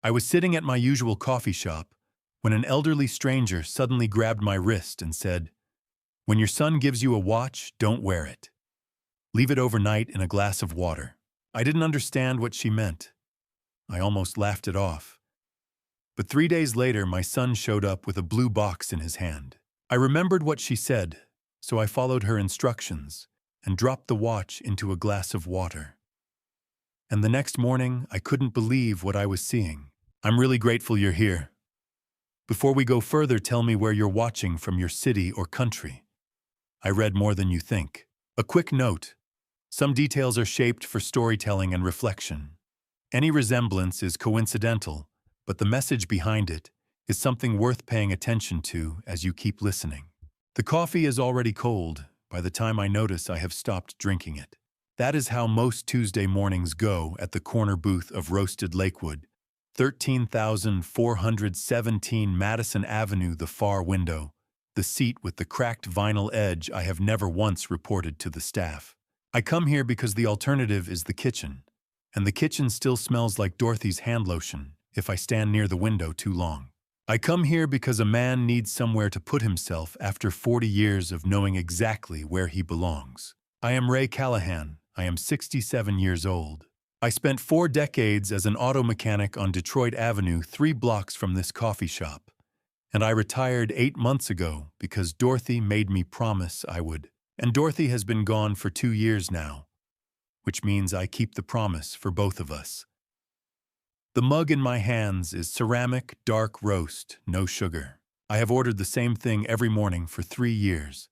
I was sitting at my usual coffee shop when an elderly stranger suddenly grabbed my wrist and said, "When your son gives you a watch, don't wear it. Leave it overnight in a glass of water." I didn't understand what she meant. I almost laughed it off. But 3 days later, my son showed up with a blue box in his hand. I remembered what she said, so I followed her instructions and dropped the watch into a glass of water. And the next morning, I couldn't believe what I was seeing. I'm really grateful you're here. Before we go further, tell me where you're watching from, your city or country. I read more than you think. A quick note. Some details are shaped for storytelling and reflection. Any resemblance is coincidental, but the message behind it is something worth paying attention to as you keep listening. The coffee is already cold by the time I notice I have stopped drinking it. That is how most Tuesday mornings go at the corner booth of Roasted Lakewood, 13,417 Madison Avenue, the far window, the seat with the cracked vinyl edge I have never once reported to the staff. I come here because the alternative is the kitchen, and the kitchen still smells like Dorothy's hand lotion if I stand near the window too long. I come here because a man needs somewhere to put himself after 40 years of knowing exactly where he belongs. I am Ray Callahan. I am 67 years old. I spent 4 decades as an auto mechanic on Detroit Avenue, 3 blocks from this coffee shop. And I retired 8 months ago because Dorothy made me promise I would. And Dorothy has been gone for 2 years now, which means I keep the promise for both of us. The mug in my hands is ceramic, dark roast, no sugar. I have ordered the same thing every morning for 3 years.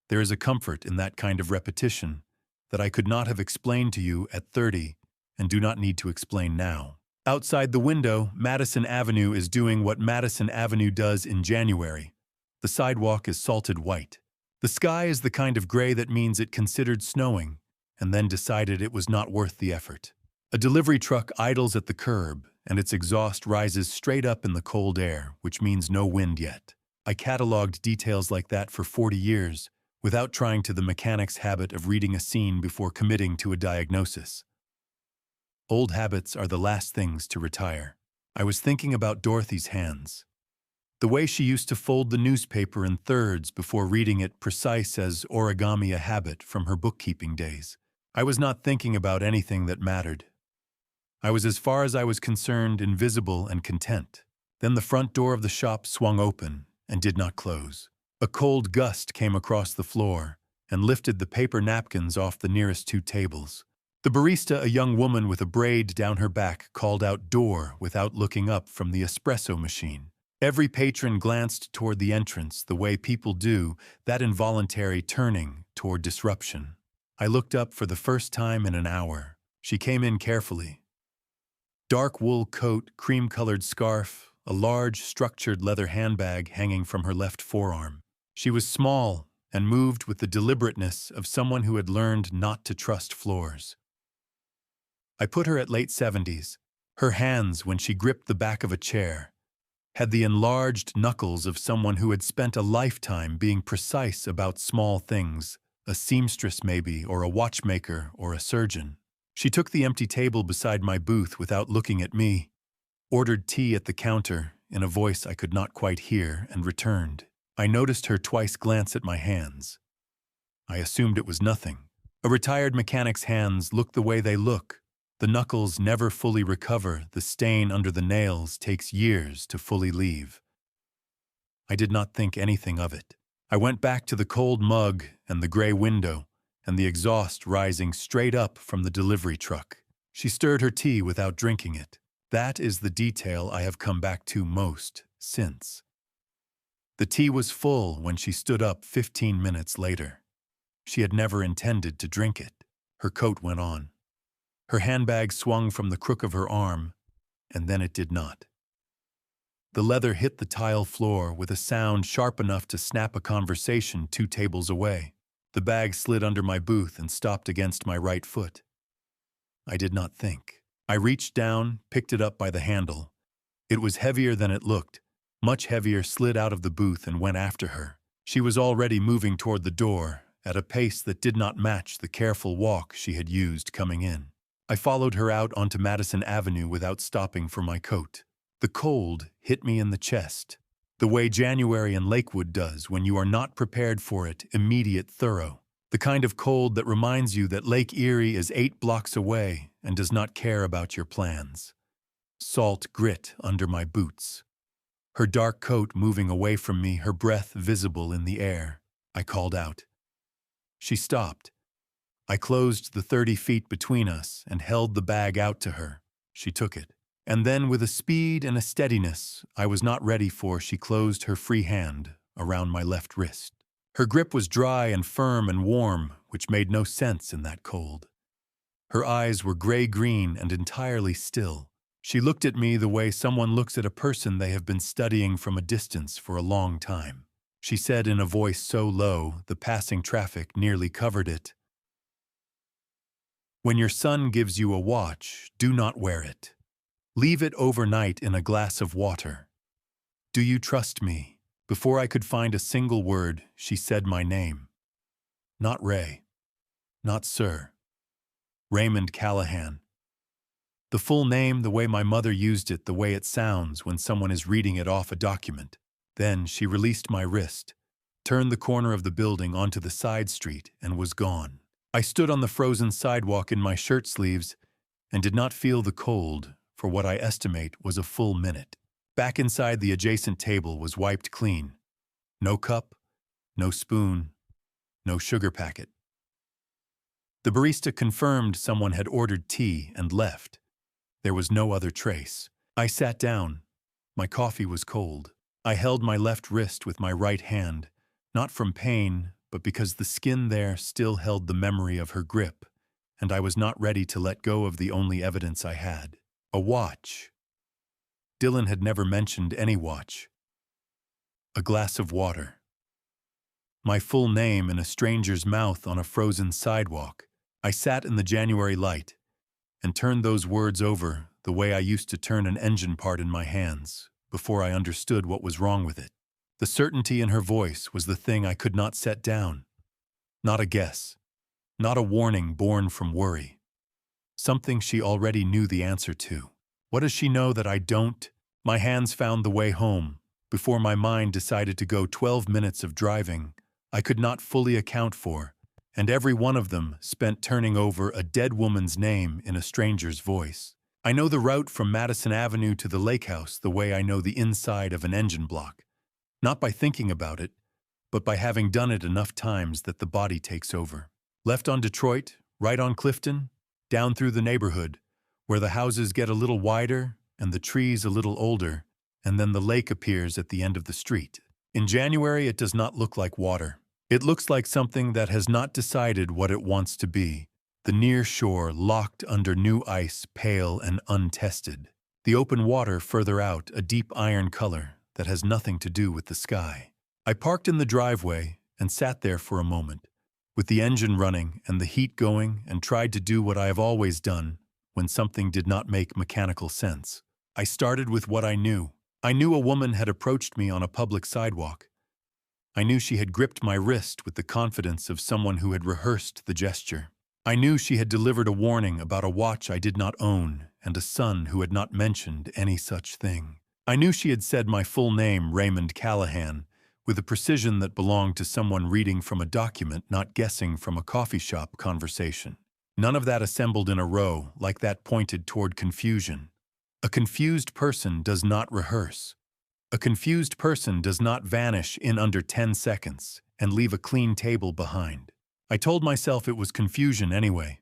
There is a comfort in that kind of repetition that I could not have explained to you at 30 and do not need to explain now. Outside the window, Madison Avenue is doing what Madison Avenue does in January. The sidewalk is salted white. The sky is the kind of gray that means it considered snowing and then decided it was not worth the effort. A delivery truck idles at the curb, and its exhaust rises straight up in the cold air, which means no wind yet. I cataloged details like that for 40 years, without trying to the mechanic's habit of reading a scene before committing to a diagnosis. Old habits are the last things to retire. I was thinking about Dorothy's hands. The way she used to fold the newspaper in thirds before reading it, precise as origami, a habit from her bookkeeping days. I was not thinking about anything that mattered. I was, as far as I was concerned, invisible and content. Then the front door of the shop swung open and did not close. A cold gust came across the floor and lifted the paper napkins off the nearest 2 tables. The barista, a young woman with a braid down her back, called out "door" without looking up from the espresso machine. Every patron glanced toward the entrance the way people do, that involuntary turning toward disruption. I looked up for the first time in an hour. She came in carefully. Dark wool coat, cream-colored scarf, a large, structured leather handbag hanging from her left forearm. She was small and moved with the deliberateness of someone who had learned not to trust floors. I put her at late 70s. Her hands, when she gripped the back of a chair, had the enlarged knuckles of someone who had spent a lifetime being precise about small things, a seamstress maybe, or a watchmaker, or a surgeon. She took the empty table beside my booth without looking at me, ordered tea at the counter in a voice I could not quite hear, and returned. I noticed her twice glance at my hands. I assumed it was nothing. A retired mechanic's hands look the way they look. The knuckles never fully recover. The stain under the nails takes years to fully leave. I did not think anything of it. I went back to the cold mug and the gray window, and the exhaust rising straight up from the delivery truck. She stirred her tea without drinking it. That is the detail I have come back to most since. The tea was full when she stood up 15 minutes later. She had never intended to drink it. Her coat went on. Her handbag swung from the crook of her arm, and then it did not. The leather hit the tile floor with a sound sharp enough to snap a conversation 2 tables away. The bag slid under my booth and stopped against my right foot. I did not think. I reached down, picked it up by the handle. It was heavier than it looked, much heavier, slid out of the booth and went after her. She was already moving toward the door, at a pace that did not match the careful walk she had used coming in. I followed her out onto Madison Avenue without stopping for my coat. The cold hit me in the chest, the way January in Lakewood does when you are not prepared for it, immediate, thorough. The kind of cold that reminds you that Lake Erie is 8 blocks away and does not care about your plans. Salt grit under my boots. Her dark coat moving away from me, her breath visible in the air. I called out. She stopped. I closed the 30 feet between us and held the bag out to her. She took it. And then, with a speed and a steadiness I was not ready for, she closed her free hand around my left wrist. Her grip was dry and firm and warm, which made no sense in that cold. Her eyes were gray-green and entirely still. She looked at me the way someone looks at a person they have been studying from a distance for a long time. She said in a voice so low the passing traffic nearly covered it, "When your son gives you a watch, do not wear it. Leave it overnight in a glass of water. Do you trust me?" Before I could find a single word, she said my name. Not Ray. Not Sir. Raymond Callahan. The full name, the way my mother used it, the way it sounds when someone is reading it off a document. Then she released my wrist, turned the corner of the building onto the side street, and was gone. I stood on the frozen sidewalk in my shirt sleeves and did not feel the cold for what I estimate was a full minute. Back inside, the adjacent table was wiped clean. No cup, no spoon, no sugar packet. The barista confirmed someone had ordered tea and left. There was no other trace. I sat down. My coffee was cold. I held my left wrist with my right hand, not from pain, but because the skin there still held the memory of her grip, and I was not ready to let go of the only evidence I had. A watch. Dylan had never mentioned any watch. A glass of water. My full name in a stranger's mouth on a frozen sidewalk. I sat in the January light and turned those words over the way I used to turn an engine part in my hands before I understood what was wrong with it. The certainty in her voice was the thing I could not set down. Not a guess. Not a warning born from worry. Something she already knew the answer to. What does she know that I don't? My hands found the way home. Before my mind decided to go 12 minutes of driving I could not fully account for, and every one of them spent turning over a dead woman's name in a stranger's voice. I know the route from Madison Avenue to the lake house the way I know the inside of an engine block. Not by thinking about it, but by having done it enough times that the body takes over. Left on Detroit, right on Clifton, down through the neighborhood, where the houses get a little wider and the trees a little older, and then the lake appears at the end of the street. In January, it does not look like water. It looks like something that has not decided what it wants to be. The near shore locked under new ice, pale and untested. The open water further out, a deep iron color that has nothing to do with the sky. I parked in the driveway and sat there for a moment, with the engine running and the heat going, and tried to do what I have always done when something did not make mechanical sense. I started with what I knew. I knew a woman had approached me on a public sidewalk. I knew she had gripped my wrist with the confidence of someone who had rehearsed the gesture. I knew she had delivered a warning about a watch I did not own and a son who had not mentioned any such thing. I knew she had said my full name, Raymond Callahan, with a precision that belonged to someone reading from a document, not guessing from a coffee shop conversation. None of that assembled in a row, like that pointed toward confusion. A confused person does not rehearse. A confused person does not vanish in under 10 seconds and leave a clean table behind. I told myself it was confusion anyway.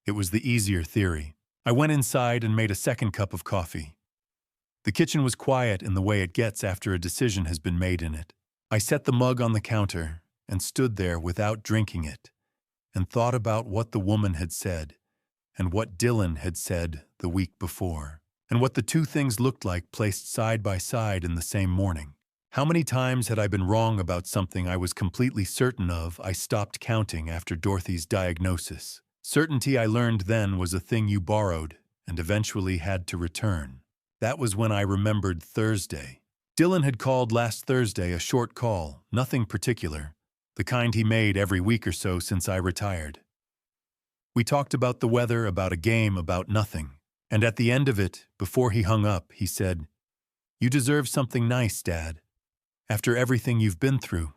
It was the easier theory. I went inside and made a second cup of coffee. The kitchen was quiet in the way it gets after a decision has been made in it. I set the mug on the counter and stood there without drinking it and thought about what the woman had said and what Dylan had said the week before, and what the two things looked like placed side by side in the same morning. How many times had I been wrong about something I was completely certain of? I stopped counting after Dorothy's diagnosis. Certainty, I learned then, was a thing you borrowed and eventually had to return. That was when I remembered Thursday. Dylan had called last Thursday, a short call, nothing particular, the kind he made every week or so since I retired. We talked about the weather, about a game, about nothing. And at the end of it, before he hung up, he said, "You deserve something nice, Dad, after everything you've been through."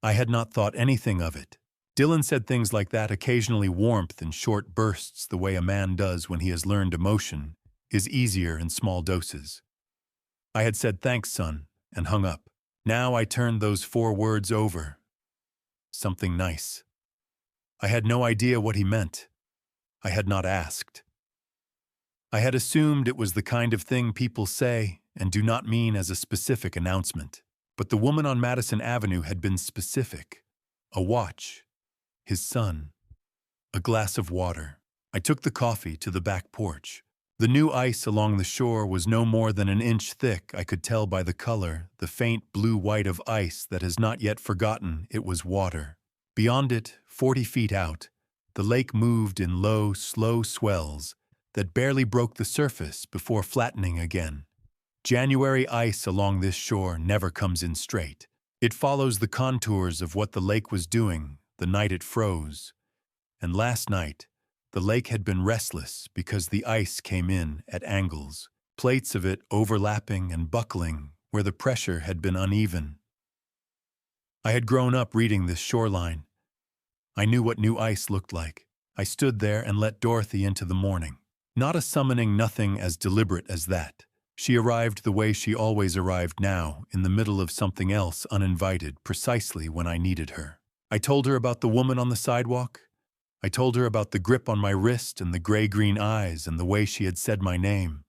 I had not thought anything of it. Dylan said things like that, occasionally warmth in short bursts, the way a man does when he has learned emotion is easier in small doses. I had said, "Thanks, son," and hung up. Now I turned those 4 words over. Something nice. I had no idea what he meant. I had not asked. I had assumed it was the kind of thing people say and do not mean as a specific announcement. But the woman on Madison Avenue had been specific. A watch. His son. A glass of water. I took the coffee to the back porch. The new ice along the shore was no more than an inch thick. I could tell by the color, the faint blue-white of ice that has not yet forgotten it was water. Beyond it, 40 feet out, the lake moved in low, slow swells that barely broke the surface before flattening again. January ice along this shore never comes in straight. It follows the contours of what the lake was doing the night it froze. And last night, the lake had been restless because the ice came in at angles, plates of it overlapping and buckling where the pressure had been uneven. I had grown up reading this shoreline. I knew what new ice looked like. I stood there and let Dorothy into the morning. Not a summoning, nothing as deliberate as that. She arrived the way she always arrived now, in the middle of something else, uninvited, precisely when I needed her. I told her about the woman on the sidewalk. I told her about the grip on my wrist and the gray-green eyes and the way she had said my name.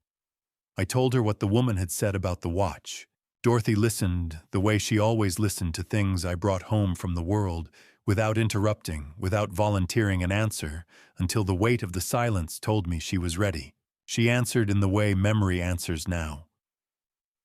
I told her what the woman had said about the watch. Dorothy listened the way she always listened to things I brought home from the world, without interrupting, without volunteering an answer, until the weight of the silence told me she was ready. She answered in the way memory answers now.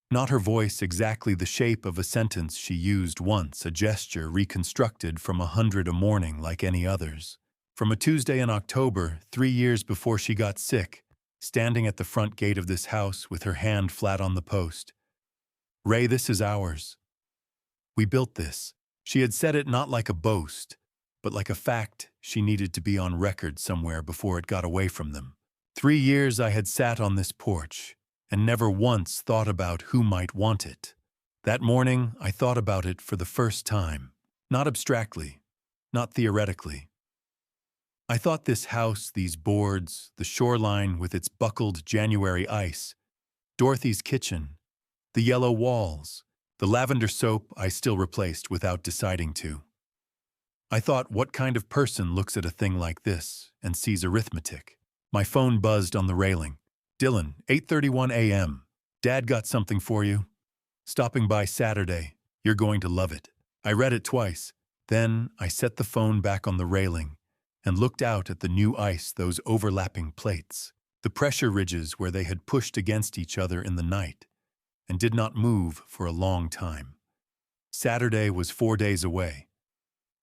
Not her voice exactly the shape of a sentence she used once, a gesture reconstructed from 100 a morning like any others. From a Tuesday in October, 3 years before she got sick, standing at the front gate of this house with her hand flat on the post. "Ray, this is ours. We built this." She had said it not like a boast, but like a fact she needed to be on record somewhere before it got away from them. 3 years I had sat on this porch and never once thought about who might want it. That morning I thought about it for the first time, not abstractly, not theoretically. I thought this house, these boards, the shoreline with its buckled January ice, Dorothy's kitchen, the yellow walls, the lavender soap I still replaced without deciding to. I thought, what kind of person looks at a thing like this and sees arithmetic? My phone buzzed on the railing. "Dylan, 8:31 a.m. Dad got something for you. Stopping by Saturday. You're going to love it." I read it twice. Then I set the phone back on the railing and looked out at the new ice, those overlapping plates, the pressure ridges where they had pushed against each other in the night, and did not move for a long time. Saturday was 4 days away.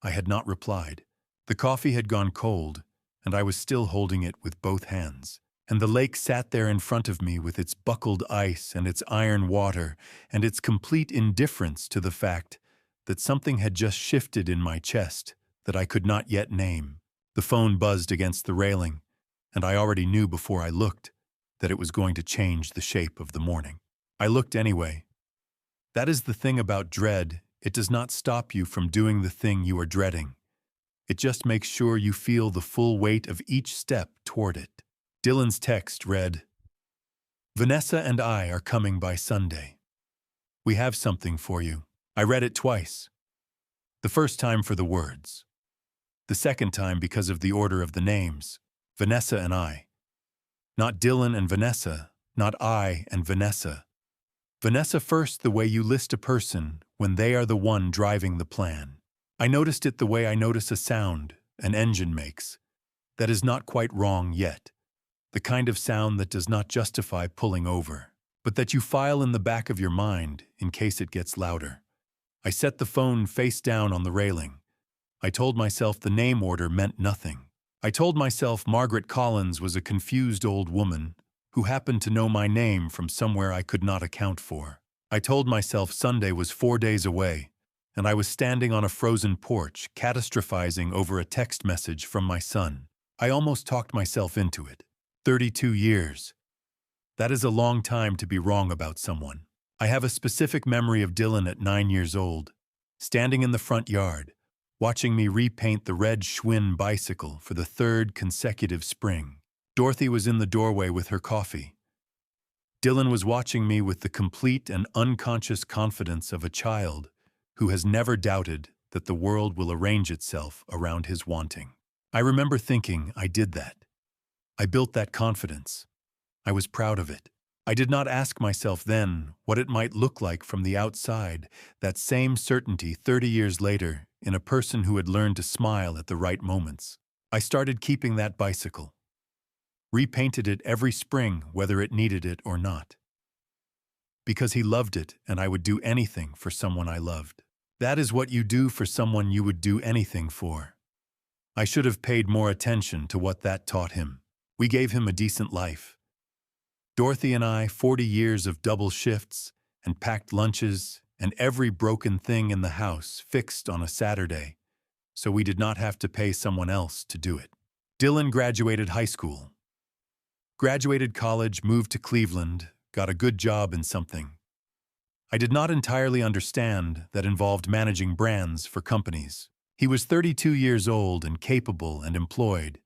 I had not replied. The coffee had gone cold, and I was still holding it with both hands. And the lake sat there in front of me with its buckled ice and its iron water and its complete indifference to the fact that something had just shifted in my chest that I could not yet name. The phone buzzed against the railing, and I already knew before I looked that it was going to change the shape of the morning. I looked anyway. That is the thing about dread. It does not stop you from doing the thing you are dreading. It just makes sure you feel the full weight of each step toward it. Dylan's text read, "Vanessa and I are coming by Sunday. We have something for you." I read it twice. The first time for the words. The second time because of the order of the names. Vanessa and I. Not Dylan and Vanessa, not I and Vanessa. Vanessa first, the way you list a person when they are the one driving the plan. I noticed it the way I notice a sound an engine makes that is not quite wrong yet. The kind of sound that does not justify pulling over, but that you file in the back of your mind in case it gets louder. I set the phone face down on the railing. I told myself the name order meant nothing. I told myself Margaret Collins was a confused old woman who happened to know my name from somewhere I could not account for. I told myself Sunday was 4 days away, and I was standing on a frozen porch, catastrophizing over a text message from my son. I almost talked myself into it. 32 years. That is a long time to be wrong about someone. I have a specific memory of Dylan at 9 years old, standing in the front yard, watching me repaint the red Schwinn bicycle for the third consecutive spring. Dorothy was in the doorway with her coffee. Dylan was watching me with the complete and unconscious confidence of a child who has never doubted that the world will arrange itself around his wanting. I remember thinking I did that. I built that confidence. I was proud of it. I did not ask myself then what it might look like from the outside, that same certainty 30 years later in a person who had learned to smile at the right moments. I started keeping that bicycle. Repainted it every spring, whether it needed it or not. Because he loved it, and I would do anything for someone I loved. That is what you do for someone you would do anything for. I should have paid more attention to what that taught him. We gave him a decent life. Dorothy and I, 40 years of double shifts and packed lunches and every broken thing in the house fixed on a Saturday, so we did not have to pay someone else to do it. Dylan graduated high school. Graduated college, moved to Cleveland, got a good job in something I did not entirely understand that involved managing brands for companies. He was 32 years old and capable and employed,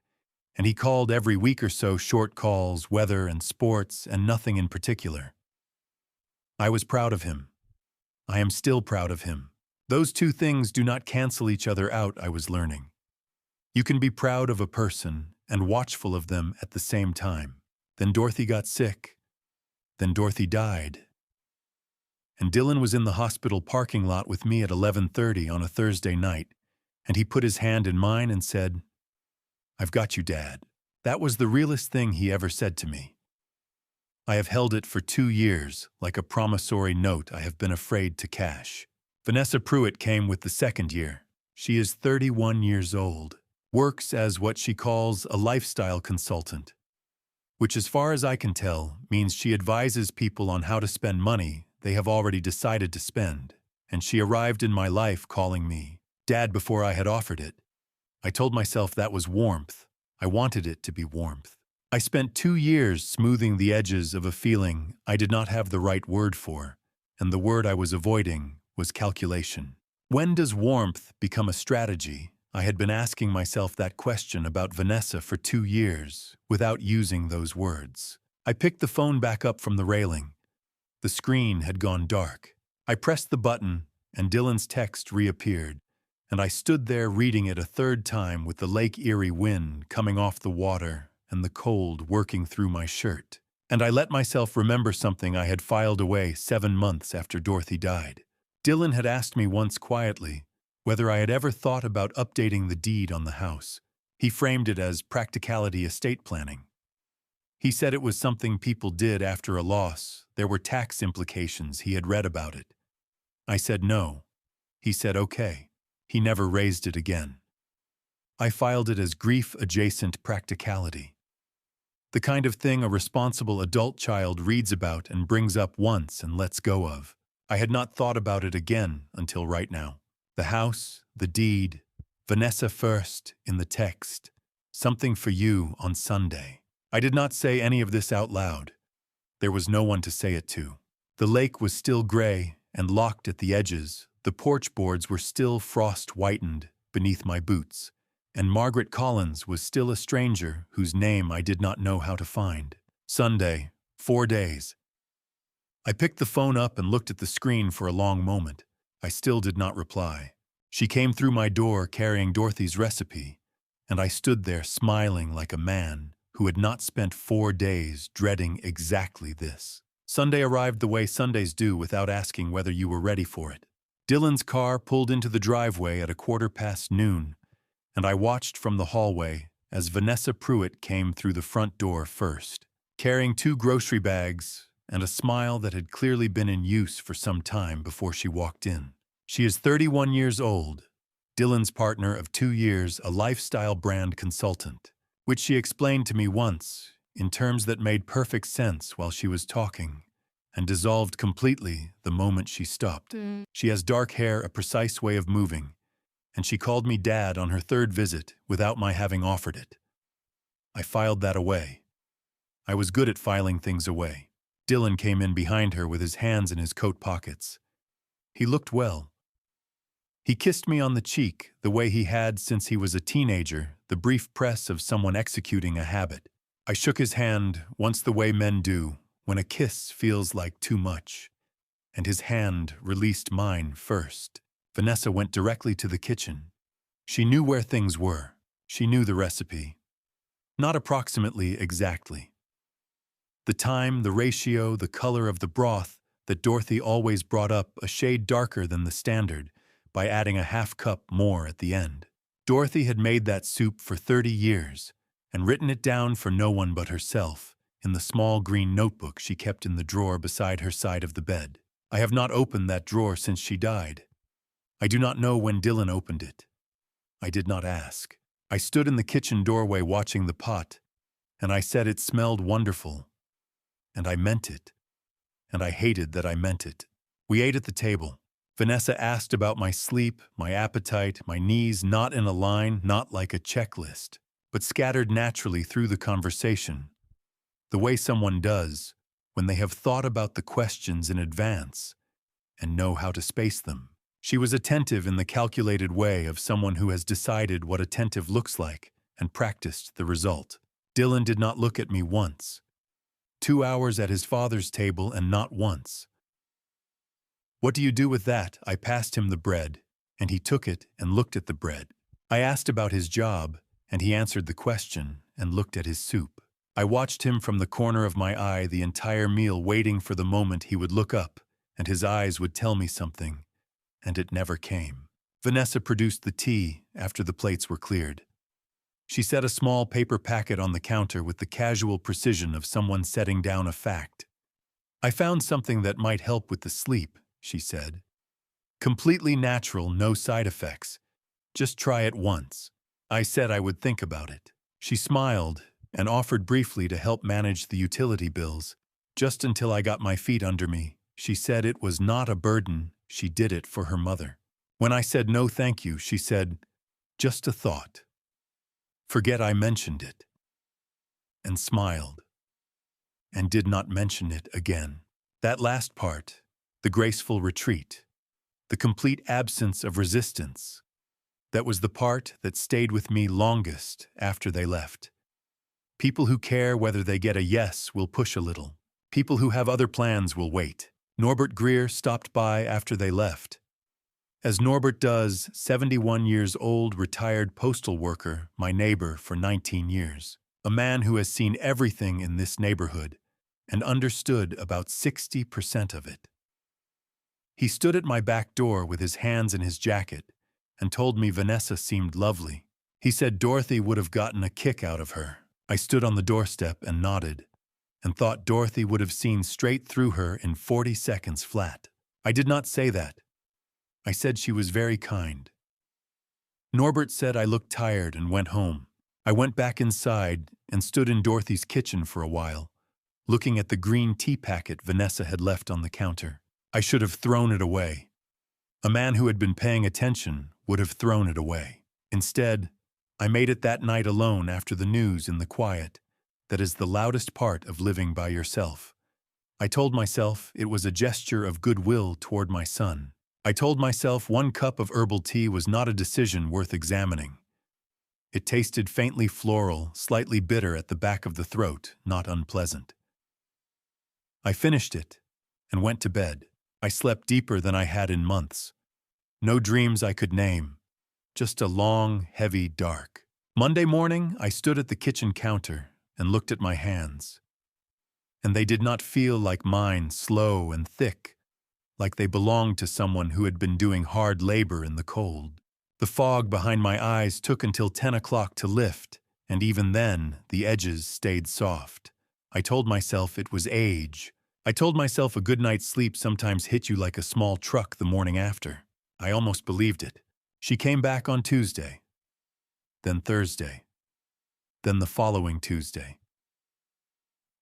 and he called every week or so, short calls, weather and sports, and nothing in particular. I was proud of him. I am still proud of him. Those two things do not cancel each other out, I was learning. You can be proud of a person and watchful of them at the same time. Then Dorothy got sick. Then Dorothy died. And Dylan was in the hospital parking lot with me at 11:30 on a Thursday night, and he put his hand in mine and said, "I've got you, Dad." That was the realest thing he ever said to me. I have held it for 2 years, like a promissory note I have been afraid to cash. Vanessa Pruitt came with the second year. She is 31 years old, works as what she calls a lifestyle consultant, which, as far as I can tell, means she advises people on how to spend money they have already decided to spend, and she arrived in my life calling me Dad before I had offered it. I told myself that was warmth. I wanted it to be warmth. I spent 2 years smoothing the edges of a feeling I did not have the right word for, and the word I was avoiding was calculation. When does warmth become a strategy? I had been asking myself that question about Vanessa for 2 years without using those words. I picked the phone back up from the railing. The screen had gone dark. I pressed the button, and Dylan's text reappeared, and I stood there reading it a third time with the Lake Erie wind coming off the water and the cold working through my shirt. And I let myself remember something I had filed away 7 months after Dorothy died. Dylan had asked me once quietly whether I had ever thought about updating the deed on the house. He framed it as practicality estate planning. He said it was something people did after a loss. There were tax implications. He had read about it. I said no. He said okay. He never raised it again. I filed it as grief-adjacent practicality. The kind of thing a responsible adult child reads about and brings up once and lets go of. I had not thought about it again until right now. The house, the deed, Vanessa first in the text, something for you on Sunday. I did not say any of this out loud. There was no one to say it to. The lake was still gray and locked at the edges. The porch boards were still frost-whitened beneath my boots, and Margaret Collins was still a stranger whose name I did not know how to find. Sunday, 4 days. I picked the phone up and looked at the screen for a long moment. I still did not reply. She came through my door carrying Dorothy's recipe, and I stood there smiling like a man who had not spent 4 days dreading exactly this. Sunday arrived the way Sundays do, without asking whether you were ready for it. Dylan's car pulled into the driveway at noon, and I watched from the hallway as Vanessa Pruitt came through the front door first, carrying 2 grocery bags and a smile that had clearly been in use for some time before she walked in. She is 31 years old, Dylan's partner of 2 years, a lifestyle brand consultant, which she explained to me once in terms that made perfect sense while she was talking, and dissolved completely the moment she stopped. She has dark hair, a precise way of moving, and she called me Dad on her third visit without my having offered it. I filed that away. I was good at filing things away. Dylan came in behind her with his hands in his coat pockets. He looked well. He kissed me on the cheek the way he had since he was a teenager, the brief press of someone executing a habit. I shook his hand once the way men do when a kiss feels like too much, and his hand released mine first. Vanessa went directly to the kitchen. She knew where things were. She knew the recipe. Not approximately exactly. The time, the ratio, the color of the broth that Dorothy always brought up a shade darker than the standard by adding a half cup more at the end. Dorothy had made that soup for 30 years and written it down for no one but herself in the small green notebook she kept in the drawer beside her side of the bed. I have not opened that drawer since she died. I do not know when Dylan opened it. I did not ask. I stood in the kitchen doorway watching the pot, and I said it smelled wonderful. And I meant it. And I hated that I meant it. We ate at the table. Vanessa asked about my sleep, my appetite, my knees not in a line, not like a checklist, but scattered naturally through the conversation, the way someone does when they have thought about the questions in advance and know how to space them. She was attentive in the calculated way of someone who has decided what attentive looks like and practiced the result. Dylan did not look at me once. 2 hours at his father's table and not once. "What do you do with that?" I passed him the bread, and he took it and looked at the bread. I asked about his job, and he answered the question and looked at his soup. I watched him from the corner of my eye the entire meal, waiting for the moment he would look up and his eyes would tell me something, and it never came. Vanessa produced the tea after the plates were cleared. She set a small paper packet on the counter with the casual precision of someone setting down a fact. "I found something that might help with the sleep," she said. "Completely natural, no side effects. Just try it once." I said I would think about it. She smiled and offered briefly to help manage the utility bills. Just until I got my feet under me, she said it was not a burden, she did it for her mother. When I said no thank you, she said, "Just a thought. Forget I mentioned it," and smiled, and did not mention it again. That last part, the graceful retreat, the complete absence of resistance, that was the part that stayed with me longest after they left. People who care whether they get a yes will push a little. People who have other plans will wait. Norbert Greer stopped by after they left. As Norbert does, 71 years old, retired postal worker, my neighbor for 19 years. A man who has seen everything in this neighborhood and understood about 60% of it. He stood at my back door with his hands in his jacket and told me Vanessa seemed lovely. He said Dorothy would have gotten a kick out of her. I stood on the doorstep and nodded, and thought Dorothy would have seen straight through her in 40 seconds flat. I did not say that. I said she was very kind. Norbert said I looked tired and went home. I went back inside and stood in Dorothy's kitchen for a while, looking at the green tea packet Vanessa had left on the counter. I should have thrown it away. A man who had been paying attention would have thrown it away. Instead, I made it that night alone after the news in the quiet that is the loudest part of living by yourself. I told myself it was a gesture of goodwill toward my son. I told myself 1 cup of herbal tea was not a decision worth examining. It tasted faintly floral, slightly bitter at the back of the throat, not unpleasant. I finished it and went to bed. I slept deeper than I had in months. No dreams I could name, just a long, heavy dark. Monday morning, I stood at the kitchen counter and looked at my hands. And they did not feel like mine, slow and thick, like they belonged to someone who had been doing hard labor in the cold. The fog behind my eyes took until 10 o'clock to lift, and even then, the edges stayed soft. I told myself it was age. I told myself a good night's sleep sometimes hit you like a small truck the morning after. I almost believed it. She came back on Tuesday, then Thursday, then the following Tuesday.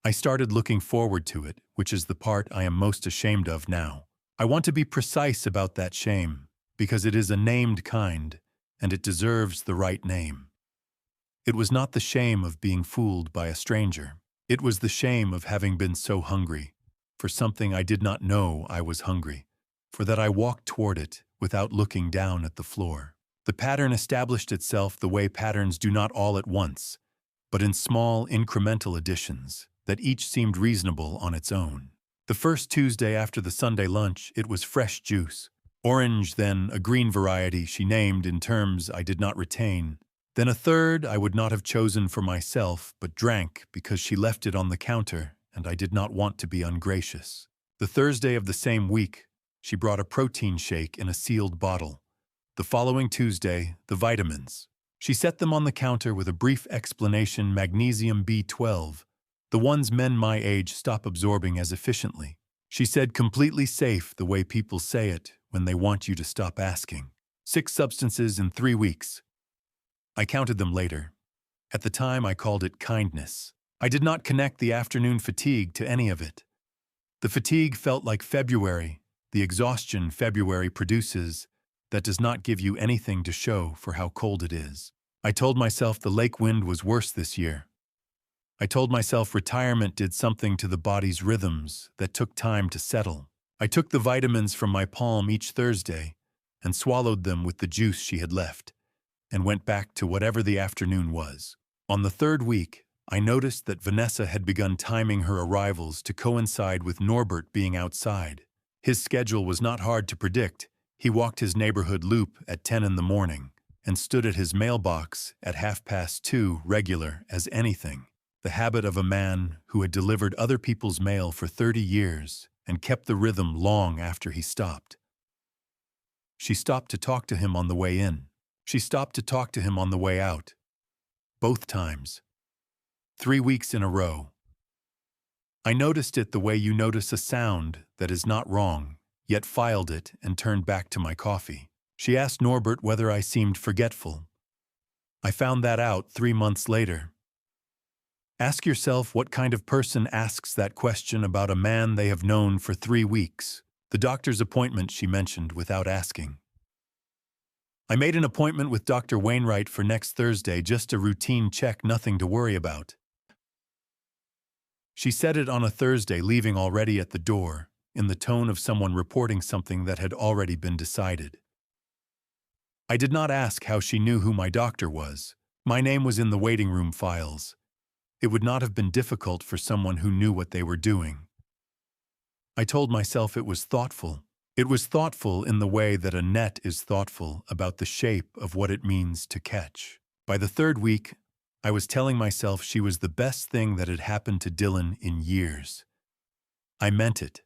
I started looking forward to it, which is the part I am most ashamed of now. I want to be precise about that shame, because it is a named kind, and it deserves the right name. It was not the shame of being fooled by a stranger. It was the shame of having been so hungry, for something I did not know I was hungry, for that I walked toward it without looking down at the floor. The pattern established itself the way patterns do not all at once, but in small incremental additions that each seemed reasonable on its own. The first Tuesday after the Sunday lunch, it was fresh juice. Orange, then a green variety she named in terms I did not retain. Then a third I would not have chosen for myself, but drank because she left it on the counter and I did not want to be ungracious. The Thursday of the same week, she brought a protein shake in a sealed bottle. The following Tuesday, the vitamins. She set them on the counter with a brief explanation: magnesium B12, the ones men my age stop absorbing as efficiently. She said completely safe, the way people say it when they want you to stop asking. 6 substances in 3 weeks. I counted them later. At the time I called it kindness. I did not connect the afternoon fatigue to any of it. The fatigue felt like February, the exhaustion February produces that does not give you anything to show for how cold it is. I told myself the lake wind was worse this year. I told myself retirement did something to the body's rhythms that took time to settle. I took the vitamins from my palm each Thursday and swallowed them with the juice she had left, and went back to whatever the afternoon was. On the 3rd week, I noticed that Vanessa had begun timing her arrivals to coincide with Norbert being outside. His schedule was not hard to predict. He walked his neighborhood loop at 10 in the morning and stood at his mailbox at 2:30, regular as anything. The habit of a man who had delivered other people's mail for 30 years and kept the rhythm long after he stopped. She stopped to talk to him on the way in. She stopped to talk to him on the way out. Both times. 3 weeks in a row. I noticed it the way you notice a sound that is not wrong, yet filed it and turned back to my coffee. She asked Norbert whether I seemed forgetful. I found that out 3 months later. Ask yourself what kind of person asks that question about a man they have known for 3 weeks. The doctor's appointment she mentioned without asking. I made an appointment with Dr. Wainwright for next Thursday, just a routine check, nothing to worry about. She said it on a Thursday, leaving already at the door, in the tone of someone reporting something that had already been decided. I did not ask how she knew who my doctor was. My name was in the waiting room files. It would not have been difficult for someone who knew what they were doing. I told myself it was thoughtful. It was thoughtful in the way that a net is thoughtful about the shape of what it means to catch. By the 3rd week, I was telling myself she was the best thing that had happened to Dylan in years. I meant it.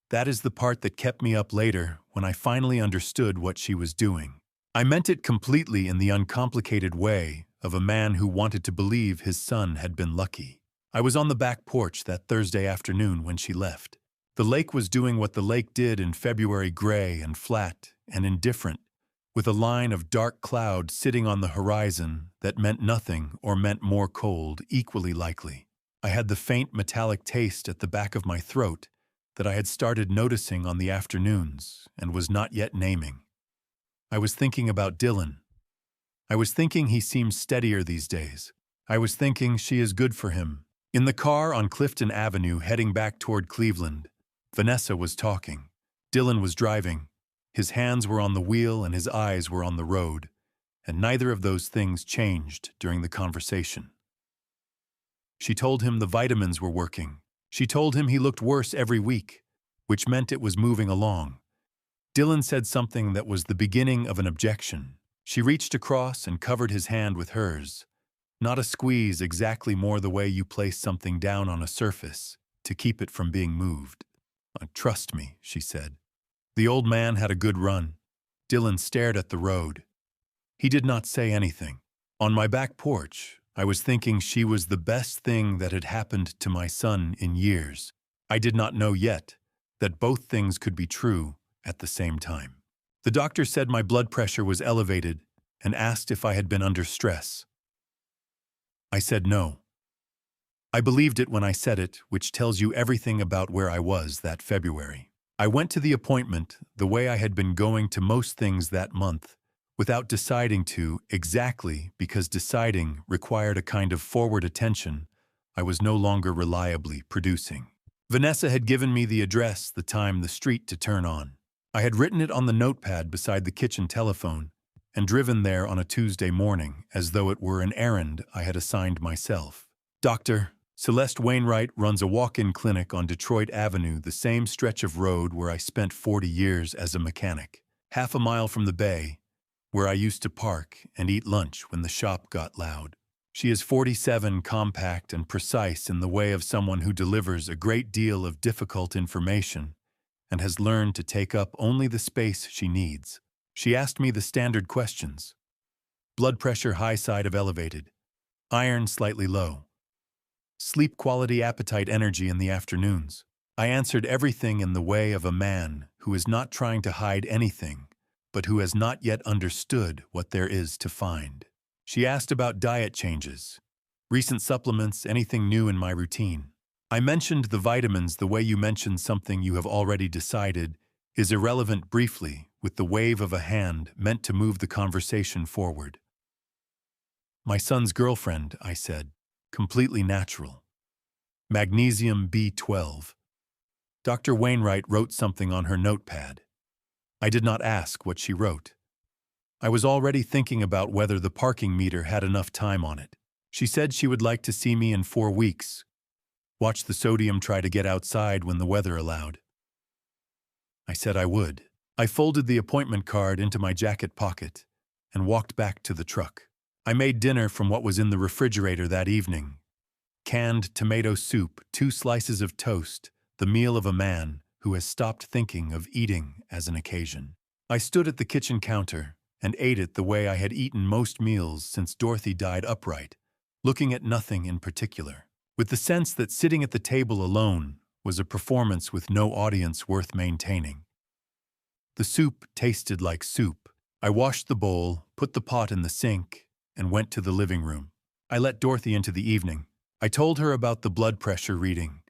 That is the part that kept me up later when I finally understood what she was doing. I meant it completely in the uncomplicated way of a man who wanted to believe his son had been lucky. I was on the back porch that Thursday afternoon when she left. The lake was doing what the lake did in February, gray and flat and indifferent, with a line of dark cloud sitting on the horizon that meant nothing or meant more cold, equally likely. I had the faint metallic taste at the back of my throat that I had started noticing on the afternoons and was not yet naming. I was thinking about Dylan. I was thinking he seems steadier these days. I was thinking she is good for him. In the car on Clifton Avenue heading back toward Cleveland, Vanessa was talking. Dylan was driving. His hands were on the wheel and his eyes were on the road, and neither of those things changed during the conversation. She told him the vitamins were working. She told him he looked worse every week, which meant it was moving along. Dylan said something that was the beginning of an objection. She reached across and covered his hand with hers. Not a squeeze, exactly more the way you place something down on a surface to keep it from being moved. Trust me, she said. The old man had a good run. Dylan stared at the road. He did not say anything. On my back porch, I was thinking she was the best thing that had happened to my son in years. I did not know yet that both things could be true at the same time. The doctor said my blood pressure was elevated and asked if I had been under stress. I said no. I believed it when I said it, which tells you everything about where I was that February. I went to the appointment the way I had been going to most things that month, without deciding to exactly because deciding required a kind of forward attention I was no longer reliably producing. Vanessa had given me the address, the time, the street to turn on. I had written it on the notepad beside the kitchen telephone and driven there on a Tuesday morning as though it were an errand I had assigned myself. Dr. Celeste Wainwright runs a walk-in clinic on Detroit Avenue, the same stretch of road where I spent 40 years as a mechanic. Half a mile from the bay, where I used to park and eat lunch when the shop got loud. She is 47, compact and precise in the way of someone who delivers a great deal of difficult information and has learned to take up only the space she needs. She asked me the standard questions. Blood pressure high, side of elevated. Iron slightly low. Sleep quality, appetite, energy in the afternoons. I answered everything in the way of a man who is not trying to hide anything, but who has not yet understood what there is to find. She asked about diet changes, recent supplements, anything new in my routine. I mentioned the vitamins the way you mention something you have already decided is irrelevant briefly, with the wave of a hand meant to move the conversation forward. My son's girlfriend, I said, completely natural. Magnesium B12. Dr. Wainwright wrote something on her notepad. I did not ask what she wrote. I was already thinking about whether the parking meter had enough time on it. She said she would like to see me in 4 weeks. Watch the sodium, try to get outside when the weather allowed. I said I would. I folded the appointment card into my jacket pocket and walked back to the truck. I made dinner from what was in the refrigerator that evening. Canned tomato soup, 2 slices of toast, the meal of a man who has stopped thinking of eating as an occasion. I stood at the kitchen counter and ate it the way I had eaten most meals since Dorothy died, upright, looking at nothing in particular, with the sense that sitting at the table alone was a performance with no audience worth maintaining. The soup tasted like soup. I washed the bowl, put the pot in the sink, and went to the living room. I let Dorothy into the evening. I told her about the blood pressure reading,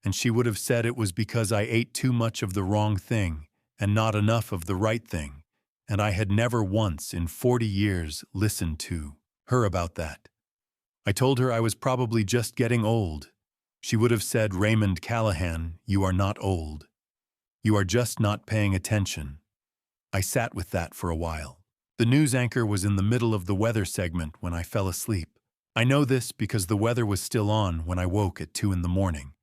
and she would have said it was because I ate too much of the wrong thing and not enough of the right thing, and I had never once in 40 years listened to her about that. I told her I was probably just getting old. She would have said, Raymond Callahan, you are not old. You are just not paying attention. I sat with that for a while. The news anchor was in the middle of the weather segment when I fell asleep. I know this because the weather was still on when I woke at 2 in the morning.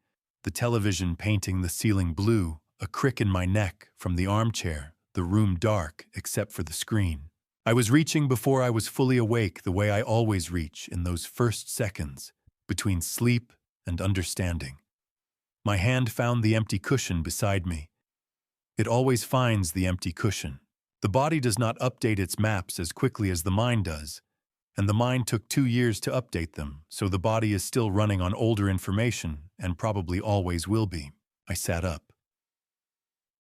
The television painting the ceiling blue, a crick in my neck from the armchair, the room dark except for the screen. I was reaching before I was fully awake the way I always reach in those first seconds between sleep and understanding. My hand found the empty cushion beside me. It always finds the empty cushion. The body does not update its maps as quickly as the mind does, and the mind took 2 years to update them, so the body is still running on older information and probably always will be. I sat up.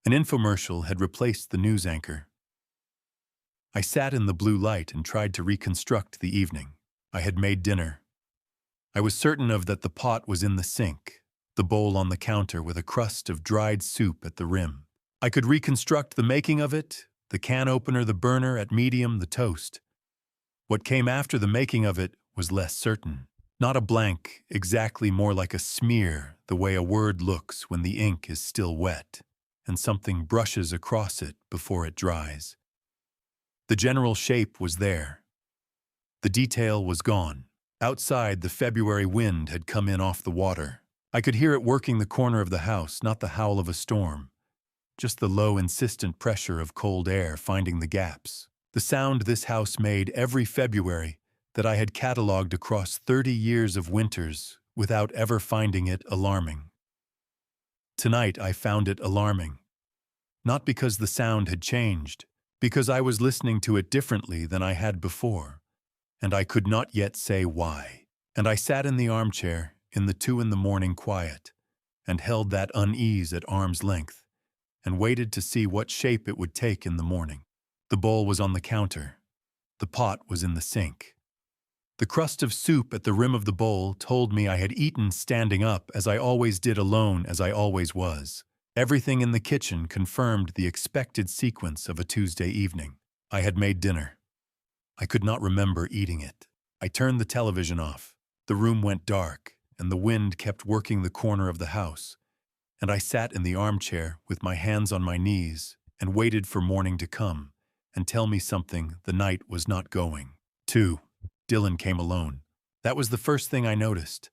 An infomercial had replaced the news anchor. I sat in the blue light and tried to reconstruct the evening. I had made dinner. I was certain of that the pot was in the sink, the bowl on the counter with a crust of dried soup at the rim. I could reconstruct the making of it, the can opener, the burner at medium, the toast. What came after the making of it was less certain. Not a blank, exactly, more like a smear, the way a word looks when the ink is still wet, and something brushes across it before it dries. The general shape was there. The detail was gone. Outside, the February wind had come in off the water. I could hear it working the corner of the house, not the howl of a storm. Just the low, insistent pressure of cold air finding the gaps. The sound this house made every February that I had catalogued across 30 years of winters without ever finding it alarming. Tonight I found it alarming. Not because the sound had changed, because I was listening to it differently than I had before, and I could not yet say why. And I sat in the armchair in the 2 in the morning quiet, and held that unease at arm's length, and waited to see what shape it would take in the morning. The bowl was on the counter. The pot was in the sink. The crust of soup at the rim of the bowl told me I had eaten standing up as I always did, alone as I always was. Everything in the kitchen confirmed the expected sequence of a Tuesday evening. I had made dinner. I could not remember eating it. I turned the television off. The room went dark, and the wind kept working the corner of the house. And I sat in the armchair with my hands on my knees and waited for morning to come and tell me something the night was not going. 2. Dylan came alone. That was the first thing I noticed.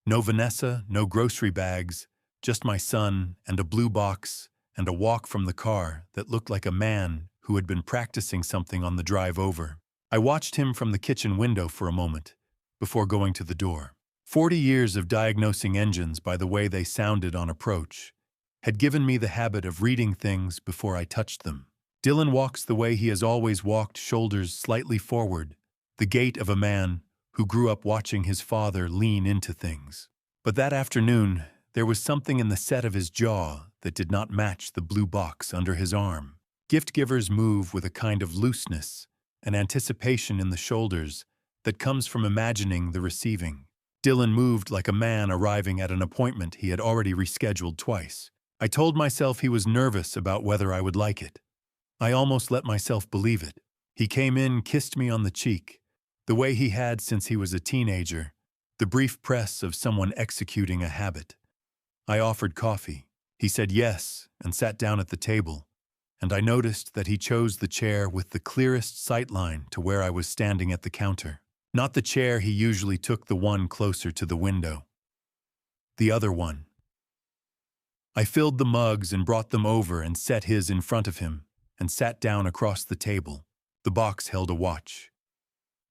No Vanessa, no grocery bags, just my son and a blue box and a walk from the car that looked like a man who had been practicing something on the drive over. I watched him from the kitchen window for a moment before going to the door. 40 years of diagnosing engines by the way they sounded on approach had given me the habit of reading things before I touched them. Dylan walks the way he has always walked, shoulders slightly forward, the gait of a man who grew up watching his father lean into things. But that afternoon, there was something in the set of his jaw that did not match the blue box under his arm. Gift givers move with a kind of looseness, an anticipation in the shoulders that comes from imagining the receiving. Dylan moved like a man arriving at an appointment he had already rescheduled twice. I told myself he was nervous about whether I would like it. I almost let myself believe it. He came in, kissed me on the cheek, the way he had since he was a teenager, the brief press of someone executing a habit. I offered coffee. He said yes and sat down at the table, and I noticed that he chose the chair with the clearest sightline to where I was standing at the counter. Not the chair he usually took, the one closer to the window. The other one. I filled the mugs and brought them over and set his in front of him and sat down across the table. The box held a watch.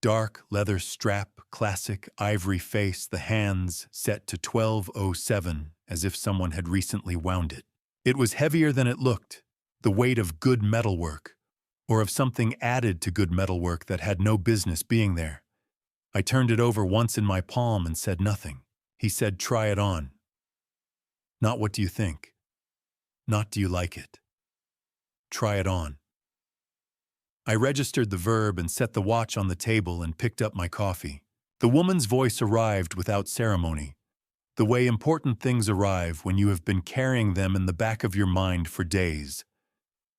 Dark leather strap, classic ivory face, the hands set to 12:07 as if someone had recently wound it. It was heavier than it looked, the weight of good metalwork, or of something added to good metalwork that had no business being there. I turned it over once in my palm and said nothing. He said, "Try it on." Not what do you think? Not do you like it? Try it on. I registered the verb and set the watch on the table and picked up my coffee. The woman's voice arrived without ceremony, the way important things arrive when you have been carrying them in the back of your mind for days,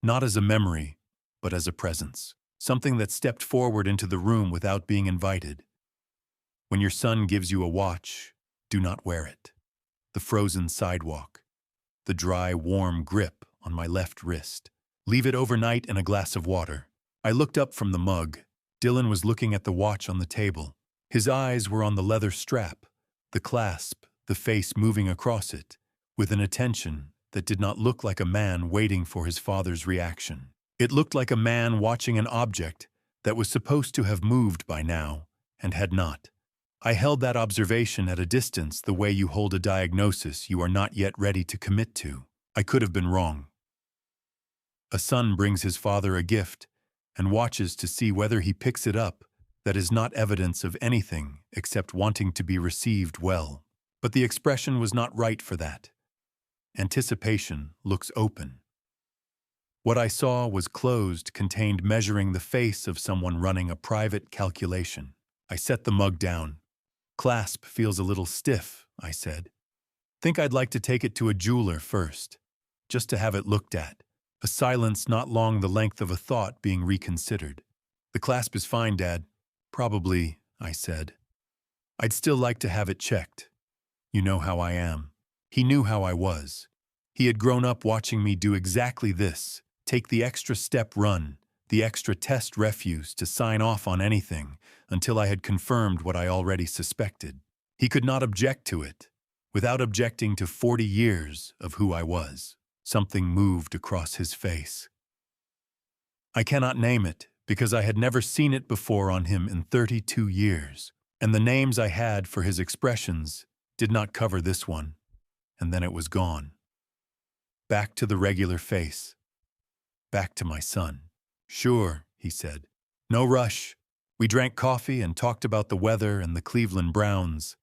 not as a memory, but as a presence, something that stepped forward into the room without being invited. When your son gives you a watch, do not wear it. The frozen sidewalk, the dry, warm grip on my left wrist. Leave it overnight in a glass of water. I looked up from the mug. Dylan was looking at the watch on the table. His eyes were on the leather strap, the clasp, the face moving across it, with an attention that did not look like a man waiting for his father's reaction. It looked like a man watching an object that was supposed to have moved by now and had not. I held that observation at a distance, the way you hold a diagnosis you are not yet ready to commit to. I could have been wrong. A son brings his father a gift and watches to see whether he picks it up. That is not evidence of anything except wanting to be received well. But the expression was not right for that. Anticipation looks open. What I saw was closed, contained, measuring the face of someone running a private calculation. I set the mug down. Clasp feels a little stiff, I said. Think I'd like to take it to a jeweler first, just to have it looked at. A silence not long the length of a thought being reconsidered. The clasp is fine, Dad. Probably, I said. I'd still like to have it checked. You know how I am. He knew how I was. He had grown up watching me do exactly this, take the extra step run, the extra test refuse to sign off on anything until I had confirmed what I already suspected. He could not object to it, without objecting to 40 years of who I was. Something moved across his face. I cannot name it, because I had never seen it before on him in 32 years, and the names I had for his expressions did not cover this one, and then it was gone. Back to the regular face. Back to my son. Sure, he said. No rush. We drank coffee and talked about the weather and the Cleveland Browns,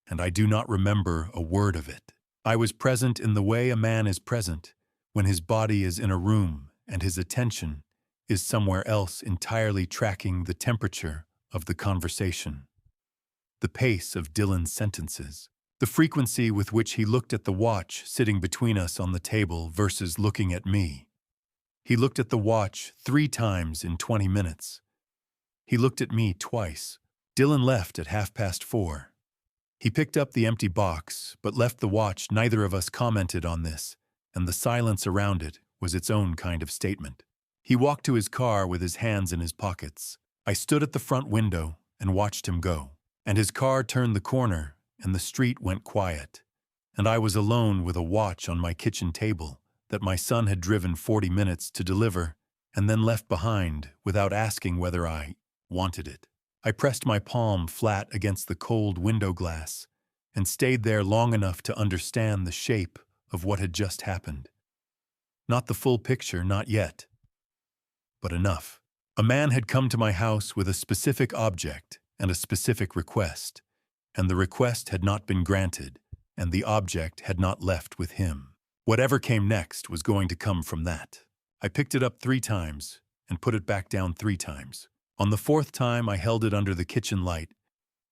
and I do not remember a word of it. I was present in the way a man is present when his body is in a room and his attention is somewhere else, entirely tracking the temperature of the conversation. the pace of Dylan's sentences, the frequency with which he looked at the watch sitting between us on the table versus looking at me. He looked at the watch 3 times in 20 minutes. He looked at me twice. Dylan left at 4:30. He picked up the empty box, but left the watch. Neither of us commented on this, and the silence around it was its own kind of statement. He walked to his car with his hands in his pockets. I stood at the front window and watched him go, and his car turned the corner, and the street went quiet, and I was alone with a watch on my kitchen table that my son had driven 40 minutes to deliver and then left behind without asking whether I wanted it. I pressed my palm flat against the cold window glass and stayed there long enough to understand the shape of what had just happened. Not the full picture, not yet, but enough. A man had come to my house with a specific object and a specific request, and the request had not been granted, and the object had not left with him. Whatever came next was going to come from that. I picked it up 3 times and put it back down 3 times. On the 4th time, I held it under the kitchen light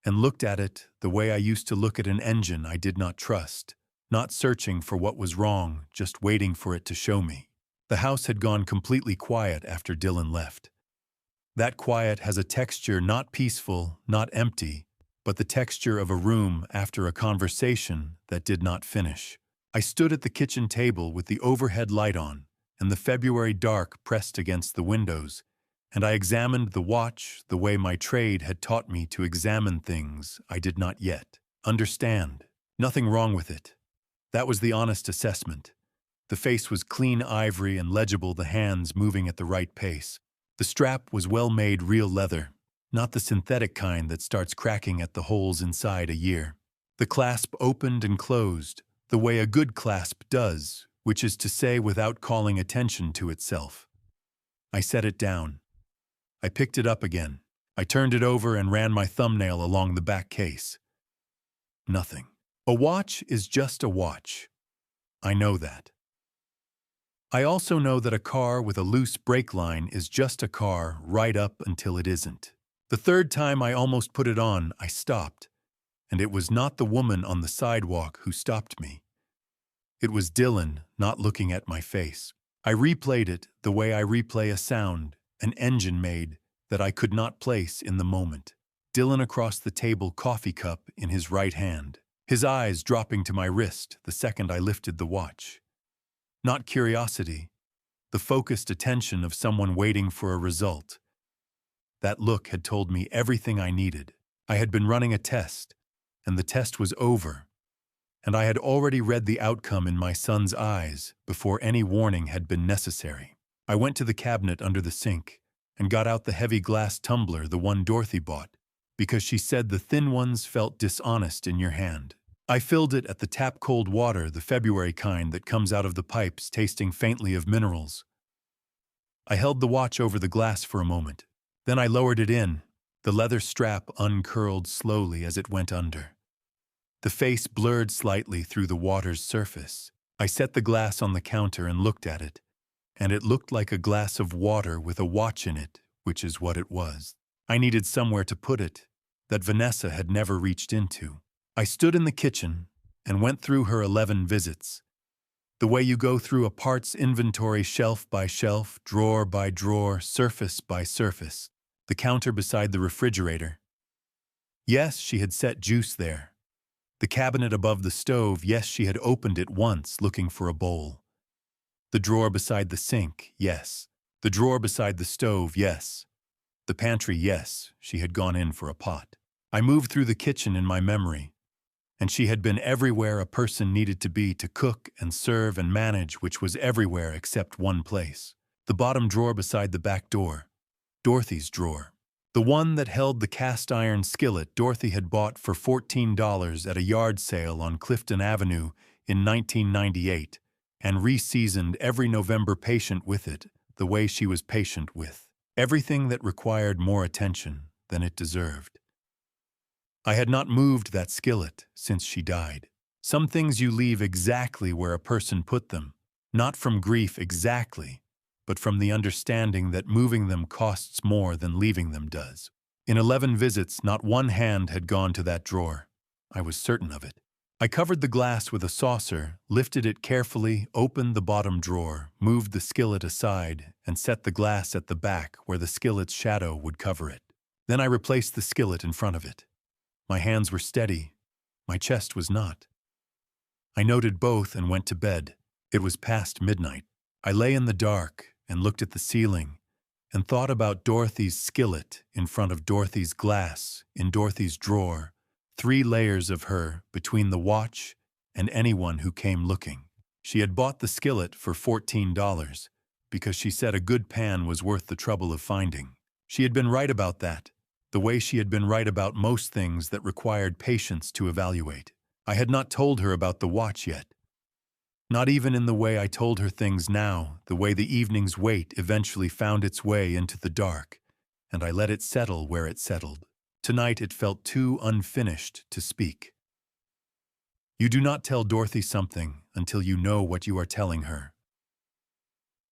and looked at it the way I used to look at an engine I did not trust, not searching for what was wrong, just waiting for it to show me. The house had gone completely quiet after Dylan left. That quiet has a texture not peaceful, not empty, but the texture of a room after a conversation that did not finish. I stood at the kitchen table with the overhead light on and the February dark pressed against the windows, and I examined the watch the way my trade had taught me to examine things I did not yet understand. Nothing wrong with it. That was the honest assessment. The face was clean ivory and legible, the hands moving at the right pace. The strap was well-made real leather, not the synthetic kind that starts cracking at the holes inside a year. The clasp opened and closed the way a good clasp does, which is to say without calling attention to itself. I set it down. I picked it up again. I turned it over and ran my thumbnail along the back case. Nothing. A watch is just a watch. I know that. I also know that a car with a loose brake line is just a car right up until it isn't. The 3rd time I almost put it on, I stopped, and it was not the woman on the sidewalk who stopped me. It was Dylan not looking at my face. I replayed it the way I replay a sound an engine made that I could not place in the moment. Dylan across the table, coffee cup in his right hand, his eyes dropping to my wrist the second I lifted the watch. Not curiosity, the focused attention of someone waiting for a result. That look had told me everything I needed. I had been running a test, and the test was over, and I had already read the outcome in my son's eyes before any warning had been necessary. I went to the cabinet under the sink and got out the heavy glass tumbler, the one Dorothy bought, because she said the thin ones felt dishonest in your hand. I filled it at the tap-cold water, the February kind that comes out of the pipes, tasting faintly of minerals. I held the watch over the glass for a moment. Then I lowered it in. The leather strap uncurled slowly as it went under. The face blurred slightly through the water's surface. I set the glass on the counter and looked at it, and it looked like a glass of water with a watch in it, which is what it was. I needed somewhere to put it that Vanessa had never reached into. I stood in the kitchen and went through her 11 visits. The way you go through a parts inventory shelf by shelf, drawer by drawer, surface by surface. The counter beside the refrigerator. Yes, she had set juice there. The cabinet above the stove, yes, she had opened it once looking for a bowl. The drawer beside the sink, yes. The drawer beside the stove, yes. The pantry, yes, she had gone in for a pot. I moved through the kitchen in my memory, and she had been everywhere a person needed to be to cook and serve and manage, which was everywhere except one place. The bottom drawer beside the back door. Dorothy's drawer. The one that held the cast-iron skillet Dorothy had bought for $14 at a yard sale on Clifton Avenue in 1998 and re-seasoned every November patient with it the way she was patient with everything that required more attention than it deserved. I had not moved that skillet since she died. Some things you leave exactly where a person put them, not from grief exactly, but from the understanding that moving them costs more than leaving them does. In 11 visits, not one hand had gone to that drawer. I was certain of it. I covered the glass with a saucer, lifted it carefully, opened the bottom drawer, moved the skillet aside, and set the glass at the back where the skillet's shadow would cover it. Then I replaced the skillet in front of it. My hands were steady. My chest was not. I noted both and went to bed. It was past midnight. I lay in the dark and looked at the ceiling and thought about Dorothy's skillet in front of Dorothy's glass in Dorothy's drawer, 3 layers of her between the watch and anyone who came looking. She had bought the skillet for $14 because she said a good pan was worth the trouble of finding. She had been right about that, the way she had been right about most things that required patience to evaluate. I had not told her about the watch yet. Not even in the way I told her things now, the way the evening's weight eventually found its way into the dark, and I let it settle where it settled. Tonight it felt too unfinished to speak. You do not tell Dorothy something until you know what you are telling her.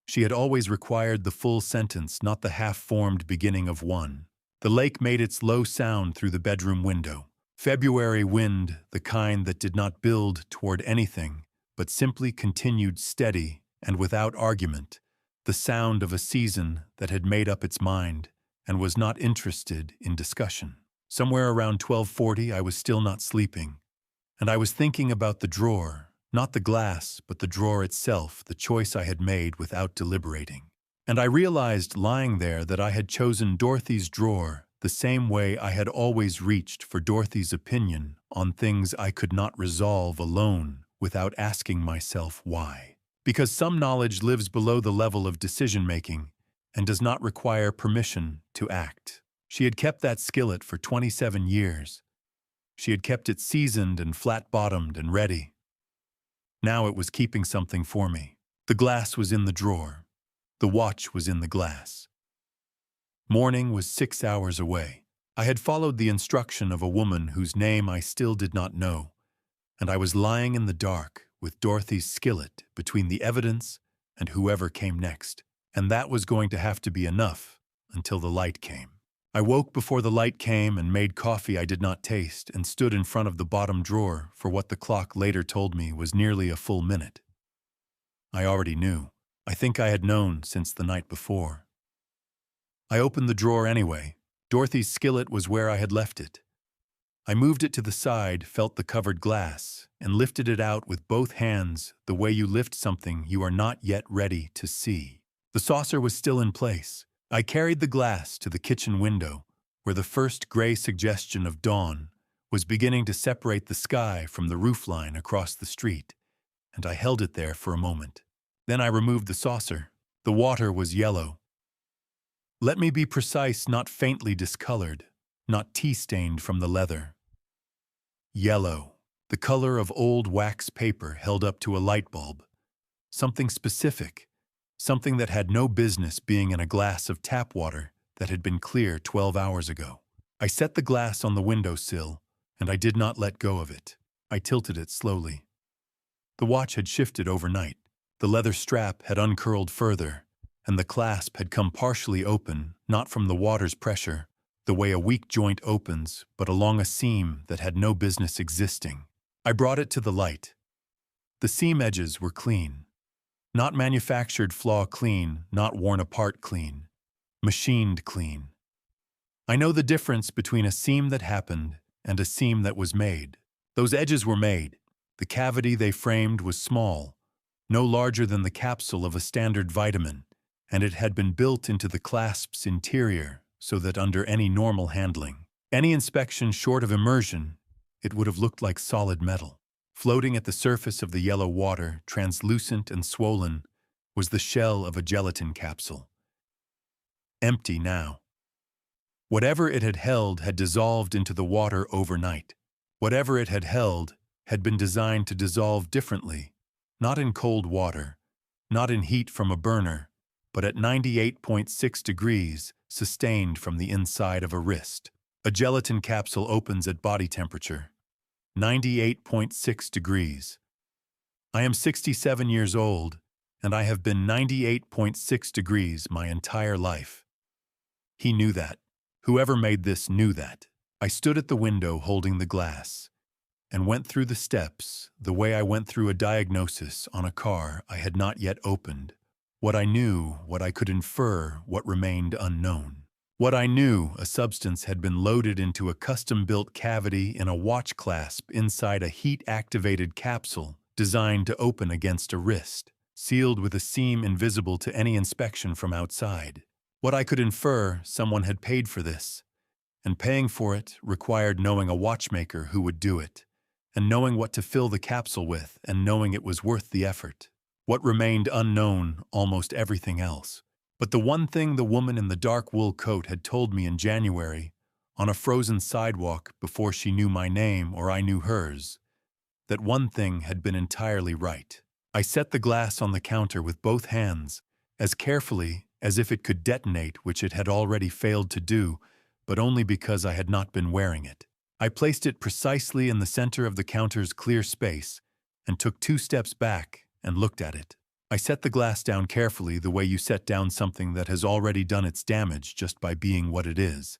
She had always required the full sentence, not the half-formed beginning of one. The lake made its low sound through the bedroom window. February wind, the kind that did not build toward anything, but simply continued steady and without argument, the sound of a season that had made up its mind and was not interested in discussion. Somewhere around 12:40 I was still not sleeping, and I was thinking about the drawer, not the glass, but the drawer itself, the choice I had made without deliberating. And I realized lying there that I had chosen Dorothy's drawer the same way I had always reached for Dorothy's opinion on things I could not resolve alone without asking myself why. Because some knowledge lives below the level of decision-making and does not require permission to act. She had kept that skillet for 27 years. She had kept it seasoned and flat-bottomed and ready. Now it was keeping something for me. The glass was in the drawer. The watch was in the glass. Morning was 6 hours away. I had followed the instruction of a woman whose name I still did not know, and I was lying in the dark with Dorothy's skillet between the evidence and whoever came next. And that was going to have to be enough until the light came. I woke before the light came and made coffee I did not taste and stood in front of the bottom drawer for what the clock later told me was nearly a full minute. I already knew. I think I had known since the night before. I opened the drawer anyway. Dorothy's skillet was where I had left it. I moved it to the side, felt the covered glass, and lifted it out with both hands the way you lift something you are not yet ready to see. The saucer was still in place. I carried the glass to the kitchen window, where the first gray suggestion of dawn was beginning to separate the sky from the roofline across the street, and I held it there for a moment. Then I removed the saucer. The water was yellow. Let me be precise, not faintly discolored, not tea-stained from the leather. Yellow, the color of old wax paper held up to a light bulb. Something specific, something that had no business being in a glass of tap water that had been clear 12 hours ago. I set the glass on the windowsill, and I did not let go of it. I tilted it slowly. The watch had shifted overnight. The leather strap had uncurled further, and the clasp had come partially open, not from the water's pressure, the way a weak joint opens, but along a seam that had no business existing. I brought it to the light. The seam edges were clean. Not manufactured flaw clean, not worn apart clean. Machined clean. I know the difference between a seam that happened and a seam that was made. Those edges were made. The cavity they framed was small, no larger than the capsule of a standard vitamin, and it had been built into the clasp's interior so that under any normal handling, any inspection short of immersion, it would have looked like solid metal. Floating at the surface of the yellow water, translucent and swollen, was the shell of a gelatin capsule. Empty now. Whatever it had held had dissolved into the water overnight. Whatever it had held had been designed to dissolve differently, not in cold water, not in heat from a burner, but at 98.6 degrees, sustained from the inside of a wrist. A gelatin capsule opens at body temperature. 98.6 degrees. I am 67 years old, and I have been 98.6 degrees my entire life. He knew that. Whoever made this knew that. I stood at the window holding the glass and went through the steps the way I went through a diagnosis on a car I had not yet opened. What I knew, what I could infer, what remained unknown. What I knew, a substance had been loaded into a custom-built cavity in a watch clasp inside a heat-activated capsule designed to open against a wrist, sealed with a seam invisible to any inspection from outside. What I could infer, someone had paid for this, and paying for it required knowing a watchmaker who would do it, and knowing what to fill the capsule with, and knowing it was worth the effort. What remained unknown, almost everything else. But the one thing the woman in the dark wool coat had told me in January, on a frozen sidewalk before she knew my name or I knew hers, that one thing had been entirely right. I set the glass on the counter with both hands, as carefully as if it could detonate, which it had already failed to do, but only because I had not been wearing it. I placed it precisely in the center of the counter's clear space and took 2 steps back and looked at it. I set the glass down carefully the way you set down something that has already done its damage just by being what it is.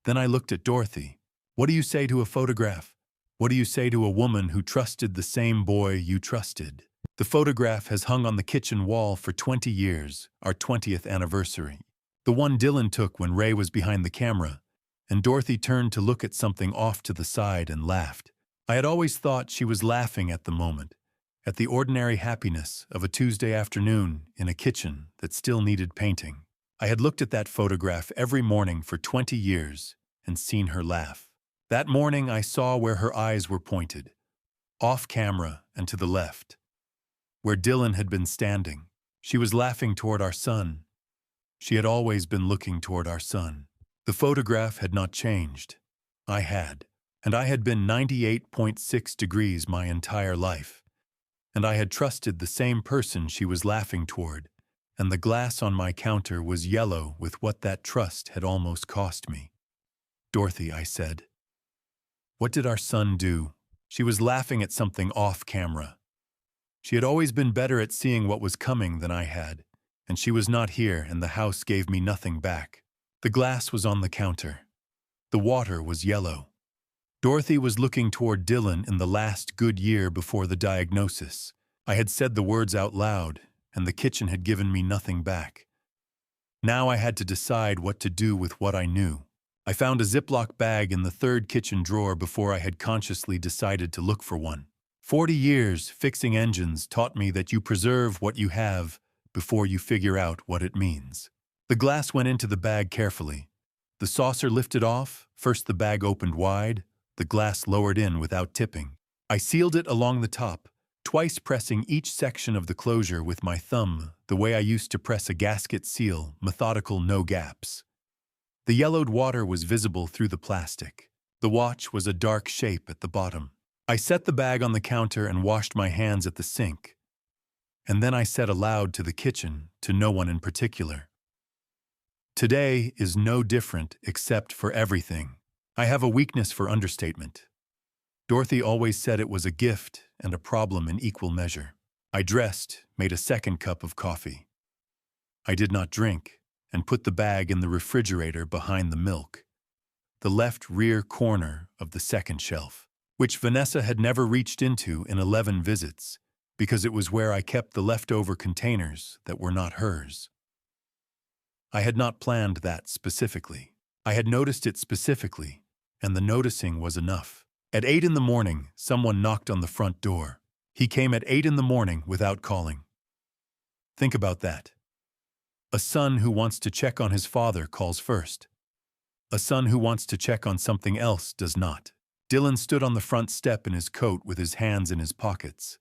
Then I looked at Dorothy. What do you say to a photograph? What do you say to a woman who trusted the same boy you trusted? The photograph has hung on the kitchen wall for 20 years, our 20th anniversary. The one Dylan took when Ray was behind the camera, and Dorothy turned to look at something off to the side and laughed. I had always thought she was laughing at the moment, at the ordinary happiness of a Tuesday afternoon in a kitchen that still needed painting. I had looked at that photograph every morning for 20 years and seen her laugh. That morning I saw where her eyes were pointed, off camera and to the left, where Dylan had been standing. She was laughing toward our son. She had always been looking toward our son. The photograph had not changed. I had. And I had been 98.6 degrees my entire life. And I had trusted the same person she was laughing toward, and the glass on my counter was yellow with what that trust had almost cost me. Dorothy, I said. What did our son do? She was laughing at something off camera. She had always been better at seeing what was coming than I had, and she was not here, and the house gave me nothing back. The glass was on the counter. The water was yellow. Dorothy was looking toward Dylan in the last good year before the diagnosis. I had said the words out loud, and the kitchen had given me nothing back. Now I had to decide what to do with what I knew. I found a Ziploc bag in the 3rd kitchen drawer before I had consciously decided to look for one. 40 years fixing engines taught me that you preserve what you have before you figure out what it means. The glass went into the bag carefully. The saucer lifted off, first the bag opened wide, the glass lowered in without tipping. I sealed it along the top, twice pressing each section of the closure with my thumb, the way I used to press a gasket seal, methodical, no gaps. The yellowed water was visible through the plastic. The watch was a dark shape at the bottom. I set the bag on the counter and washed my hands at the sink. And then I said aloud to the kitchen, to no one in particular. Today is no different except for everything. I have a weakness for understatement. Dorothy always said it was a gift and a problem in equal measure. I dressed, made a 2nd cup of coffee. I did not drink, and put the bag in the refrigerator behind the milk, the left rear corner of the 2nd shelf, which Vanessa had never reached into in 11 visits, because it was where I kept the leftover containers that were not hers. I had not planned that specifically. I had noticed it specifically, and the noticing was enough. At 8 in the morning, someone knocked on the front door. He came at 8 in the morning without calling. Think about that. A son who wants to check on his father calls first. A son who wants to check on something else does not. Dylan stood on the front step in his coat with his hands in his pockets.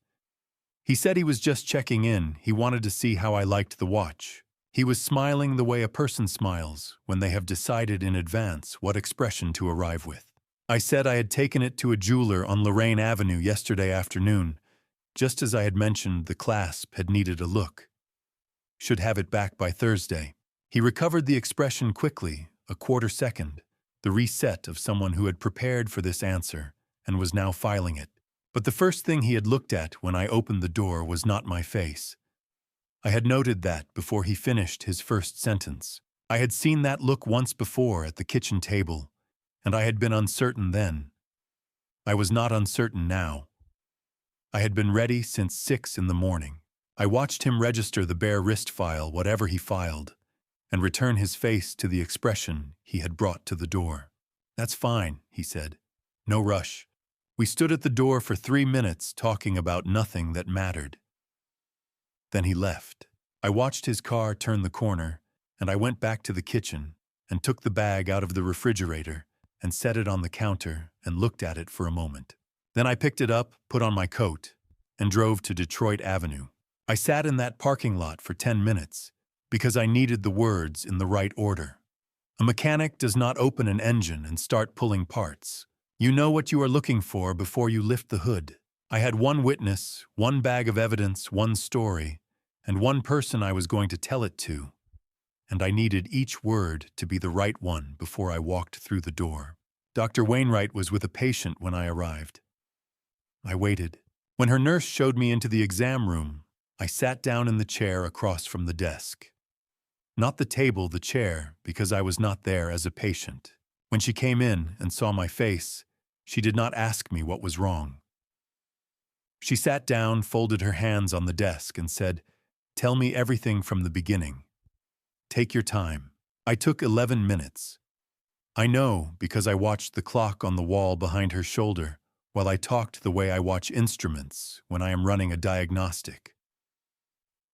He said he was just checking in. He wanted to see how I liked the watch. He was smiling the way a person smiles when they have decided in advance what expression to arrive with. I said I had taken it to a jeweler on Lorraine Avenue yesterday afternoon, just as I had mentioned the clasp had needed a look. Should have it back by Thursday. He recovered the expression quickly, a quarter second, the reset of someone who had prepared for this answer and was now filing it. But the first thing he had looked at when I opened the door was not my face. I had noted that before he finished his first sentence. I had seen that look once before at the kitchen table, and I had been uncertain then. I was not uncertain now. I had been ready since 6 in the morning. I watched him register the bare wrist file, whatever he filed, and return his face to the expression he had brought to the door. "That's fine," he said. "No rush." We stood at the door for 3 minutes talking about nothing that mattered. Then he left. I watched his car turn the corner, and I went back to the kitchen and took the bag out of the refrigerator and set it on the counter and looked at it for a moment. Then I picked it up, put on my coat, and drove to Detroit Avenue. I sat in that parking lot for 10 minutes because I needed the words in the right order. A mechanic does not open an engine and start pulling parts. You know what you are looking for before you lift the hood. I had one witness, one bag of evidence, one story, and one person I was going to tell it to, and I needed each word to be the right one before I walked through the door. Dr. Wainwright was with a patient when I arrived. I waited. When her nurse showed me into the exam room, I sat down in the chair across from the desk. Not the table, the chair, because I was not there as a patient. When she came in and saw my face, she did not ask me what was wrong. She sat down, folded her hands on the desk, and said, "Tell me everything from the beginning. Take your time." I took 11 minutes. I know because I watched the clock on the wall behind her shoulder while I talked the way I watch instruments when I am running a diagnostic.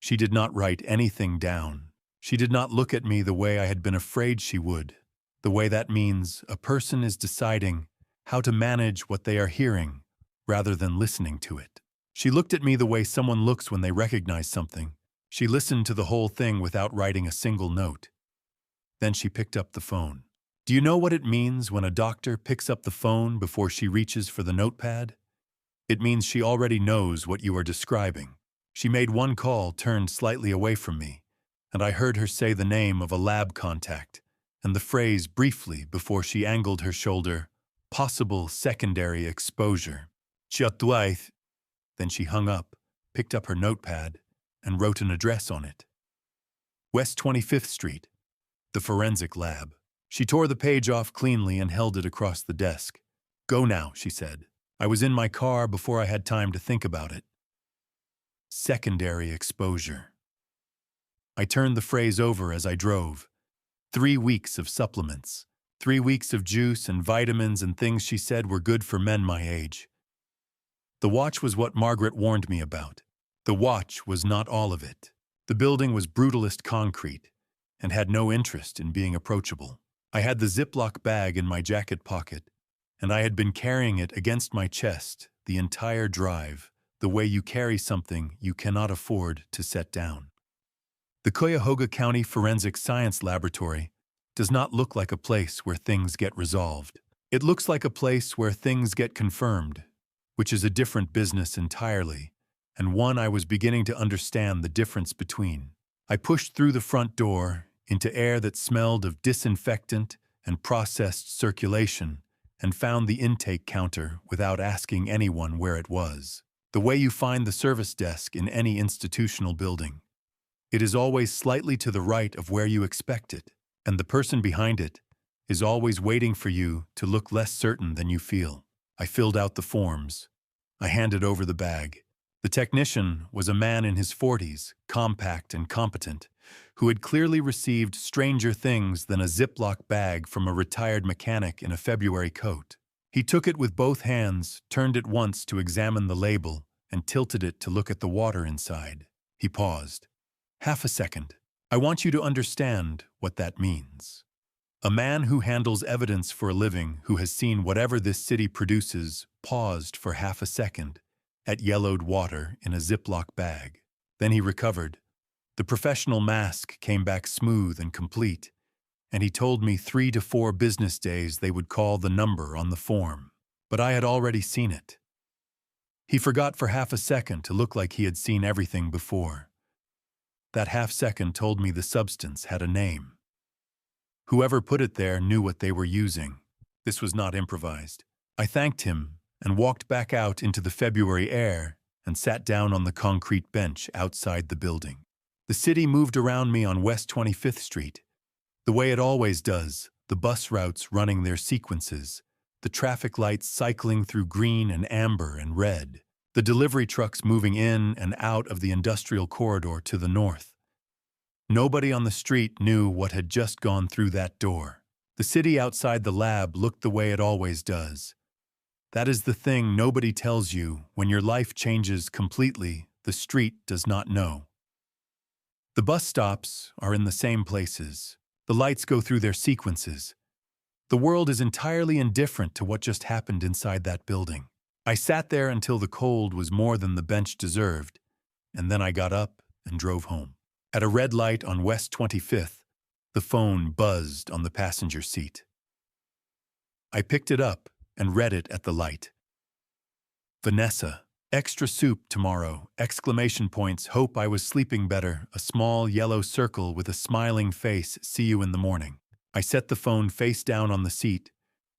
She did not write anything down. She did not look at me the way I had been afraid she would, the way that means a person is deciding how to manage what they are hearing rather than listening to it. She looked at me the way someone looks when they recognize something. She listened to the whole thing without writing a single note. Then she picked up the phone. Do you know what it means when a doctor picks up the phone before she reaches for the notepad? It means she already knows what you are describing. She made one call, turned slightly away from me, and I heard her say the name of a lab contact and the phrase briefly before she angled her shoulder, "Possible secondary exposure." "Chutwaith." Then she hung up, picked up her notepad, and wrote an address on it. West 25th Street, the forensic lab. She tore the page off cleanly and held it across the desk. "Go now," she said. I was in my car before I had time to think about it. Secondary exposure. I turned the phrase over as I drove. 3 weeks of supplements. 3 weeks of juice and vitamins and things she said were good for men my age. The watch was what Margaret warned me about. The watch was not all of it. The building was brutalist concrete and had no interest in being approachable. I had the Ziploc bag in my jacket pocket, and I had been carrying it against my chest the entire drive, the way you carry something you cannot afford to set down. The Cuyahoga County Forensic Science Laboratory does not look like a place where things get resolved. It looks like a place where things get confirmed, which is a different business entirely, and one I was beginning to understand the difference between. I pushed through the front door into air that smelled of disinfectant and processed circulation, and found the intake counter without asking anyone where it was. The way you find the service desk in any institutional building. It is always slightly to the right of where you expect it, and the person behind it is always waiting for you to look less certain than you feel. I filled out the forms. I handed over the bag. The technician was a man in his 40s, compact and competent, who had clearly received stranger things than a Ziploc bag from a retired mechanic in a February coat. He took it with both hands, turned it once to examine the label, and tilted it to look at the water inside. He paused. "Half a second. I want you to understand what that means." A man who handles evidence for a living, who has seen whatever this city produces, paused for half a second at yellowed water in a Ziploc bag. Then he recovered. The professional mask came back smooth and complete, and he told me 3 to 4 business days they would call the number on the form. But I had already seen it. He forgot for half a second to look like he had seen everything before. That half second told me the substance had a name. Whoever put it there knew what they were using. This was not improvised. I thanked him and walked back out into the February air and sat down on the concrete bench outside the building. The city moved around me on West 25th Street, The way it always does, the bus routes running their sequences, the traffic lights cycling through green and amber and red, the delivery trucks moving in and out of the industrial corridor to the north. Nobody on the street knew what had just gone through that door. The city outside the lab looked the way it always does. That is the thing nobody tells you when your life changes completely, the street does not know. The bus stops are in the same places. The lights go through their sequences. The world is entirely indifferent to what just happened inside that building. I sat there until the cold was more than the bench deserved, and then I got up and drove home. At a red light on West 25th, the phone buzzed on the passenger seat. I picked it up and read it at the light. Vanessa, extra soup tomorrow, exclamation points, hope I was sleeping better, a small yellow circle with a smiling face, see you in the morning. I set the phone face down on the seat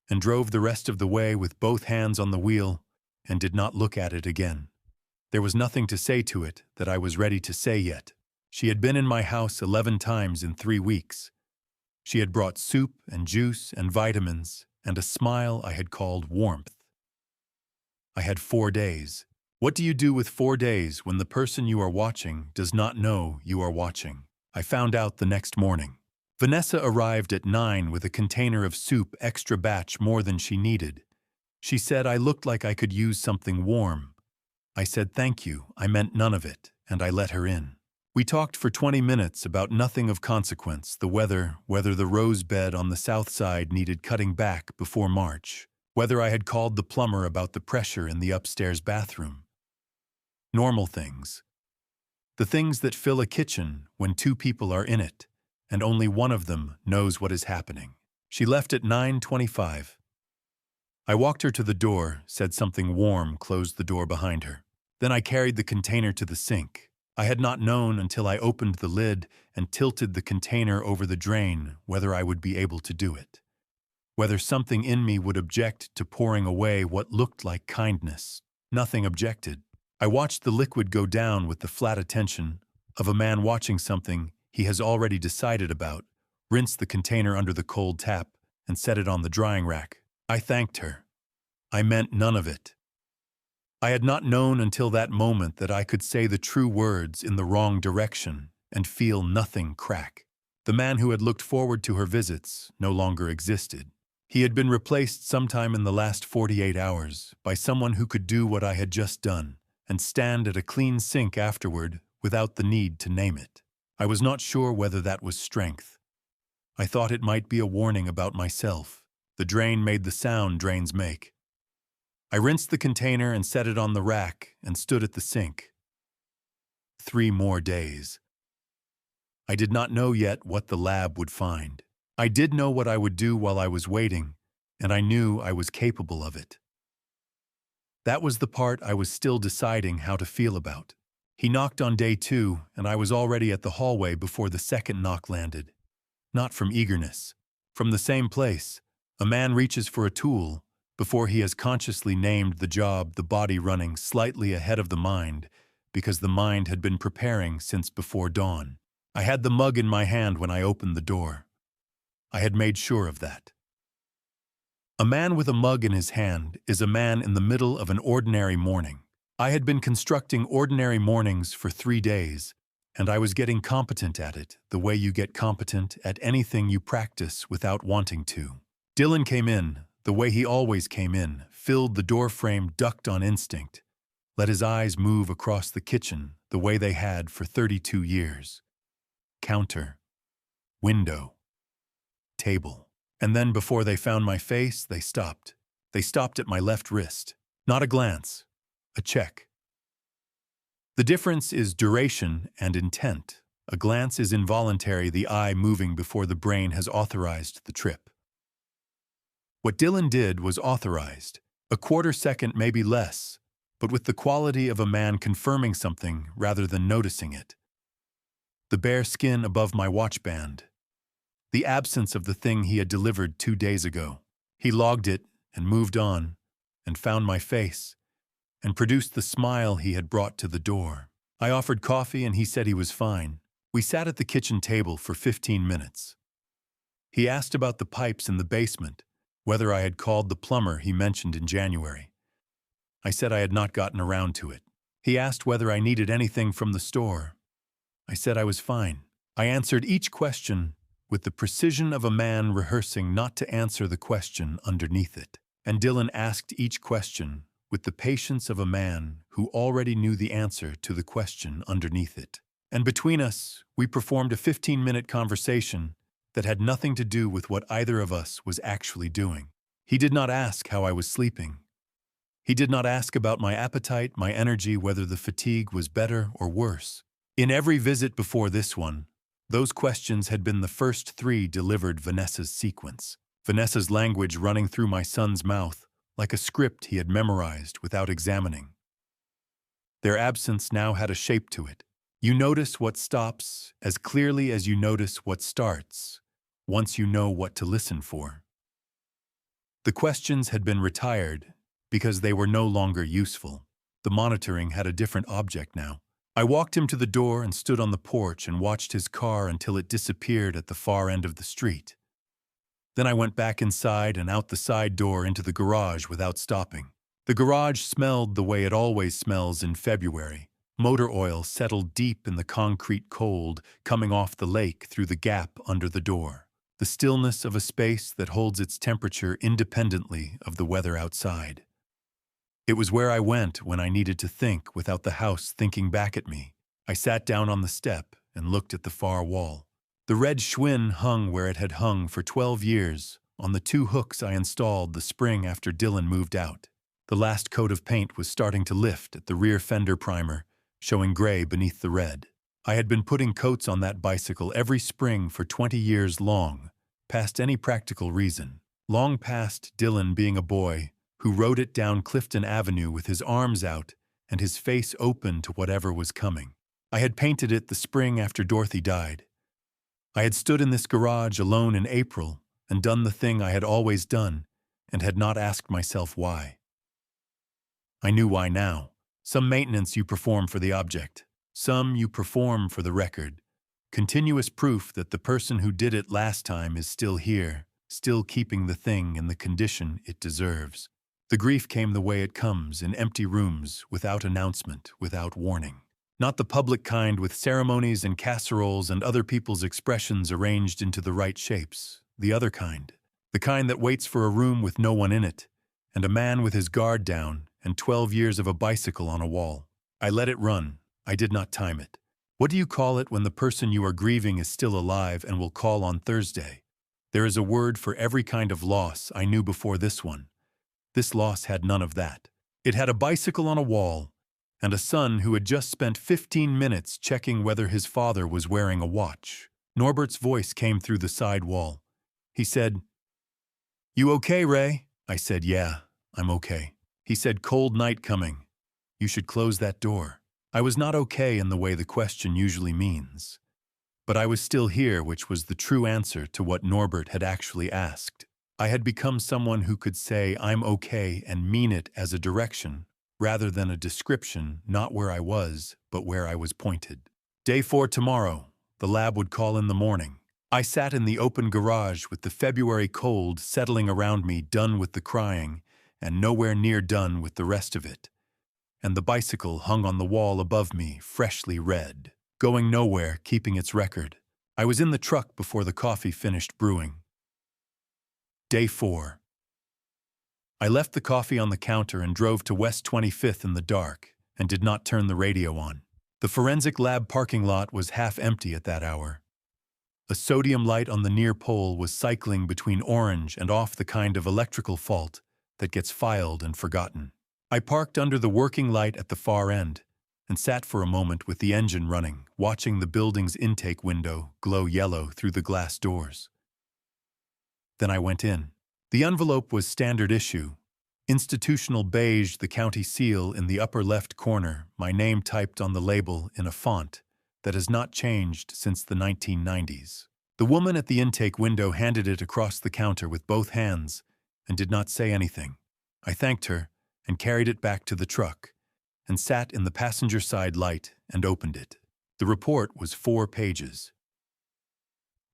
and drove the rest of the way with both hands on the wheel and did not look at it again. There was nothing to say to it that I was ready to say yet. She had been in my house 11 times in 3 weeks. She had brought soup and juice and vitamins and a smile I had called warmth. I had 4 days. What do you do with 4 days when the person you are watching does not know you are watching? I found out the next morning. Vanessa arrived at 9 with a container of soup, extra batch, more than she needed. She said I looked like I could use something warm. I said thank you, I meant none of it, and I let her in. We talked for 20 minutes about nothing of consequence, the weather, whether the rose bed on the south side needed cutting back before March, whether I had called the plumber about the pressure in the upstairs bathroom. Normal things. The things that fill a kitchen when 2 people are in it, and only one of them knows what is happening. She left at 9:25. I walked her to the door, said something warm, closed the door behind her. Then I carried the container to the sink. I had not known until I opened the lid and tilted the container over the drain whether I would be able to do it. Whether something in me would object to pouring away what looked like kindness. Nothing objected. I watched the liquid go down with the flat attention of a man watching something he has already decided about, rinsed the container under the cold tap, and set it on the drying rack. I thanked her. I meant none of it. I had not known until that moment that I could say the true words in the wrong direction and feel nothing crack. The man who had looked forward to her visits no longer existed. He had been replaced sometime in the last 48 hours by someone who could do what I had just done and stand at a clean sink afterward without the need to name it. I was not sure whether that was strength. I thought it might be a warning about myself. The drain made the sound drains make. I rinsed the container and set it on the rack and stood at the sink. 3 more days. I did not know yet what the lab would find. I did know what I would do while I was waiting, and I knew I was capable of it. That was the part I was still deciding how to feel about. He knocked on day 2, and I was already at the hallway before the second knock landed. Not from eagerness. From the same place. A man reaches for a tool before he has consciously named the job, the body running slightly ahead of the mind, because the mind had been preparing since before dawn. I had the mug in my hand when I opened the door. I had made sure of that. A man with a mug in his hand is a man in the middle of an ordinary morning. I had been constructing ordinary mornings for 3 days, and I was getting competent at it, the way you get competent at anything you practice without wanting to. Dylan came in, the way he always came in, filled the doorframe, ducked on instinct, let his eyes move across the kitchen the way they had for 32 years. Counter, window, table. And then before they found my face, they stopped. They stopped at my left wrist. Not a glance, a check. The difference is duration and intent. A glance is involuntary, the eye moving before the brain has authorized the trip. What Dylan did was authorized. A quarter second, maybe less, but with the quality of a man confirming something rather than noticing it. The bare skin above my watch band. The absence of the thing he had delivered 2 days ago. He logged it and moved on and found my face and produced the smile he had brought to the door. I offered coffee and he said he was fine. We sat at the kitchen table for 15 minutes. He asked about the pipes in the basement, whether I had called the plumber he mentioned in January. I said I had not gotten around to it. He asked whether I needed anything from the store. I said I was fine. I answered each question with the precision of a man rehearsing not to answer the question underneath it. And Dylan asked each question with the patience of a man who already knew the answer to the question underneath it. And between us, we performed a 15-minute conversation that had nothing to do with what either of us was actually doing. He did not ask how I was sleeping. He did not ask about my appetite, my energy, whether the fatigue was better or worse. In every visit before this one, those questions had been the first three delivered Vanessa's sequence. Vanessa's language running through my son's mouth, like a script he had memorized without examining. Their absence now had a shape to it. You notice what stops as clearly as you notice what starts, once you know what to listen for. The questions had been retired because they were no longer useful. The monitoring had a different object now. I walked him to the door and stood on the porch and watched his car until it disappeared at the far end of the street. Then I went back inside and out the side door into the garage without stopping. The garage smelled the way it always smells in February. Motor oil settled deep in the concrete cold, coming off the lake through the gap under the door. The stillness of a space that holds its temperature independently of the weather outside. It was where I went when I needed to think without the house thinking back at me. I sat down on the step and looked at the far wall. The red Schwinn hung where it had hung for 12 years, on the 2 hooks I installed the spring after Dylan moved out. The last coat of paint was starting to lift at the rear fender primer, showing gray beneath the red. I had been putting coats on that bicycle every spring for 20 years long, past any practical reason. Long past Dylan being a boy who rode it down Clifton Avenue with his arms out and his face open to whatever was coming. I had painted it the spring after Dorothy died. I had stood in this garage alone in April and done the thing I had always done and had not asked myself why. I knew why now. Some maintenance you perform for the object. Some you perform for the record. Continuous proof that the person who did it last time is still here, still keeping the thing in the condition it deserves. The grief came the way it comes, in empty rooms, without announcement, without warning. Not the public kind with ceremonies and casseroles and other people's expressions arranged into the right shapes. The other kind. The kind that waits for a room with no one in it, and a man with his guard down, and 12 years of a bicycle on a wall. I let it run. I did not time it. What do you call it when the person you are grieving is still alive and will call on Thursday? There is a word for every kind of loss I knew before this one. This loss had none of that. It had a bicycle on a wall, and a son who had just spent 15 minutes checking whether his father was wearing a watch. Norbert's voice came through the side wall. He said, "You okay, Ray?" I said, "Yeah, I'm okay." He said, "Cold night coming. You should close that door." I was not okay in the way the question usually means. But I was still here, which was the true answer to what Norbert had actually asked. I had become someone who could say I'm okay and mean it as a direction, rather than a description, not where I was, but where I was pointed. Day 4 tomorrow. The lab would call in the morning. I sat in the open garage with the February cold settling around me, done with the crying, and nowhere near done with the rest of it. And the bicycle hung on the wall above me, freshly red, going nowhere, keeping its record. I was in the truck before the coffee finished brewing. Day 4. I left the coffee on the counter and drove to West 25th in the dark, and did not turn the radio on. The forensic lab parking lot was half empty at that hour. A sodium light on the near pole was cycling between orange and off, the kind of electrical fault that gets filed and forgotten. I parked under the working light at the far end and sat for a moment with the engine running, watching the building's intake window glow yellow through the glass doors. Then I went in. The envelope was standard issue, institutional beige, the county seal in the upper left corner, my name typed on the label in a font that has not changed since the 1990s. The woman at the intake window handed it across the counter with both hands and did not say anything. I thanked her and carried it back to the truck and sat in the passenger side light and opened it. The report was 4 pages.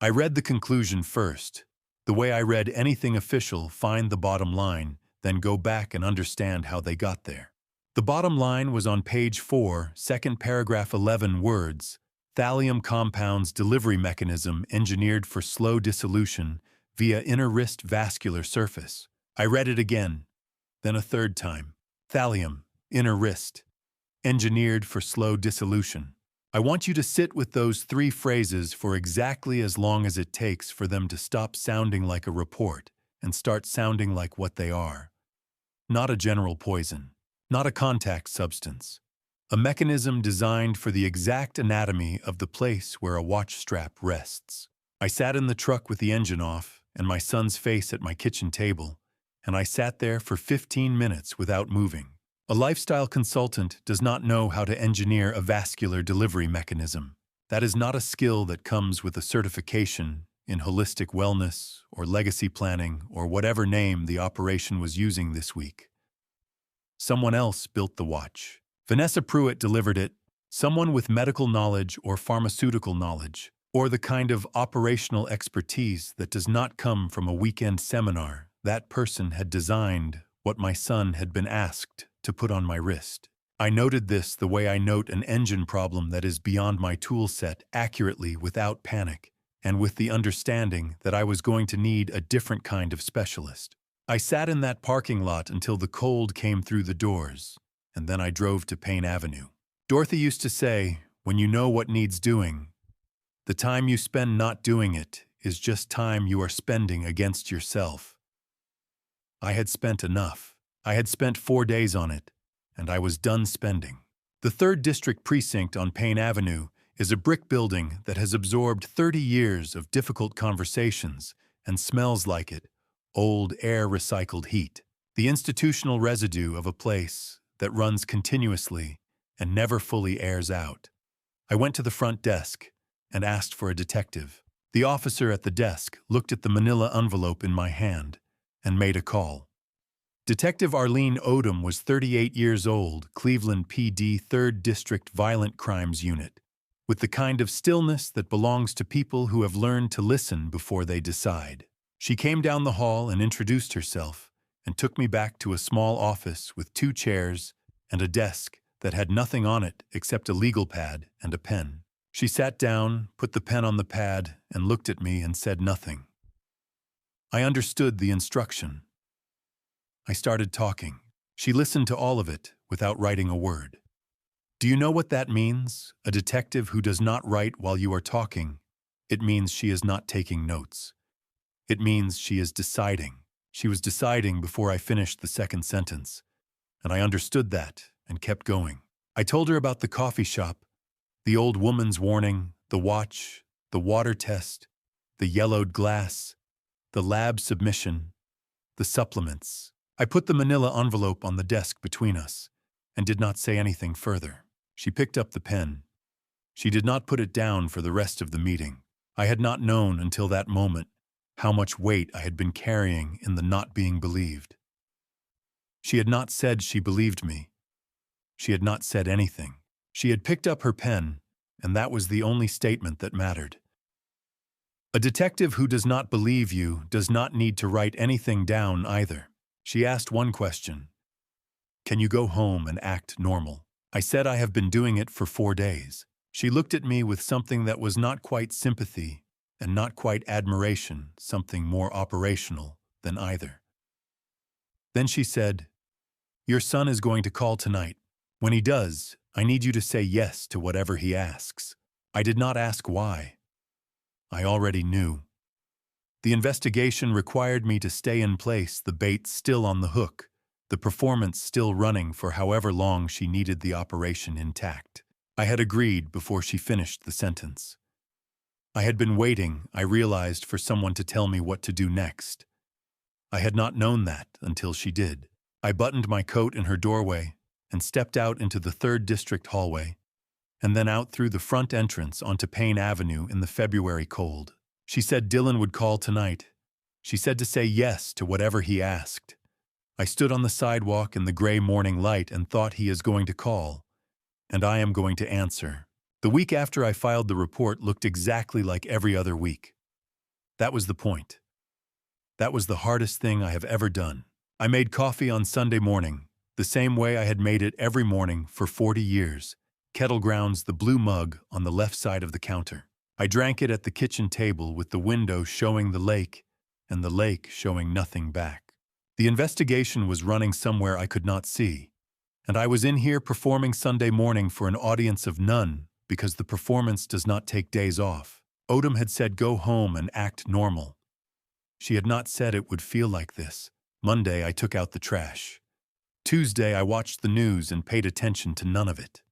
I read the conclusion first, The way I read anything official, find the bottom line, then go back and understand how they got there. The bottom line was on page 4, second paragraph 11 words, thallium compounds delivery mechanism engineered for slow dissolution via inner wrist vascular surface. I read it again, then a third time. Thallium, inner wrist, engineered for slow dissolution. I want you to sit with those 3 phrases for exactly as long as it takes for them to stop sounding like a report and start sounding like what they are. Not a general poison, not a contact substance. A mechanism designed for the exact anatomy of the place where a watch strap rests. I sat in the truck with the engine off and my son's face at my kitchen table, and I sat there for 15 minutes without moving. A lifestyle consultant does not know how to engineer a vascular delivery mechanism. That is not a skill that comes with a certification in holistic wellness or legacy planning or whatever name the operation was using this week. Someone else built the watch. Vanessa Pruitt delivered it, someone with medical knowledge or pharmaceutical knowledge, or the kind of operational expertise that does not come from a weekend seminar. That person had designed what my son had been asked to put on my wrist. I noted this the way I note an engine problem that is beyond my tool set accurately without panic, and with the understanding that I was going to need a different kind of specialist. I sat in that parking lot until the cold came through the doors, and then I drove to Payne Avenue. Dorothy used to say, when you know what needs doing, the time you spend not doing it is just time you are spending against yourself. I had spent enough. I had spent 4 days on it, and I was done spending. The 3rd District Precinct on Payne Avenue is a brick building that has absorbed 30 years of difficult conversations and smells like it, old air-recycled heat. The institutional residue of a place that runs continuously and never fully airs out. I went to the front desk and asked for a detective. The officer at the desk looked at the manila envelope in my hand and made a call. Detective Arlene Odom was 38 years old, Cleveland PD 3rd District Violent Crimes Unit, with the kind of stillness that belongs to people who have learned to listen before they decide. She came down the hall and introduced herself and took me back to a small office with 2 chairs and a desk that had nothing on it except a legal pad and a pen. She sat down, put the pen on the pad, and looked at me and said nothing. I understood the instruction. I started talking. She listened to all of it without writing a word. Do you know what that means? A detective who does not write while you are talking. It means she is not taking notes. It means she is deciding. She was deciding before I finished the 2nd sentence, and I understood that and kept going. I told her about the coffee shop, the old woman's warning, the watch, the water test, the yellowed glass, the lab submission, the supplements. I put the manila envelope on the desk between us and did not say anything further. She picked up the pen. She did not put it down for the rest of the meeting. I had not known until that moment how much weight I had been carrying in the not being believed. She had not said she believed me. She had not said anything. She had picked up her pen, and that was the only statement that mattered. A detective who does not believe you does not need to write anything down either. She asked one question. Can you go home and act normal? I said I have been doing it for 4 days. She looked at me with something that was not quite sympathy and not quite admiration, something more operational than either. Then she said, your son is going to call tonight. When he does, I need you to say yes to whatever he asks. I did not ask why. I already knew. The investigation required me to stay in place, the bait still on the hook, the performance still running for however long she needed the operation intact. I had agreed before she finished the sentence. I had been waiting, I realized, for someone to tell me what to do next. I had not known that until she did. I buttoned my coat in her doorway and stepped out into the 3rd District hallway, and then out through the front entrance onto Payne Avenue in the February cold. She said Dylan would call tonight. She said to say yes to whatever he asked. I stood on the sidewalk in the gray morning light and thought he is going to call, and I am going to answer. The week after I filed the report looked exactly like every other week. That was the point. That was the hardest thing I have ever done. I made coffee on Sunday morning, the same way I had made it every morning for 40 years. Kettle grounds, the blue mug on the left side of the counter. I drank it at the kitchen table with the window showing the lake and the lake showing nothing back. The investigation was running somewhere I could not see, and I was in here performing Sunday morning for an audience of none because the performance does not take days off. Odom had said go home and act normal. She had not said it would feel like this. Monday, I took out the trash. Tuesday, I watched the news and paid attention to none of it.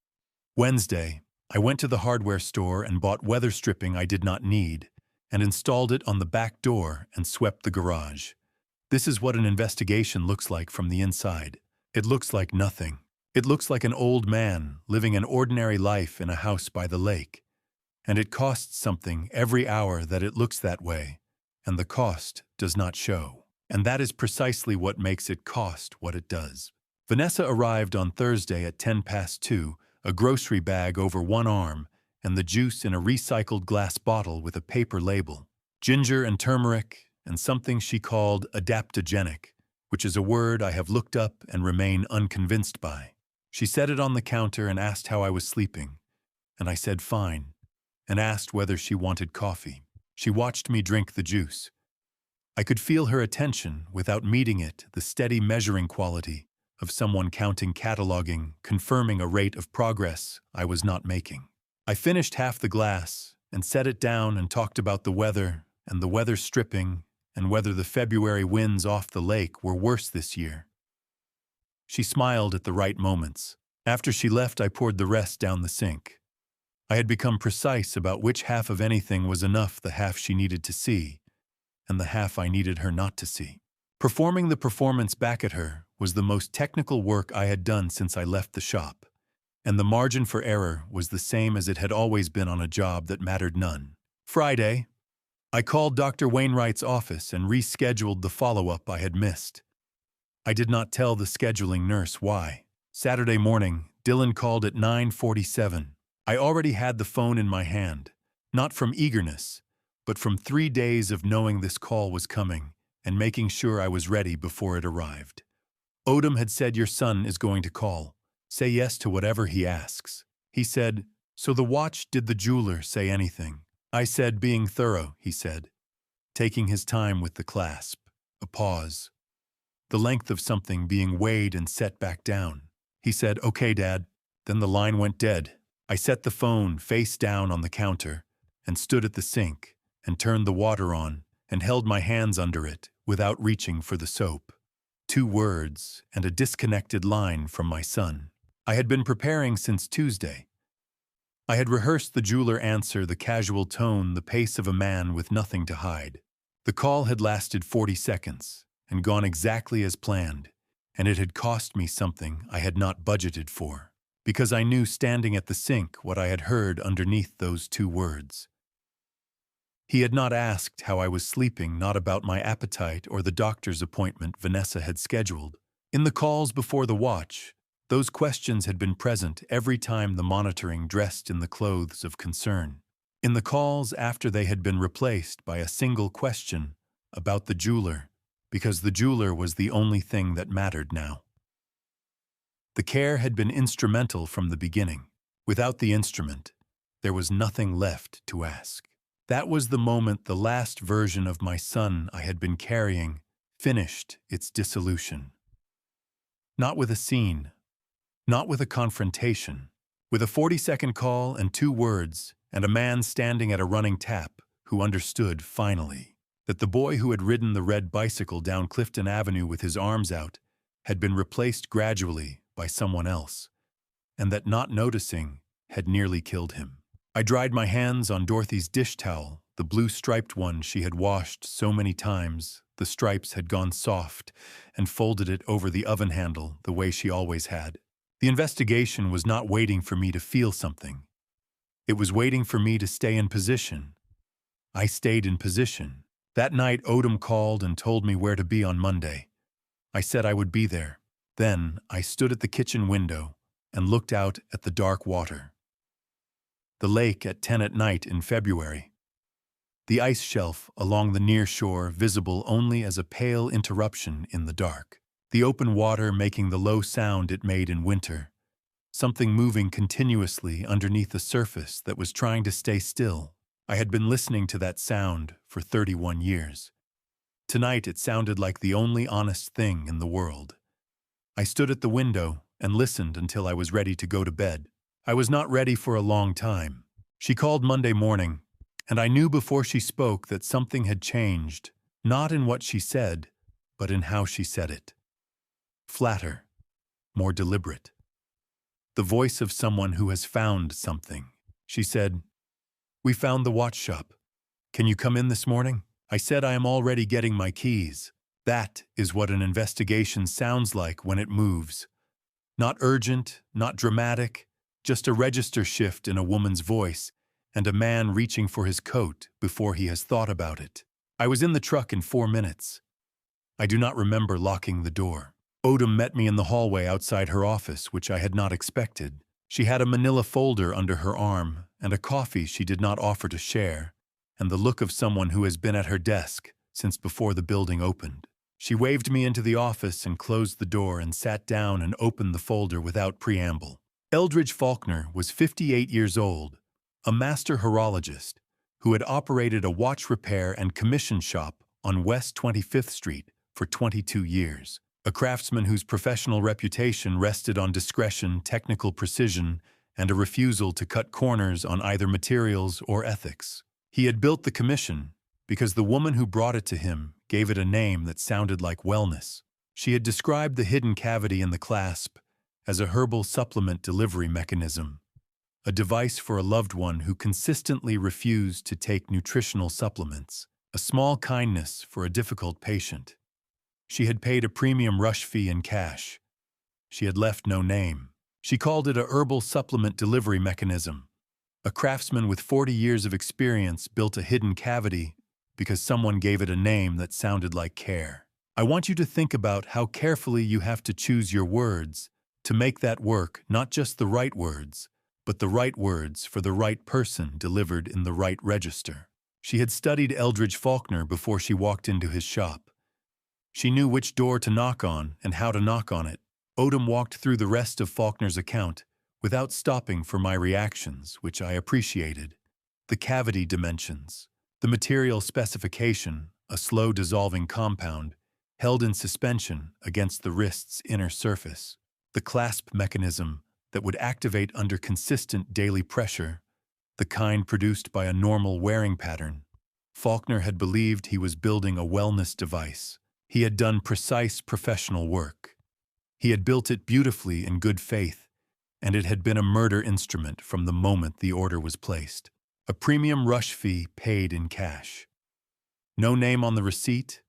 Wednesday, I went to the hardware store and bought weather stripping I did not need and installed it on the back door and swept the garage. This is what an investigation looks like from the inside. It looks like nothing. It looks like an old man living an ordinary life in a house by the lake. And it costs something every hour that it looks that way, and the cost does not show. And that is precisely what makes it cost what it does. Vanessa arrived on Thursday at 2:10, a grocery bag over one arm, and the juice in a recycled glass bottle with a paper label. Ginger and turmeric, and something she called adaptogenic, which is a word I have looked up and remain unconvinced by. She set it on the counter and asked how I was sleeping, and I said fine, and asked whether she wanted coffee. She watched me drink the juice. I could feel her attention without meeting it, the steady measuring quality of someone counting, cataloging, confirming a rate of progress I was not making. I finished half the glass and set it down and talked about the weather and the weather stripping and whether the February winds off the lake were worse this year. She smiled at the right moments. After she left, I poured the rest down the sink. I had become precise about which half of anything was enough, the half she needed to see, and the half I needed her not to see. Performing the performance back at her was the most technical work I had done since I left the shop, and the margin for error was the same as it had always been on a job that mattered none. Friday, I called Dr. Wainwright's office and rescheduled the follow-up I had missed. I did not tell the scheduling nurse why. Saturday morning, Dylan called at 9:47. I already had the phone in my hand, not from eagerness, but from 3 days of knowing this call was coming and making sure I was ready before it arrived. Odom had said, your son is going to call. Say yes to whatever he asks. He said, so the watch, did the jeweler say anything? I said, being thorough, he said, taking his time with the clasp. A pause. The length of something being weighed and set back down. He said, okay, Dad. Then the line went dead. I set the phone face down on the counter and stood at the sink and turned the water on and held my hands under it without reaching for the soap. 2 words and a disconnected line from my son. I had been preparing since Tuesday. I had rehearsed the jeweler answer, the casual tone, the pace of a man with nothing to hide. The call had lasted 40 seconds and gone exactly as planned, and it had cost me something I had not budgeted for, because I knew standing at the sink what I had heard underneath those 2 words. He had not asked how I was sleeping, not about my appetite or the doctor's appointment Vanessa had scheduled. In the calls before the watch, those questions had been present every time the monitoring dressed in the clothes of concern. In the calls after, they had been replaced by a single question about the jeweler, because the jeweler was the only thing that mattered now. The care had been instrumental from the beginning. Without the instrument, there was nothing left to ask. That was the moment the last version of my son I had been carrying finished its dissolution. Not with a scene, not with a confrontation, with a 40-second call and 2 words and a man standing at a running tap who understood, finally, that the boy who had ridden the red bicycle down Clifton Avenue with his arms out had been replaced gradually by someone else, and that not noticing had nearly killed him. I dried my hands on Dorothy's dish towel, the blue striped one she had washed so many times. The stripes had gone soft, and folded it over the oven handle the way she always had. The investigation was not waiting for me to feel something. It was waiting for me to stay in position. I stayed in position. That night, Odom called and told me where to be on Monday. I said I would be there. Then I stood at the kitchen window and looked out at the dark water. The lake at 10 at night in February. the ice shelf along the near shore visible only as a pale interruption in the dark, the open water making the low sound it made in winter, something moving continuously underneath a surface that was trying to stay still. I had been listening to that sound for 31 years. Tonight it sounded like the only honest thing in the world. I stood at the window and listened until I was ready to go to bed. I was not ready for a long time. She called Monday morning, and I knew before she spoke that something had changed, not in what she said, but in how she said it. Flatter, more deliberate. The voice of someone who has found something. She said, "We found the watch shop. Can you come in this morning?" I said, "I am already getting my keys." That is what an investigation sounds like when it moves. Not urgent, not dramatic, just a register shift in a woman's voice and a man reaching for his coat before he has thought about it. I was in the truck in 4 minutes. I do not remember locking the door. Odom met me in the hallway outside her office, which I had not expected. She had a manila folder under her arm and a coffee she did not offer to share, and the look of someone who has been at her desk since before the building opened. She waved me into the office and closed the door and sat down and opened the folder without preamble. Eldridge Faulkner was 58 years old, a master horologist who had operated a watch repair and commission shop on West 25th Street for 22 years. A craftsman whose professional reputation rested on discretion, technical precision, and a refusal to cut corners on either materials or ethics. He had built the commission because the woman who brought it to him gave it a name that sounded like wellness. She had described the hidden cavity in the clasp as a herbal supplement delivery mechanism, a device for a loved one who consistently refused to take nutritional supplements, a small kindness for a difficult patient. She had paid a premium rush fee in cash. She had left no name. She called it a herbal supplement delivery mechanism. A craftsman with 40 years of experience built a hidden cavity because someone gave it a name that sounded like care. I want you to think about how carefully you have to choose your words to make that work, not just the right words, but the right words for the right person delivered in the right register. She had studied Eldridge Faulkner before she walked into his shop. She knew which door to knock on and how to knock on it. Odom walked through the rest of Faulkner's account without stopping for my reactions, which I appreciated. The cavity dimensions, the material specification, a slow-dissolving compound, held in suspension against the wrist's inner surface. The clasp mechanism that would activate under consistent daily pressure, the kind produced by a normal wearing pattern. Faulkner had believed he was building a wellness device. He had done precise professional work. He had built it beautifully in good faith, and it had been a murder instrument from the moment the order was placed. A premium rush fee paid in cash. No name on the receipt,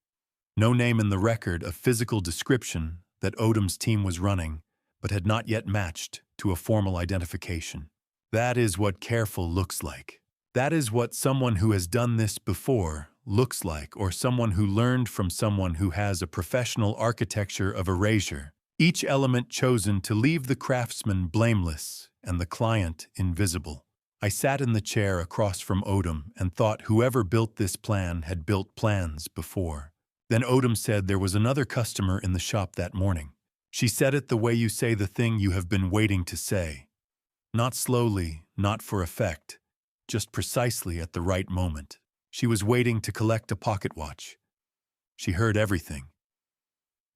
no name in the record of physical description that Odom's team was running, but had not yet matched to a formal identification. That is what careful looks like. That is what someone who has done this before looks like, or someone who learned from someone who has a professional architecture of erasure, each element chosen to leave the craftsman blameless and the client invisible. I sat in the chair across from Odom and thought whoever built this plan had built plans before. Then Odom said there was another customer in the shop that morning. She said it the way you say the thing you have been waiting to say. Not slowly, not for effect, just precisely at the right moment. She was waiting to collect a pocket watch. She heard everything.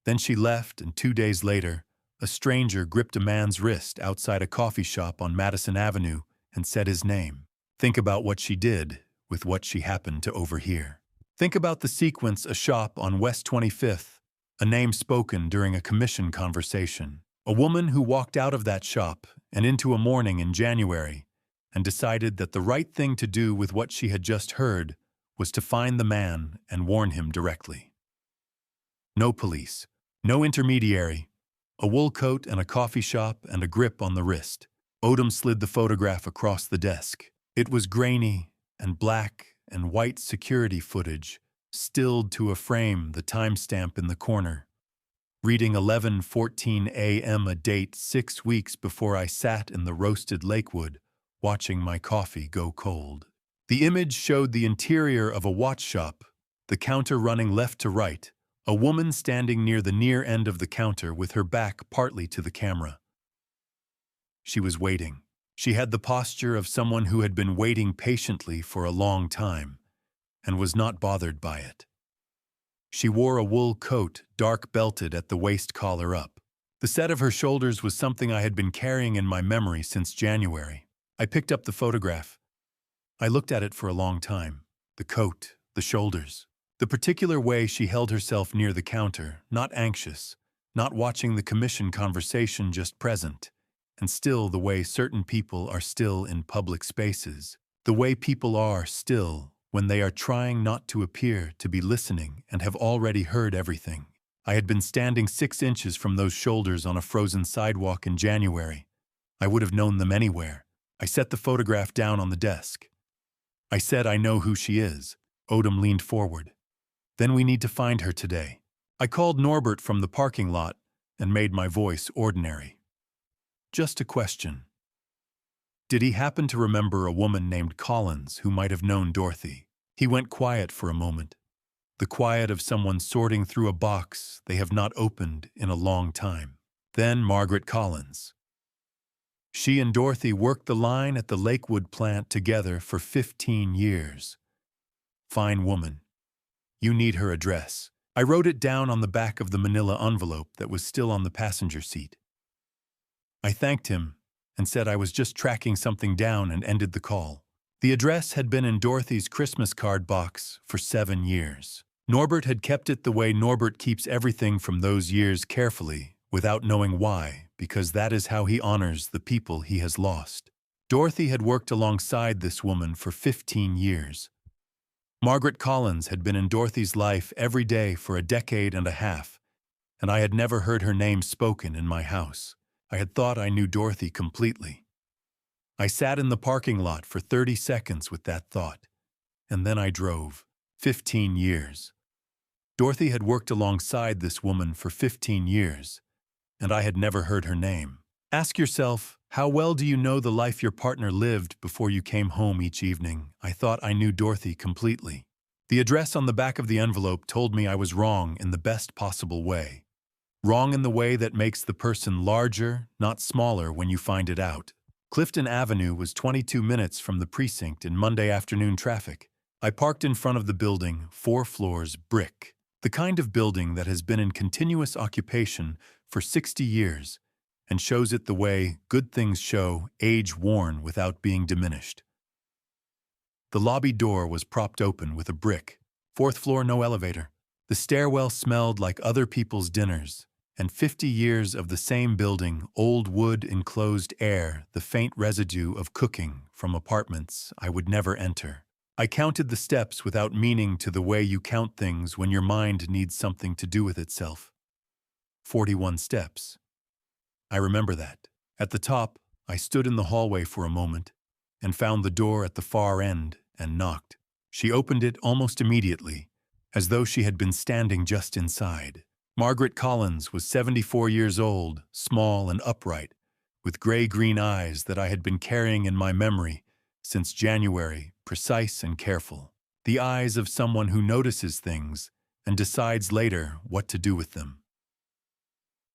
Then she left, and 2 days later, a stranger gripped a man's wrist outside a coffee shop on Madison Avenue and said his name. Think about what she did with what she happened to overhear. Think about the sequence: a shop on West 25th, a name spoken during a commission conversation, a woman who walked out of that shop and into a morning in January and decided that the right thing to do with what she had just heard was to find the man and warn him directly. No police, no intermediary, a wool coat and a coffee shop and a grip on the wrist. Odom slid the photograph across the desk. It was grainy and black and white security footage, stilled to a frame, the timestamp in the corner. Reading 11:14 a.m., a date 6 weeks before I sat in the roasted Lakewood, watching my coffee go cold. The image showed the interior of a watch shop, the counter running left to right, a woman standing near the near end of the counter with her back partly to the camera. She was waiting. She had the posture of someone who had been waiting patiently for a long time and was not bothered by it. She wore a wool coat, dark belted at the waist collar up. The set of her shoulders was something I had been carrying in my memory since January. I picked up the photograph. I looked at it for a long time. The coat, the shoulders, the particular way she held herself near the counter, not anxious, not watching the commission conversation, just present, and still the way certain people are still in public spaces, the way people are still when they are trying not to appear to be listening and have already heard everything. I had been standing 6 inches from those shoulders on a frozen sidewalk in January. I would have known them anywhere. I set the photograph down on the desk. I said, "I know who she is." Odom leaned forward. "Then we need to find her today." I called Norbert from the parking lot and made my voice ordinary. Just a question. Did he happen to remember a woman named Collins who might have known Dorothy? He went quiet for a moment. The quiet of someone sorting through a box they have not opened in a long time. Then Margaret Collins. She and Dorothy worked the line at the Lakewood plant together for 15 years. Fine woman. You need her address. I wrote it down on the back of the manila envelope that was still on the passenger seat. I thanked him and said I was just tracking something down and ended the call. The address had been in Dorothy's Christmas card box for 7 years. Norbert had kept it the way Norbert keeps everything from those years carefully, without knowing why, because that is how he honors the people he has lost. Dorothy had worked alongside this woman for 15 years. Margaret Collins had been in Dorothy's life every day for a decade and a half, and I had never heard her name spoken in my house. I had thought I knew Dorothy completely. I sat in the parking lot for 30 seconds with that thought, and then I drove. 15 years. Dorothy had worked alongside this woman for 15 years, and I had never heard her name. Ask yourself, how well do you know the life your partner lived before you came home each evening? I thought I knew Dorothy completely. The address on the back of the envelope told me I was wrong in the best possible way. Wrong in the way that makes the person larger, not smaller when you find it out. Clifton Avenue was 22 minutes from the precinct in Monday afternoon traffic. I parked in front of the building, 4 floors, brick. The kind of building that has been in continuous occupation for 60 years and shows it the way good things show, age worn without being diminished. The lobby door was propped open with a brick. 4th floor, no elevator. The stairwell smelled like other people's dinners, and 50 years of the same building, old wood enclosed air, the faint residue of cooking from apartments I would never enter. I counted the steps without meaning to the way you count things when your mind needs something to do with itself. 41 steps. I remember that. At the top, I stood in the hallway for a moment and found the door at the far end and knocked. She opened it almost immediately, as though she had been standing just inside. Margaret Collins was 74 years old, small and upright, with gray-green eyes that I had been carrying in my memory since January, precise and careful. The eyes of someone who notices things and decides later what to do with them.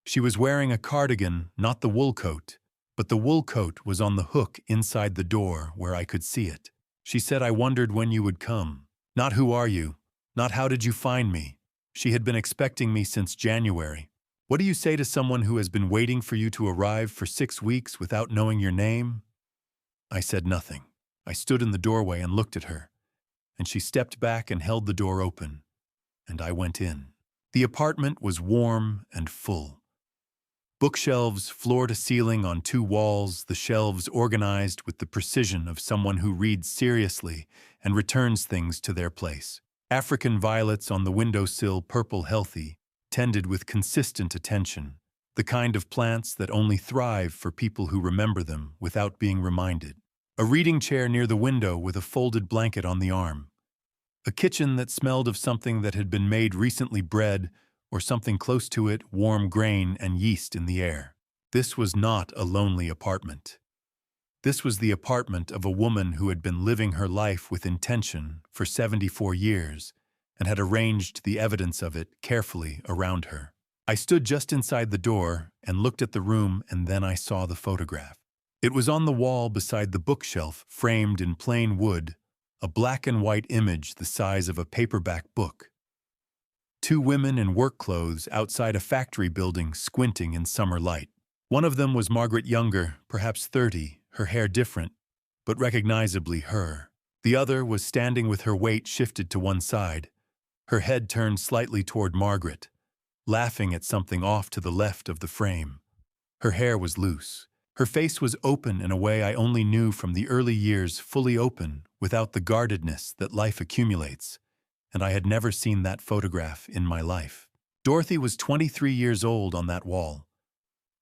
She was wearing a cardigan, not the wool coat, but the wool coat was on the hook inside the door where I could see it. She said, "I wondered when you would come. Not who are you, not how did you find me." She had been expecting me since January. What do you say to someone who has been waiting for you to arrive for 6 weeks without knowing your name? I said nothing. I stood in the doorway and looked at her, and she stepped back and held the door open, and I went in. The apartment was warm and full. Bookshelves floor to ceiling on 2 walls, the shelves organized with the precision of someone who reads seriously and returns things to their place. African violets on the windowsill, purple healthy, tended with consistent attention, the kind of plants that only thrive for people who remember them without being reminded. A reading chair near the window with a folded blanket on the arm. A kitchen that smelled of something that had been made recently, bread or something close to it, warm grain and yeast in the air. This was not a lonely apartment. This was the apartment of a woman who had been living her life with intention for 74 years and had arranged the evidence of it carefully around her. I stood just inside the door and looked at the room, and then I saw the photograph. It was on the wall beside the bookshelf, framed in plain wood, a black and white image the size of a paperback book. Two women in work clothes outside a factory building squinting in summer light. One of them was Margaret Younger, perhaps 30, her hair different, but recognizably her. The other was standing with her weight shifted to one side, her head turned slightly toward Margaret, laughing at something off to the left of the frame. Her hair was loose. Her face was open in a way I only knew from the early years, fully open, without the guardedness that life accumulates, and I had never seen that photograph in my life. Dorothy was 23 years old on that wall.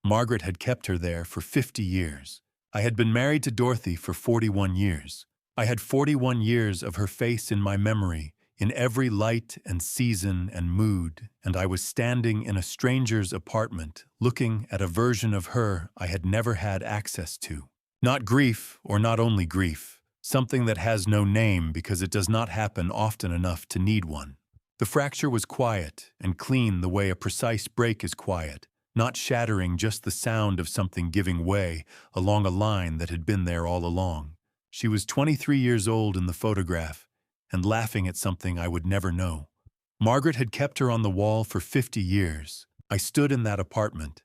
Margaret had kept her there for 50 years. I had been married to Dorothy for 41 years. I had 41 years of her face in my memory, in every light and season and mood, and I was standing in a stranger's apartment, looking at a version of her I had never had access to. Not grief, or not only grief, something that has no name because it does not happen often enough to need one. The fracture was quiet and clean the way a precise break is quiet, not shattering, just the sound of something giving way along a line that had been there all along. She was 23 years old in the photograph, and laughing at something I would never know. Margaret had kept her on the wall for 50 years. I stood in that apartment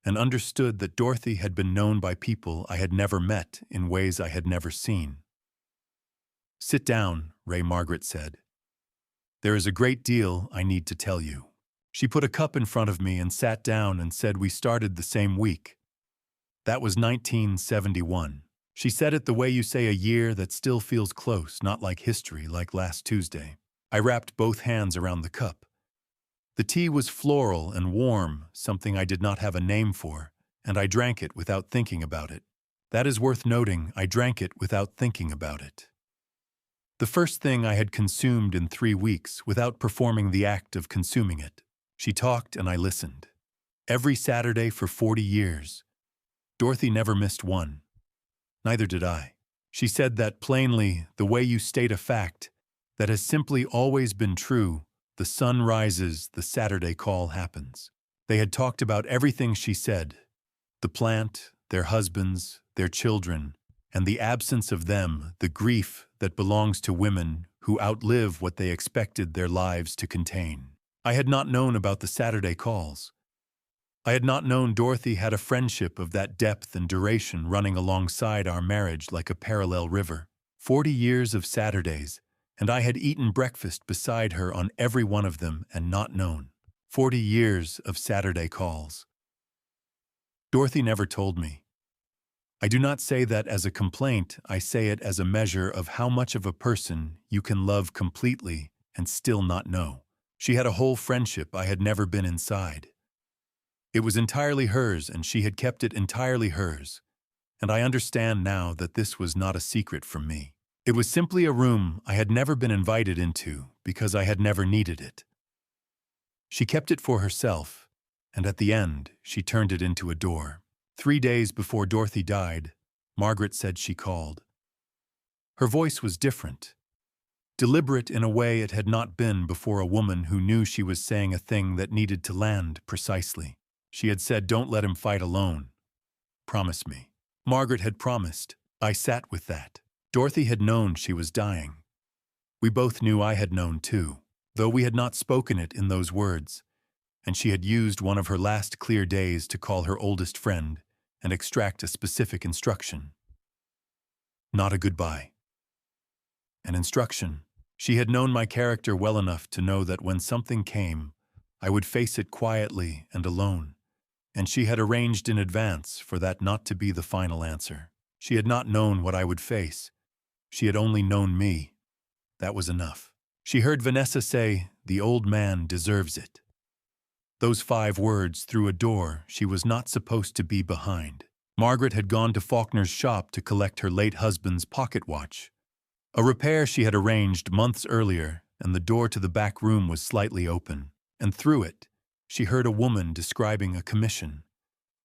and understood that Dorothy had been known by people I had never met in ways I had never seen. "Sit down," Margaret said. "There is a great deal I need to tell you." She put a cup in front of me and sat down and said we started the same week. That was 1971. She said it the way you say a year that still feels close, not like history, like last Tuesday. I wrapped both hands around the cup. The tea was floral and warm, something I did not have a name for, and I drank it without thinking about it. That is worth noting, I drank it without thinking about it. The first thing I had consumed in 3 weeks without performing the act of consuming it. She talked and I listened. Every Saturday for 40 years. Dorothy never missed one. Neither did I. She said that plainly, the way you state a fact that has simply always been true. The sun rises, the Saturday call happens. They had talked about everything she said. The plant, their husbands, their children, and the absence of them, the grief that belongs to women who outlive what they expected their lives to contain. I had not known about the Saturday calls. I had not known Dorothy had a friendship of that depth and duration running alongside our marriage like a parallel river. 40 years of Saturdays, and I had eaten breakfast beside her on every one of them and not known. 40 years of Saturday calls. Dorothy never told me. I do not say that as a complaint, I say it as a measure of how much of a person you can love completely and still not know. She had a whole friendship I had never been inside. It was entirely hers, and she had kept it entirely hers, and I understand now that this was not a secret from me. It was simply a room I had never been invited into because I had never needed it. She kept it for herself, and at the end, she turned it into a door. 3 days before Dorothy died, Margaret said she called. Her voice was different, deliberate in a way it had not been before a woman who knew she was saying a thing that needed to land precisely. She had said, "Don't let him fight alone. Promise me." Margaret had promised. I sat with that. Dorothy had known she was dying. We both knew I had known too, though we had not spoken it in those words, and she had used one of her last clear days to call her oldest friend and extract a specific instruction. Not a goodbye. An instruction. She had known my character well enough to know that when something came, I would face it quietly and alone, and she had arranged in advance for that not to be the final answer. She had not known what I would face. She had only known me. That was enough. She heard Vanessa say, "The old man deserves it." Those 5 words through a door she was not supposed to be behind. Margaret had gone to Faulkner's shop to collect her late husband's pocket watch. A repair she had arranged months earlier, and the door to the back room was slightly open, and through it, she heard a woman describing a commission,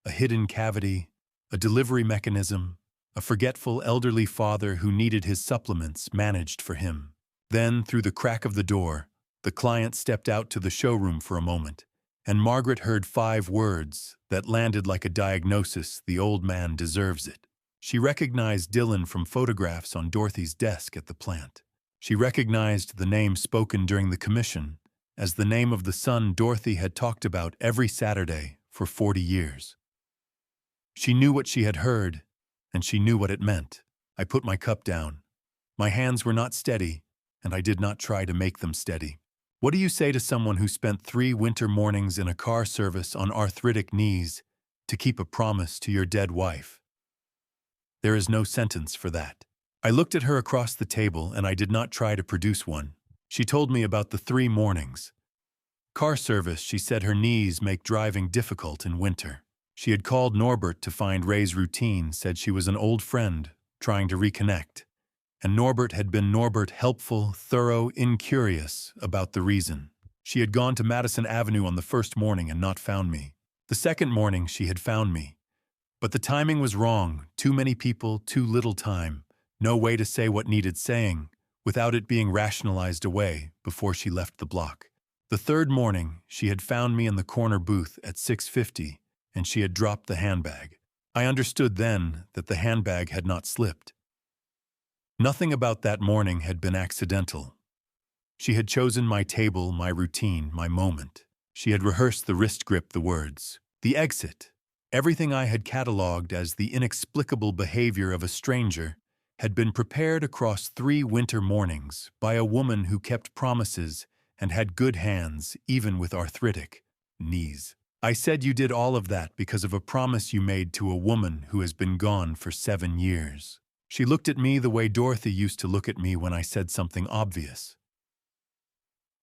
a hidden cavity, a delivery mechanism, a forgetful elderly father who needed his supplements managed for him. Then, through the crack of the door, the client stepped out to the showroom for a moment, and Margaret heard 5 words that landed like a diagnosis: the old man deserves it. She recognized Dylan from photographs on Dorothy's desk at the plant. She recognized the name spoken during the commission as the name of the son Dorothy had talked about every Saturday for 40 years. She knew what she had heard, and she knew what it meant. I put my cup down. My hands were not steady, and I did not try to make them steady. What do you say to someone who spent 3 winter mornings in a car service on arthritic knees to keep a promise to your dead wife? There is no sentence for that. I looked at her across the table, and I did not try to produce one. She told me about the 3 mornings. Car service, she said her knees make driving difficult in winter. She had called Norbert to find Ray's routine, said she was an old friend trying to reconnect. And Norbert had been helpful, thorough, incurious about the reason. She had gone to Madison Avenue on the first morning and not found me. The second morning she had found me. But the timing was wrong. Too many people, too little time. No way to say what needed saying without it being rationalized away before she left the block. The third morning she had found me in the corner booth at 6:50, and she had dropped the handbag. I understood then that the handbag had not slipped. Nothing about that morning had been accidental. She had chosen my table, my routine, my moment. She had rehearsed the wrist grip, the words, the exit. Everything I had catalogued as the inexplicable behavior of a stranger had been prepared across 3 winter mornings by a woman who kept promises and had good hands, even with arthritic knees. I said you did all of that because of a promise you made to a woman who has been gone for 7 years. She looked at me the way Dorothy used to look at me when I said something obvious.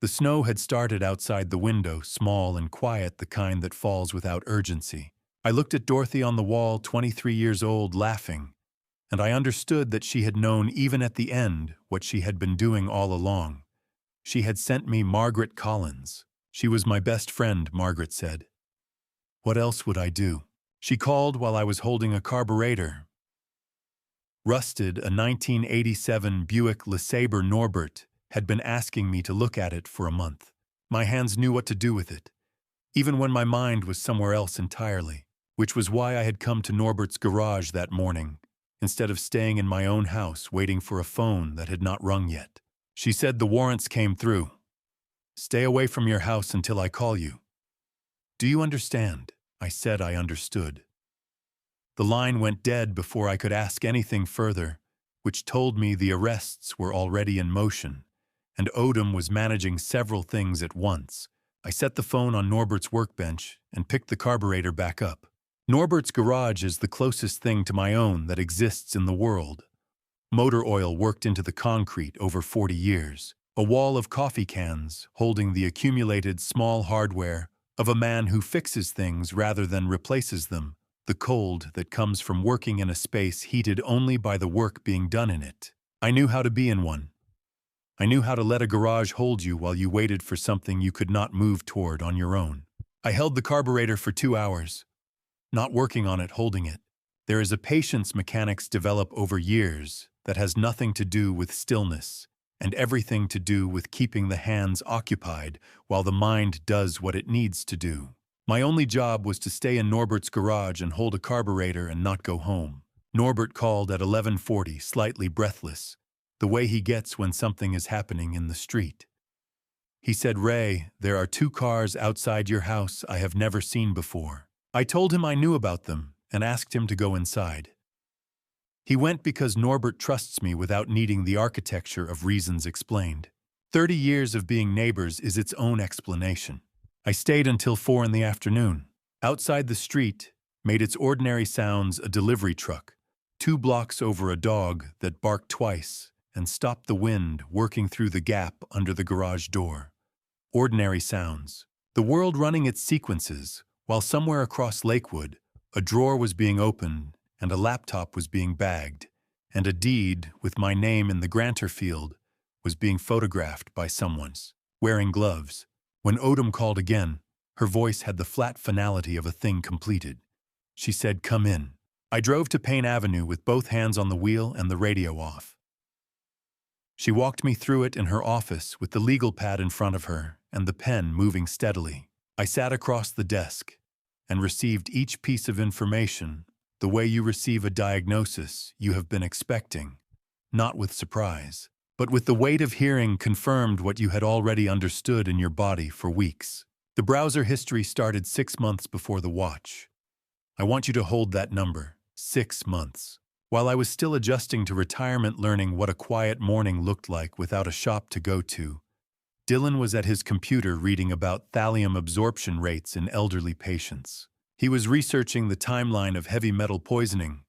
The snow had started outside the window, small and quiet, the kind that falls without urgency. I looked at Dorothy on the wall, 23 years old, laughing, and I understood that she had known even at the end what she had been doing all along. She had sent me Margaret Collins. She was my best friend, Margaret said. What else would I do? She called while I was holding a carburetor. Rusted, a 1987 Buick LeSabre. Norbert had been asking me to look at it for a month. My hands knew what to do with it, even when my mind was somewhere else entirely, which was why I had come to Norbert's garage that morning, instead of staying in my own house waiting for a phone that had not rung yet. She said the warrants came through. Stay away from your house until I call you. Do you understand? I said I understood. The line went dead before I could ask anything further, which told me the arrests were already in motion, and Odom was managing several things at once. I set the phone on Norbert's workbench and picked the carburetor back up. Norbert's garage is the closest thing to my own that exists in the world. Motor oil worked into the concrete over 40 years. A wall of coffee cans holding the accumulated small hardware of a man who fixes things rather than replaces them. The cold that comes from working in a space heated only by the work being done in it. I knew how to be in one. I knew how to let a garage hold you while you waited for something you could not move toward on your own. I held the carburetor for 2 hours, not working on it, holding it. There is a patience mechanics develop over years that has nothing to do with stillness and everything to do with keeping the hands occupied while the mind does what it needs to do. My only job was to stay in Norbert's garage and hold a carburetor and not go home. Norbert called at 11:40, slightly breathless, the way he gets when something is happening in the street. He said, "Ray, there are 2 cars outside your house I have never seen before." I told him I knew about them and asked him to go inside. He went because Norbert trusts me without needing the architecture of reasons explained. 30 years of being neighbors is its own explanation. I stayed until 4 in the afternoon. Outside the street made its ordinary sounds a delivery truck, 2 blocks over a dog that barked twice and stopped the wind working through the gap under the garage door. Ordinary sounds. The world running its sequences, while somewhere across Lakewood, a drawer was being opened and a laptop was being bagged, and a deed with my name in the grantor field was being photographed by someone's wearing gloves. When Odom called again, her voice had the flat finality of a thing completed. She said, "Come in." I drove to Payne Avenue with both hands on the wheel and the radio off. She walked me through it in her office with the legal pad in front of her and the pen moving steadily. I sat across the desk and received each piece of information the way you receive a diagnosis you have been expecting, not with surprise, but with the weight of hearing confirmed what you had already understood in your body for weeks. The browser history started 6 months before the watch. I want you to hold that number, 6 months. While I was still adjusting to retirement, learning what a quiet morning looked like without a shop to go to, Dylan was at his computer reading about thallium absorption rates in elderly patients. He was researching the timeline of heavy metal poisoning,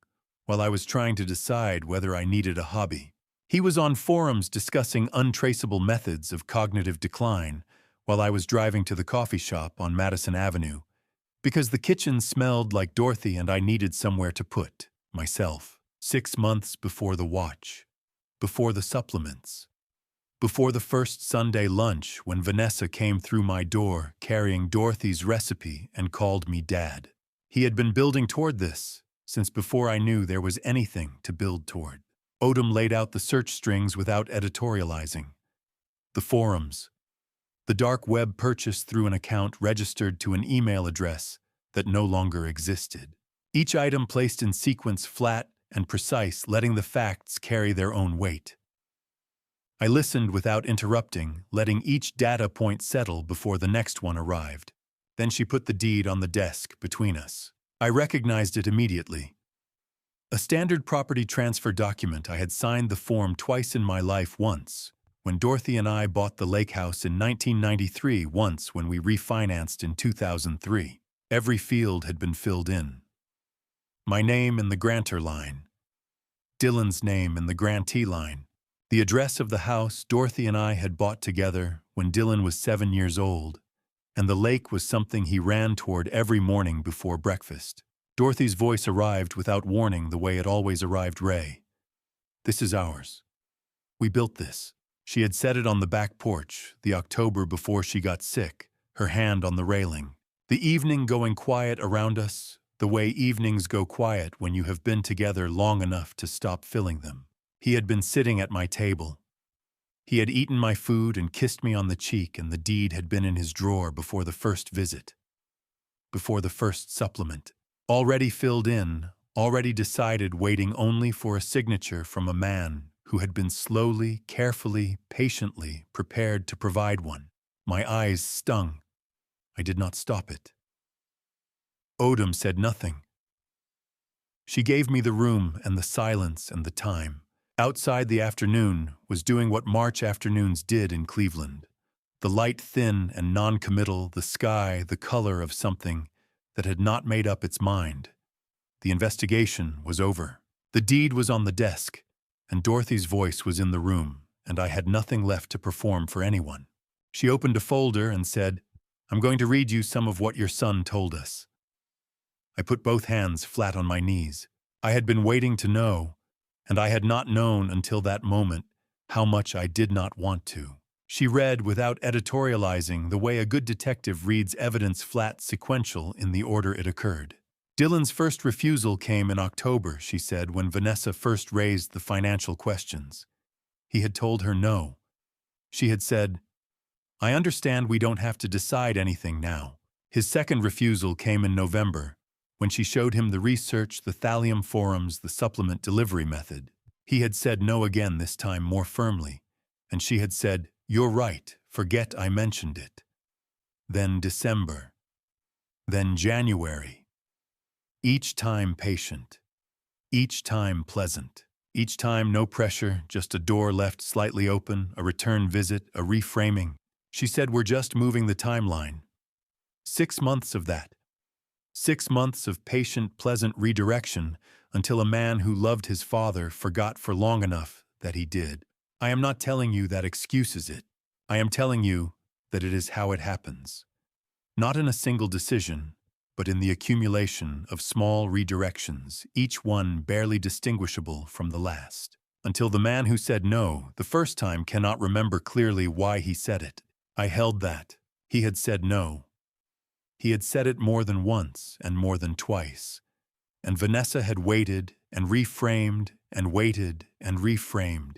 while I was trying to decide whether I needed a hobby. He was on forums discussing untraceable methods of cognitive decline, while I was driving to the coffee shop on Madison Avenue, because the kitchen smelled like Dorothy and I needed somewhere to put myself. 6 months before the watch, before the supplements, before the first Sunday lunch when Vanessa came through my door carrying Dorothy's recipe and called me Dad. He had been building toward this since before I knew there was anything to build toward. Odom laid out the search strings without editorializing. The forums, the dark web purchased through an account registered to an email address that no longer existed. Each item placed in sequence, flat and precise, letting the facts carry their own weight. I listened without interrupting, letting each data point settle before the next one arrived. Then she put the deed on the desk between us. I recognized it immediately. A standard property transfer document. I had signed the form twice in my life, once when Dorothy and I bought the lake house in 1993, once when we refinanced in 2003. Every field had been filled in. My name in the grantor line. Dylan's name in the grantee line. The address of the house Dorothy and I had bought together when Dylan was 7 years old, and the lake was something he ran toward every morning before breakfast. Dorothy's voice arrived without warning the way it always arrived. Ray, this is ours. We built this. She had said it on the back porch, the October before she got sick, her hand on the railing. The evening going quiet around us, the way evenings go quiet when you have been together long enough to stop filling them. He had been sitting at my table. He had eaten my food and kissed me on the cheek, and the deed had been in his drawer before the first visit, before the first supplement. Already filled in, already decided, waiting only for a signature from a man who had been slowly, carefully, patiently prepared to provide one. My eyes stung. I did not stop it. Odom said nothing. She gave me the room and the silence and the time. Outside, the afternoon was doing what March afternoons did in Cleveland. The light thin and non-committal, the sky the color of something that had not made up its mind. The investigation was over. The deed was on the desk, and Dorothy's voice was in the room, and I had nothing left to perform for anyone. She opened a folder and said, "I'm going to read you some of what your son told us." I put both hands flat on my knees. I had been waiting to know, and I had not known until that moment how much I did not want to. She read without editorializing, the way a good detective reads evidence, flat, sequential in the order it occurred. Dylan's first refusal came in October, she said, when Vanessa first raised the financial questions. He had told her no. She had said, "I understand we don't have to decide anything now." His second refusal came in November, when she showed him the research, the thallium forums, the supplement delivery method. He had said no again, this time more firmly, and she had said, "You're right, forget I mentioned it." Then December. Then January. Each time patient. Each time pleasant. Each time no pressure, just a door left slightly open, a return visit, a reframing. She said, "We're just moving the timeline." 6 months of that. 6 months of patient, pleasant redirection until a man who loved his father forgot for long enough that he did. I am not telling you that excuses it. I am telling you that it is how it happens. Not in a single decision, but in the accumulation of small redirections, each one barely distinguishable from the last. Until the man who said no the first time cannot remember clearly why he said it. I held that. He had said no. He had said it more than once and more than twice. and Vanessa had waited and reframed and waited and reframed,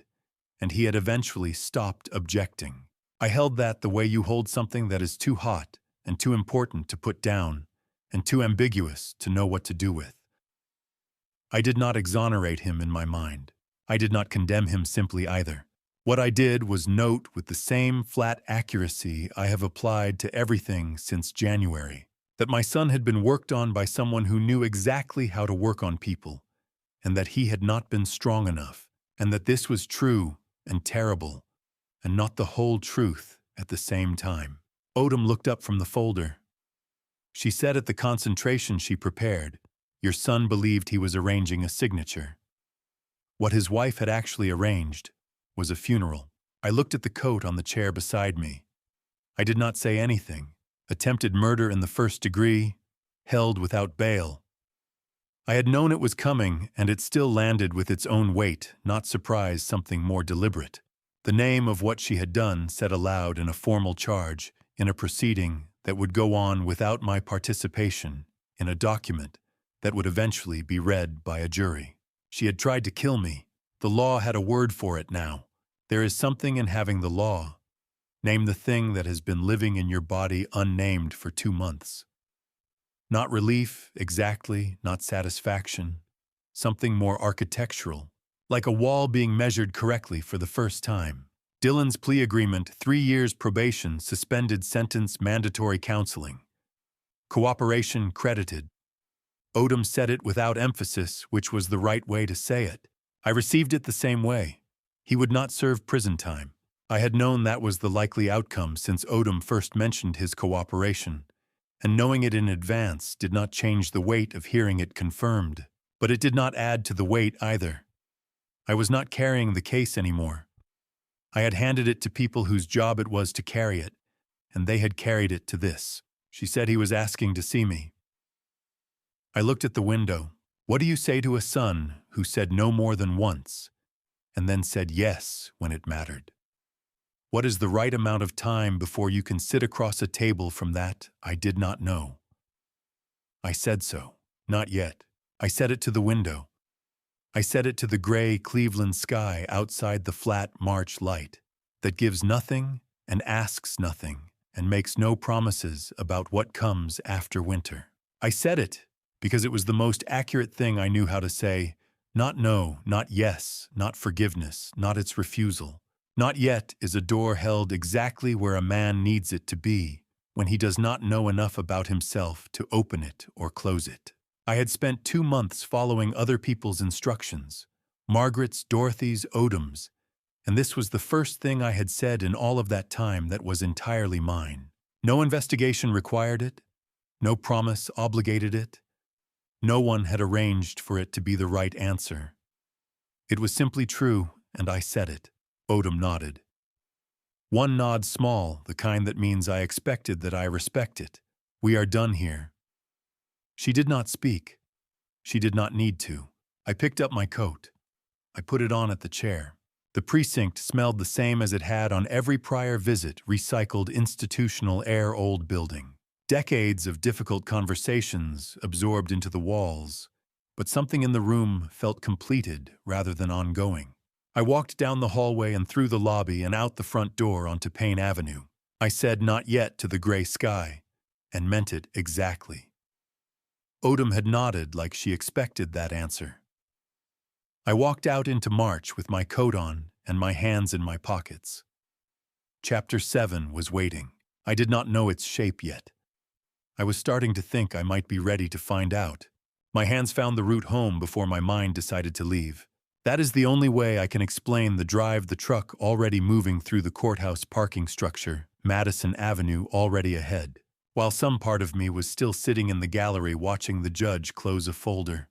and he had eventually stopped objecting. I held that the way you hold something that is too hot and too important to put down and too ambiguous to know what to do with. I did not exonerate him in my mind. I did not condemn him simply either. What I did was note with the same flat accuracy I have applied to everything since January, that my son had been worked on by someone who knew exactly how to work on people, and that he had not been strong enough, and that this was true and terrible, and not the whole truth at the same time. Odom looked up from the folder. She said at the concentration she prepared, "Your son believed he was arranging a signature." What his wife had actually arranged was a funeral. I looked at the coat on the chair beside me. I did not say anything. Attempted murder in the first degree, held without bail. I had known it was coming, and it still landed with its own weight, not surprised something more deliberate. The name of what she had done said aloud in a formal charge, in a proceeding that would go on without my participation, in a document that would eventually be read by a jury. She had tried to kill me. The law had a word for it now. There is something in having the law. Name the thing that has been living in your body unnamed for 2 months. Not relief, exactly, not satisfaction. Something more architectural, like a wall being measured correctly for the first time. Dylan's plea agreement, 3 years probation, suspended sentence, mandatory counseling. Cooperation credited. Odom said it without emphasis, which was the right way to say it. I received it the same way. He would not serve prison time. I had known that was the likely outcome since Odom first mentioned his cooperation, and knowing it in advance did not change the weight of hearing it confirmed. But it did not add to the weight either. I was not carrying the case anymore. I had handed it to people whose job it was to carry it, and they had carried it to this. She said he was asking to see me. I looked at the window. What do you say to a son who said no more than once, and then said yes when it mattered? What is the right amount of time before you can sit across a table from that? I did not know. I said so. Not yet. I said it to the window. I said it to the gray Cleveland sky outside the flat March light that gives nothing and asks nothing and makes no promises about what comes after winter. I said it because it was the most accurate thing I knew how to say. Not no, not yes, not forgiveness, not its refusal. Not yet is a door held exactly where a man needs it to be when he does not know enough about himself to open it or close it. I had spent 2 months following other people's instructions, Margaret's, Dorothy's, Odom's, and this was the first thing I had said in all of that time that was entirely mine. No investigation required it. No promise obligated it. No one had arranged for it to be the right answer. It was simply true, and I said it. Odom nodded. One nod small, the kind that means I expected that I respect it. We are done here. She did not speak. She did not need to. I picked up my coat. I put it on at the chair. The precinct smelled the same as it had on every prior visit, recycled institutional air old building. Decades of difficult conversations absorbed into the walls, but something in the room felt completed rather than ongoing. I walked down the hallway and through the lobby and out the front door onto Payne Avenue. I said not yet to the gray sky, and meant it exactly. Odom had nodded like she expected that answer. I walked out into March with my coat on and my hands in my pockets. Chapter 7 was waiting. I did not know its shape yet. I was starting to think I might be ready to find out. My hands found the route home before my mind decided to leave. That is the only way I can explain the drive the truck already moving through the courthouse parking structure, Madison Avenue already ahead, while some part of me was still sitting in the gallery watching the judge close a folder.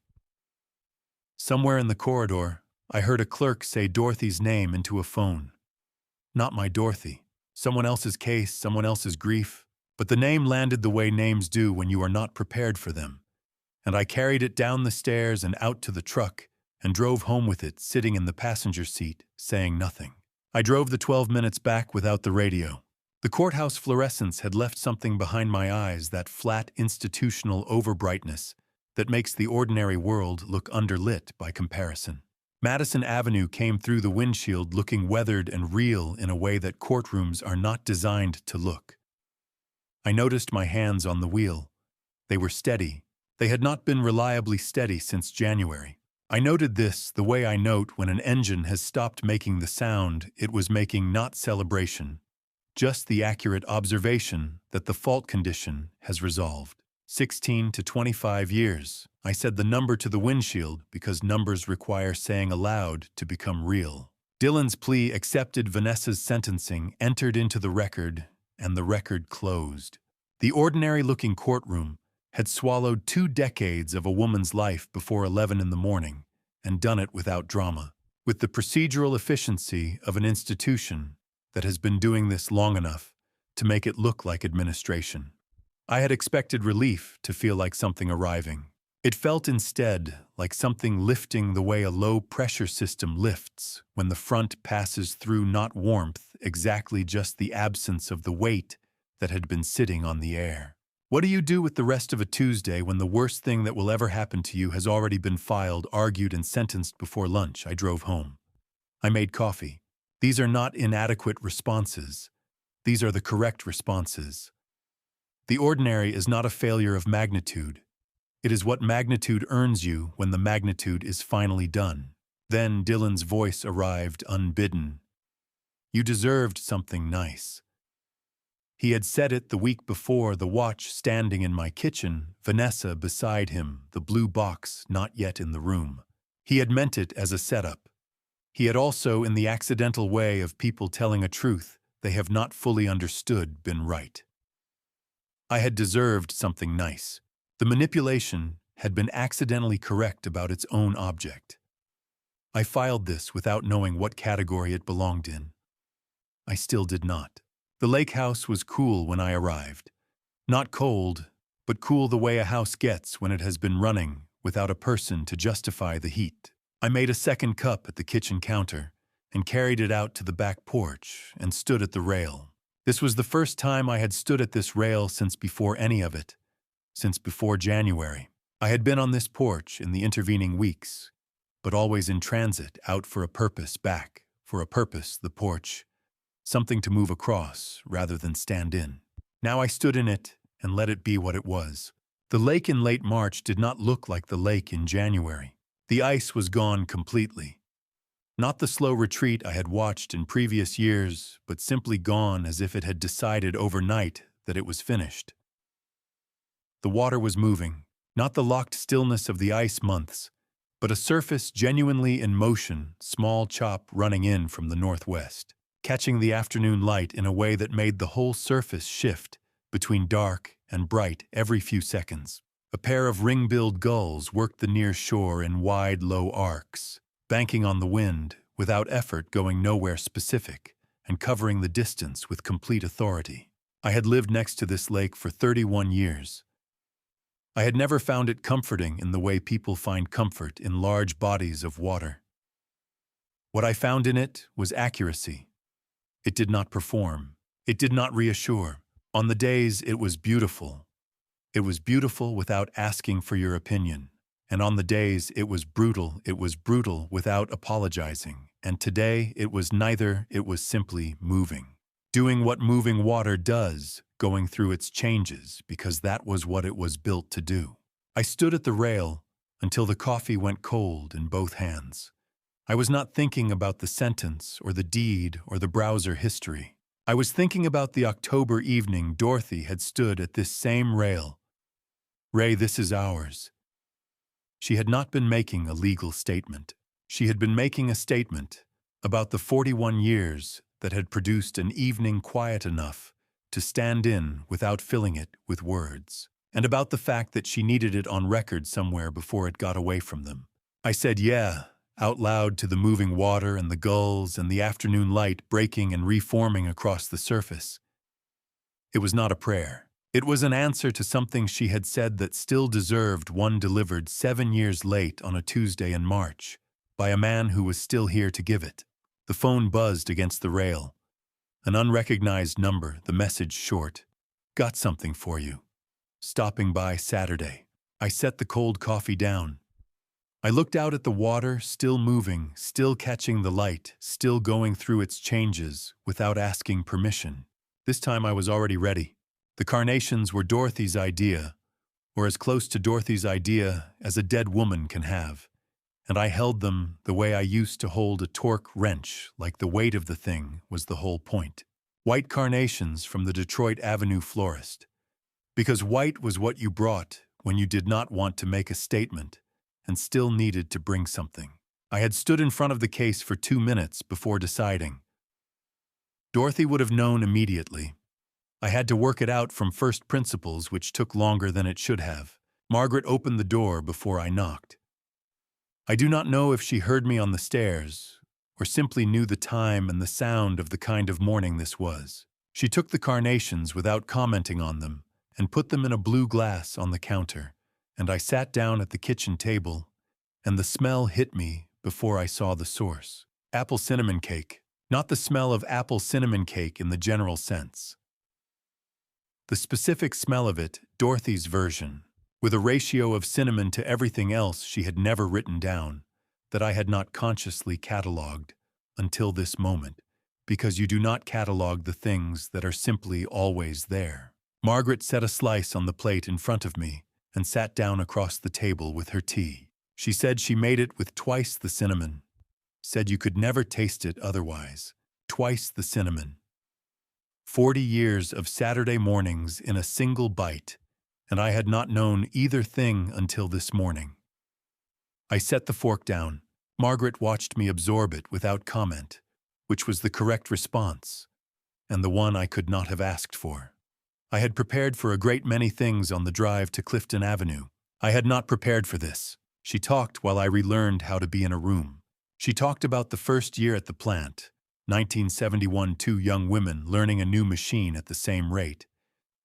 Somewhere in the corridor, I heard a clerk say Dorothy's name into a phone. Not my Dorothy. Someone else's case, someone else's grief. But the name landed the way names do when you are not prepared for them. And I carried it down the stairs and out to the truck and drove home with it, sitting in the passenger seat, saying nothing. I drove the 12 minutes back without the radio. The courthouse fluorescence had left something behind my eyes, that flat institutional overbrightness that makes the ordinary world look underlit by comparison. Madison Avenue came through the windshield looking weathered and real in a way that courtrooms are not designed to look. I noticed my hands on the wheel. They were steady. They had not been reliably steady since January. I noted this the way I note when an engine has stopped making the sound it was making, not celebration, just the accurate observation that the fault condition has resolved. 16 to 25 years. I said the number to the windshield because numbers require saying aloud to become real. Dylan's plea accepted. Vanessa's sentencing entered into the record, and the record closed. The ordinary-looking courtroom had swallowed 2 decades of a woman's life before 11 in the morning, and done it without drama, with the procedural efficiency of an institution that has been doing this long enough to make it look like administration. I had expected relief to feel like something arriving. It felt instead like something lifting the way a low-pressure system lifts when the front passes through not warmth, exactly just the absence of the weight that had been sitting on the air. What do you do with the rest of a Tuesday when the worst thing that will ever happen to you has already been filed, argued, and sentenced before lunch? I drove home. I made coffee. These are not inadequate responses. These are the correct responses. The ordinary is not a failure of magnitude. It is what magnitude earns you when the magnitude is finally done. Then Dylan's voice arrived unbidden. You deserved something nice. He had said it the week before, the watch standing in my kitchen, Vanessa beside him, the blue box not yet in the room. He had meant it as a setup. He had also, in the accidental way of people telling a truth they have not fully understood, been right. I had deserved something nice. The manipulation had been accidentally correct about its own object. I filed this without knowing what category it belonged in. I still did not. The lake house was cool when I arrived. Not cold, but cool the way a house gets when it has been running without a person to justify the heat. I made a second cup at the kitchen counter and carried it out to the back porch and stood at the rail. This was the first time I had stood at this rail since before any of it, since before January. I had been on this porch in the intervening weeks, but always in transit, out for a purpose, back for a purpose, the porch. Something to move across rather than stand in. Now I stood in it and let it be what it was. The lake in late March did not look like the lake in January. The ice was gone completely. Not the slow retreat I had watched in previous years, but simply gone as if it had decided overnight that it was finished. The water was moving, not the locked stillness of the ice months, but a surface genuinely in motion, small chop running in from the northwest, catching the afternoon light in a way that made the whole surface shift between dark and bright every few seconds. A pair of ring-billed gulls worked the near shore in wide, low arcs, banking on the wind, without effort, going nowhere specific, and covering the distance with complete authority. I had lived next to this lake for 31 years. I had never found it comforting in the way people find comfort in large bodies of water. What I found in it was accuracy. It did not perform. It did not reassure. On the days it was beautiful without asking for your opinion. And on the days it was brutal without apologizing. And today it was neither, it was simply moving. Doing what moving water does, going through its changes, because that was what it was built to do. I stood at the rail until the coffee went cold in both hands. I was not thinking about the sentence or the deed or the browser history. I was thinking about the October evening Dorothy had stood at this same rail. Ray, this is ours. She had not been making a legal statement. She had been making a statement about the 41 years that had produced an evening quiet enough to stand in without filling it with words, and about the fact that she needed it on record somewhere before it got away from them. I said, yeah, out loud to the moving water and the gulls and the afternoon light breaking and reforming across the surface. It was not a prayer. It was an answer to something she had said that still deserved one delivered 7 years late on a Tuesday in March, by a man who was still here to give it. The phone buzzed against the rail. An unrecognized number, the message short. Got something for you. Stopping by Saturday. I set the cold coffee down. I looked out at the water, still moving, still catching the light, still going through its changes, without asking permission. This time I was already ready. The carnations were Dorothy's idea, or as close to Dorothy's idea as a dead woman can have, and I held them the way I used to hold a torque wrench, like the weight of the thing was the whole point. White carnations from the Detroit Avenue florist. Because white was what you brought when you did not want to make a statement and still needed to bring something. I had stood in front of the case for 2 minutes before deciding. Dorothy would have known immediately. I had to work it out from first principles, which took longer than it should have. Margaret opened the door before I knocked. I do not know if she heard me on the stairs, or simply knew the time and the sound of the kind of morning this was. She took the carnations without commenting on them and put them in a blue glass on the counter, and I sat down at the kitchen table, and the smell hit me before I saw the source. Apple cinnamon cake, not the smell of apple cinnamon cake in the general sense. The specific smell of it, Dorothy's version, with a ratio of cinnamon to everything else she had never written down, that I had not consciously catalogued until this moment, because you do not catalog the things that are simply always there. Margaret set a slice on the plate in front of me and sat down across the table with her tea. She said she made it with twice the cinnamon, said you could never taste it otherwise. Twice the cinnamon. 40 years of Saturday mornings in a single bite, and I had not known either thing until this morning. I set the fork down. Margaret watched me absorb it without comment, which was the correct response, and the one I could not have asked for. I had prepared for a great many things on the drive to Clifton Avenue. I had not prepared for this. She talked while I relearned how to be in a room. She talked about the first year at the plant, 1971, 2 young women learning a new machine at the same rate,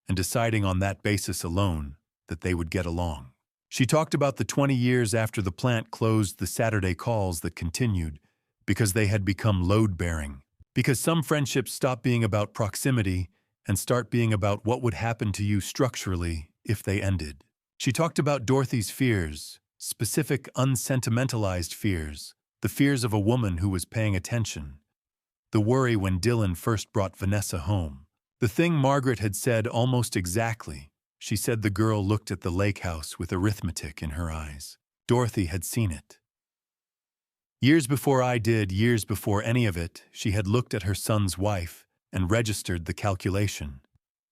and deciding on that basis alone that they would get along. She talked about the 20 years after the plant closed, the Saturday calls that continued because they had become load-bearing, because some friendships stop being about proximity and start being about what would happen to you structurally if they ended. She talked about Dorothy's fears, specific unsentimentalized fears, the fears of a woman who was paying attention, the worry when Dylan first brought Vanessa home. The thing Margaret had said almost exactly. She said the girl looked at the lake house with arithmetic in her eyes. Dorothy had seen it. Years before I did, years before any of it, she had looked at her son's wife and registered the calculation.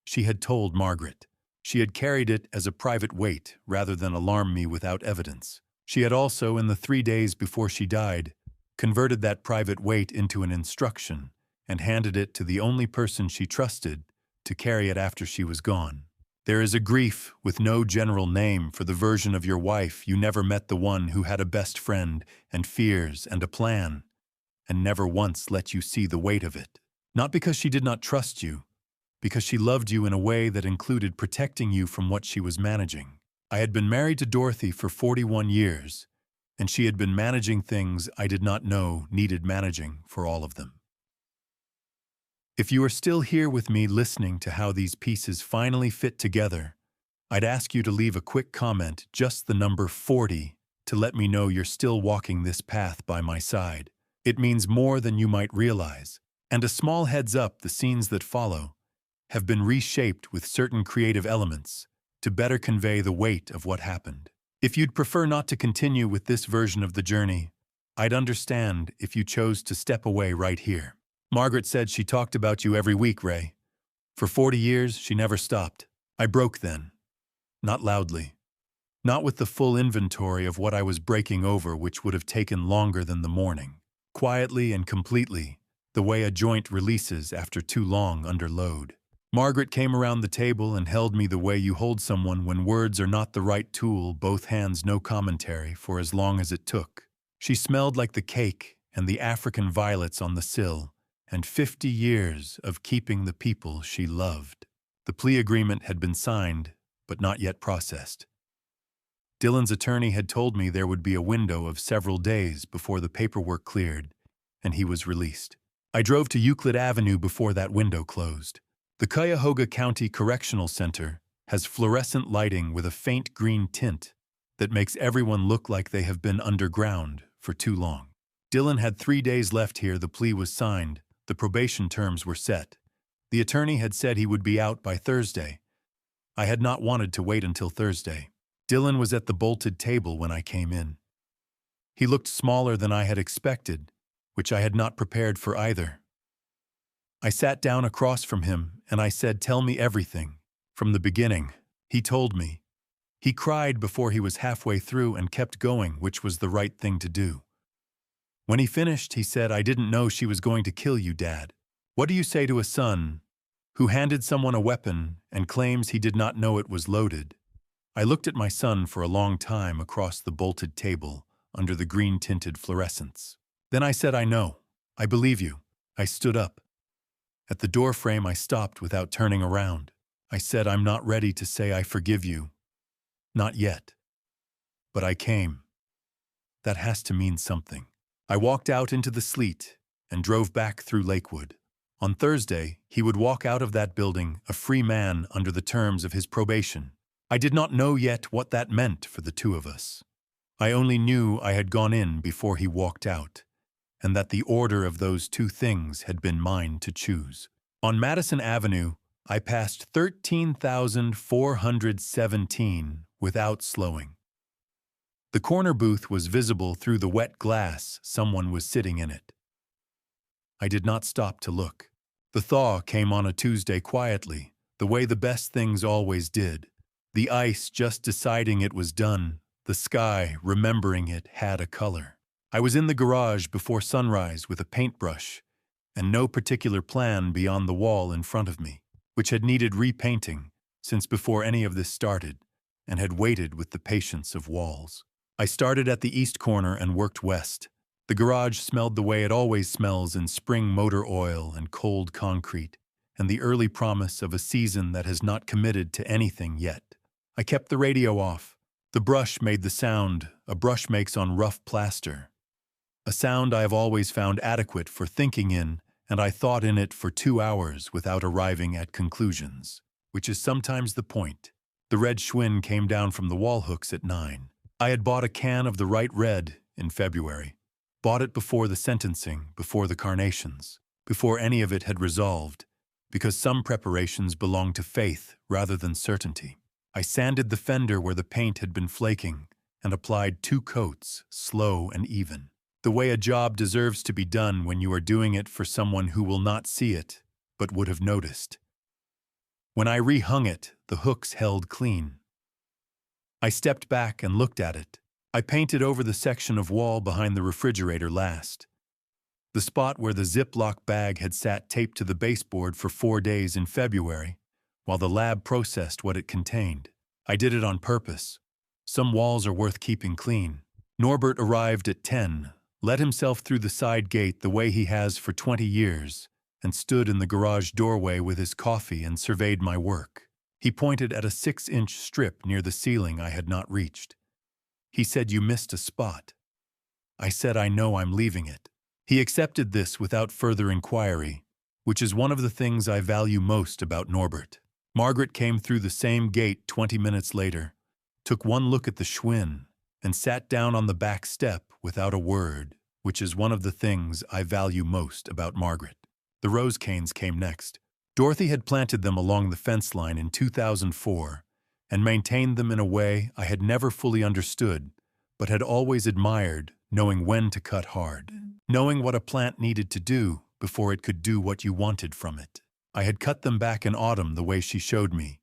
She had told Margaret. She had carried it as a private weight rather than alarm me without evidence. She had also, in the 3 days before she died, converted that private weight into an instruction and handed it to the only person she trusted to carry it after she was gone. There is a grief with no general name for the version of your wife you never met, the one who had a best friend and fears and a plan, and never once let you see the weight of it. Not because she did not trust you, because she loved you in a way that included protecting you from what she was managing. I had been married to Dorothy for 41 years, and she had been managing things I did not know needed managing for all of them. If you are still here with me listening to how these pieces finally fit together, I'd ask you to leave a quick comment, just the number 40, to let me know you're still walking this path by my side. It means more than you might realize. And a small heads up, the scenes that follow have been reshaped with certain creative elements to better convey the weight of what happened. If you'd prefer not to continue with this version of the journey, I'd understand if you chose to step away right here. Margaret said she talked about you every week, Ray. For 40 years, she never stopped. I broke then. Not loudly. Not with the full inventory of what I was breaking over, which would have taken longer than the morning. Quietly and completely, the way a joint releases after too long under load. Margaret came around the table and held me the way you hold someone when words are not the right tool, both hands, no commentary, for as long as it took. She smelled like the cake and the African violets on the sill, and 50 years of keeping the people she loved. The plea agreement had been signed, but not yet processed. Dylan's attorney had told me there would be a window of several days before the paperwork cleared, and he was released. I drove to Euclid Avenue before that window closed. The Cuyahoga County Correctional Center has fluorescent lighting with a faint green tint that makes everyone look like they have been underground for too long. Dylan had 3 days left here. The plea was signed. The probation terms were set. The attorney had said he would be out by Thursday. I had not wanted to wait until Thursday. Dylan was at the bolted table when I came in. He looked smaller than I had expected, which I had not prepared for either. I sat down across from him and I said, "Tell me everything, from the beginning." He told me. He cried before he was halfway through and kept going, which was the right thing to do. When he finished, he said, "I didn't know she was going to kill you, Dad. What do you say to a son who handed someone a weapon and claims he did not know it was loaded?" I looked at my son for a long time across the bolted table under the green-tinted fluorescence. Then I said, "I know. I believe you." I stood up. At the door frame, I stopped without turning around. I said, "I'm not ready to say I forgive you. Not yet. But I came. That has to mean something." I walked out into the sleet and drove back through Lakewood. On Thursday, he would walk out of that building a free man under the terms of his probation. I did not know yet what that meant for the two of us. I only knew I had gone in before he walked out, and that the order of those two things had been mine to choose. On Madison Avenue, I passed 13,417 without slowing. The corner booth was visible through the wet glass. Someone was sitting in it. I did not stop to look. The thaw came on a Tuesday quietly, the way the best things always did. The ice just deciding it was done, the sky remembering it had a color. I was in the garage before sunrise with a paintbrush and no particular plan beyond the wall in front of me, which had needed repainting since before any of this started and had waited with the patience of walls. I started at the east corner and worked west. The garage smelled the way it always smells in spring motor oil and cold concrete, and the early promise of a season that has not committed to anything yet. I kept the radio off. The brush made the sound a brush makes on rough plaster, a sound I have always found adequate for thinking in, and I thought in it for 2 hours without arriving at conclusions, which is sometimes the point. The red Schwinn came down from the wall hooks at 9. I had bought a can of the right red in February. Bought it before the sentencing, before the carnations, before any of it had resolved, because some preparations belong to faith rather than certainty. I sanded the fender where the paint had been flaking and applied 2 coats, slow and even, the way a job deserves to be done when you are doing it for someone who will not see it, but would have noticed. When I rehung it, the hooks held clean. I stepped back and looked at it. I painted over the section of wall behind the refrigerator last, the spot where the Ziploc bag had sat taped to the baseboard for 4 days in February, while the lab processed what it contained. I did it on purpose. Some walls are worth keeping clean. Norbert arrived at 10, let himself through the side gate the way he has for 20 years, and stood in the garage doorway with his coffee and surveyed my work. He pointed at a 6-inch strip near the ceiling I had not reached. He said, "You missed a spot." I said, "I know, I'm leaving it." He accepted this without further inquiry, which is one of the things I value most about Norbert. Margaret came through the same gate 20 minutes later, took one look at the Schwinn, and sat down on the back step without a word, which is one of the things I value most about Margaret. The rose canes came next. Dorothy had planted them along the fence line in 2004 and maintained them in a way I had never fully understood, but had always admired, knowing when to cut hard, knowing what a plant needed to do before it could do what you wanted from it. I had cut them back in autumn the way she showed me,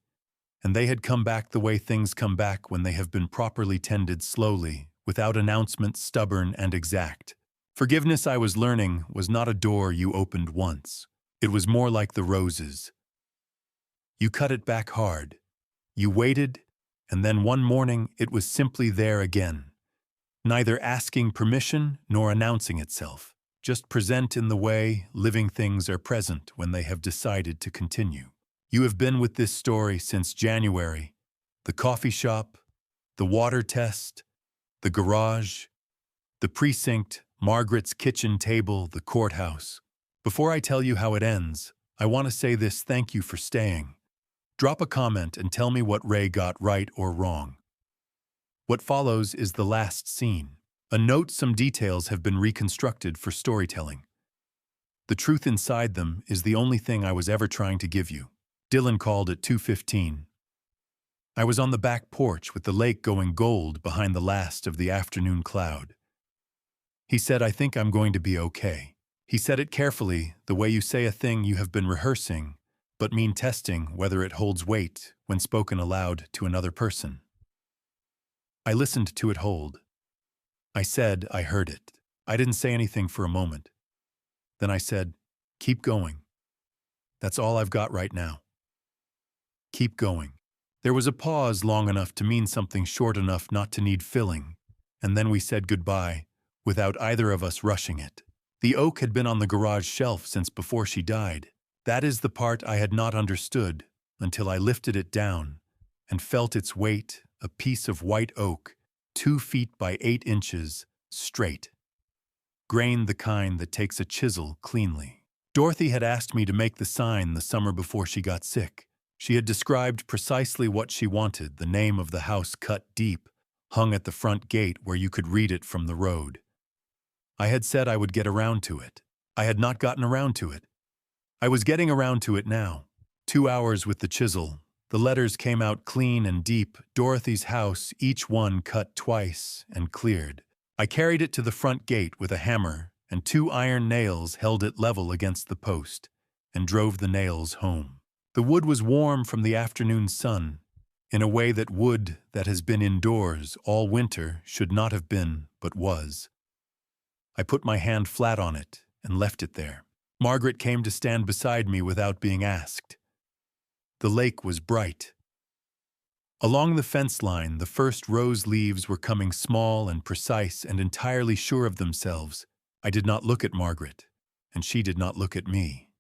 and they had come back the way things come back when they have been properly tended slowly, without announcement, stubborn and exact. Forgiveness, I was learning, was not a door you opened once. It was more like the roses. You cut it back hard. You waited, and then one morning it was simply there again, neither asking permission nor announcing itself, just present in the way living things are present when they have decided to continue. You have been with this story since January. The coffee shop, the water test, the garage, the precinct, Margaret's kitchen table, the courthouse. Before I tell you how it ends, I want to say this: thank you for staying. Drop a comment and tell me what Ray got right or wrong. What follows is the last scene. A note: some details have been reconstructed for storytelling. The truth inside them is the only thing I was ever trying to give you. Dylan called at 2:15. I was on the back porch with the lake going gold behind the last of the afternoon cloud. He said, "I think I'm going to be okay." He said it carefully, the way you say a thing you have been rehearsing, but mean testing whether it holds weight when spoken aloud to another person. I listened to it hold. I said I heard it. I didn't say anything for a moment. Then I said, "Keep going. That's all I've got right now. Keep going." There was a pause long enough to mean something short enough not to need filling, and then we said goodbye, without either of us rushing it. The oak had been on the garage shelf since before she died. That is the part I had not understood until I lifted it down and felt its weight, a piece of white oak, 2 feet by 8 inches, straight. Grained, the kind that takes a chisel cleanly. Dorothy had asked me to make the sign the summer before she got sick. She had described precisely what she wanted: the name of the house cut deep, hung at the front gate where you could read it from the road. I had said I would get around to it. I had not gotten around to it. I was getting around to it now. 2 hours with the chisel. The letters came out clean and deep: Dorothy's house, each one cut twice and cleared. I carried it to the front gate with a hammer, and 2 iron nails held it level against the post, and drove the nails home. The wood was warm from the afternoon sun, in a way that wood that has been indoors all winter should not have been, but was. I put my hand flat on it and left it there. Margaret came to stand beside me without being asked. The lake was bright. Along the fence line, the first rose leaves were coming, small and precise and entirely sure of themselves. I did not look at Margaret, and she did not look at me.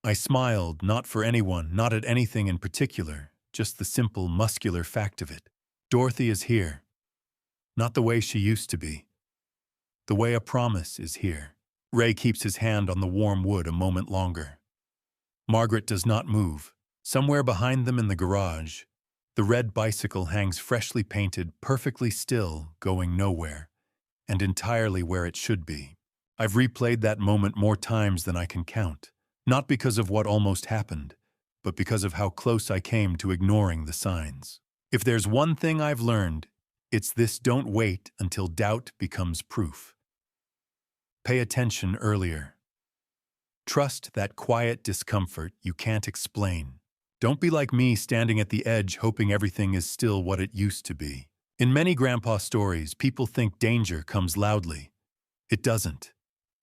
I smiled, not for anyone, not at anything in particular, just the simple, muscular fact of it. Dorothy is here. Not the way she used to be. The way a promise is here. Ray keeps his hand on the warm wood a moment longer. Margaret does not move. Somewhere behind them in the garage, the red bicycle hangs freshly painted, perfectly still, going nowhere, and entirely where it should be. I've replayed that moment more times than I can count, not because of what almost happened, but because of how close I came to ignoring the signs. If there's one thing I've learned, it's this: don't wait until doubt becomes proof. Pay attention earlier. Trust that quiet discomfort you can't explain. Don't be like me, standing at the edge hoping everything is still what it used to be. In many grandpa stories, people think danger comes loudly. It doesn't.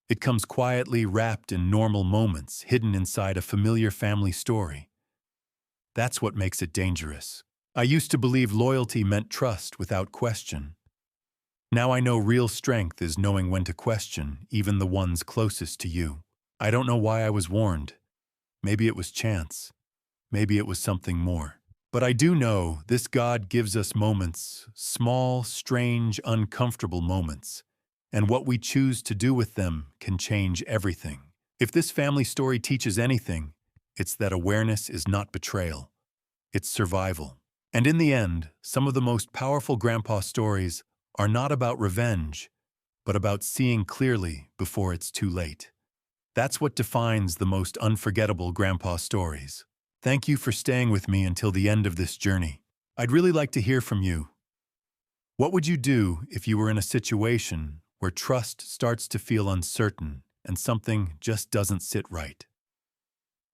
It comes quietly, wrapped in normal moments, hidden inside a familiar family story. That's what makes it dangerous. I used to believe loyalty meant trust without question. Now I know real strength is knowing when to question even the ones closest to you. I don't know why I was warned. Maybe it was chance. Maybe it was something more. But I do know this: God gives us moments, small, strange, uncomfortable moments, and what we choose to do with them can change everything. If this family story teaches anything, it's that awareness is not betrayal. It's survival. And in the end, some of the most powerful grandpa stories are not about revenge, but about seeing clearly before it's too late. That's what defines the most unforgettable grandpa stories. Thank you for staying with me until the end of this journey. I'd really like to hear from you. What would you do if you were in a situation where trust starts to feel uncertain and something just doesn't sit right?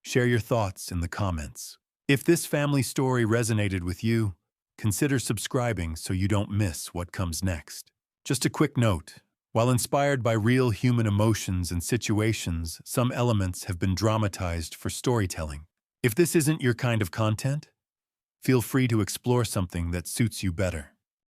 Share your thoughts in the comments. If this family story resonated with you, consider subscribing so you don't miss what comes next. Just a quick note: while inspired by real human emotions and situations, some elements have been dramatized for storytelling. If this isn't your kind of content, feel free to explore something that suits you better.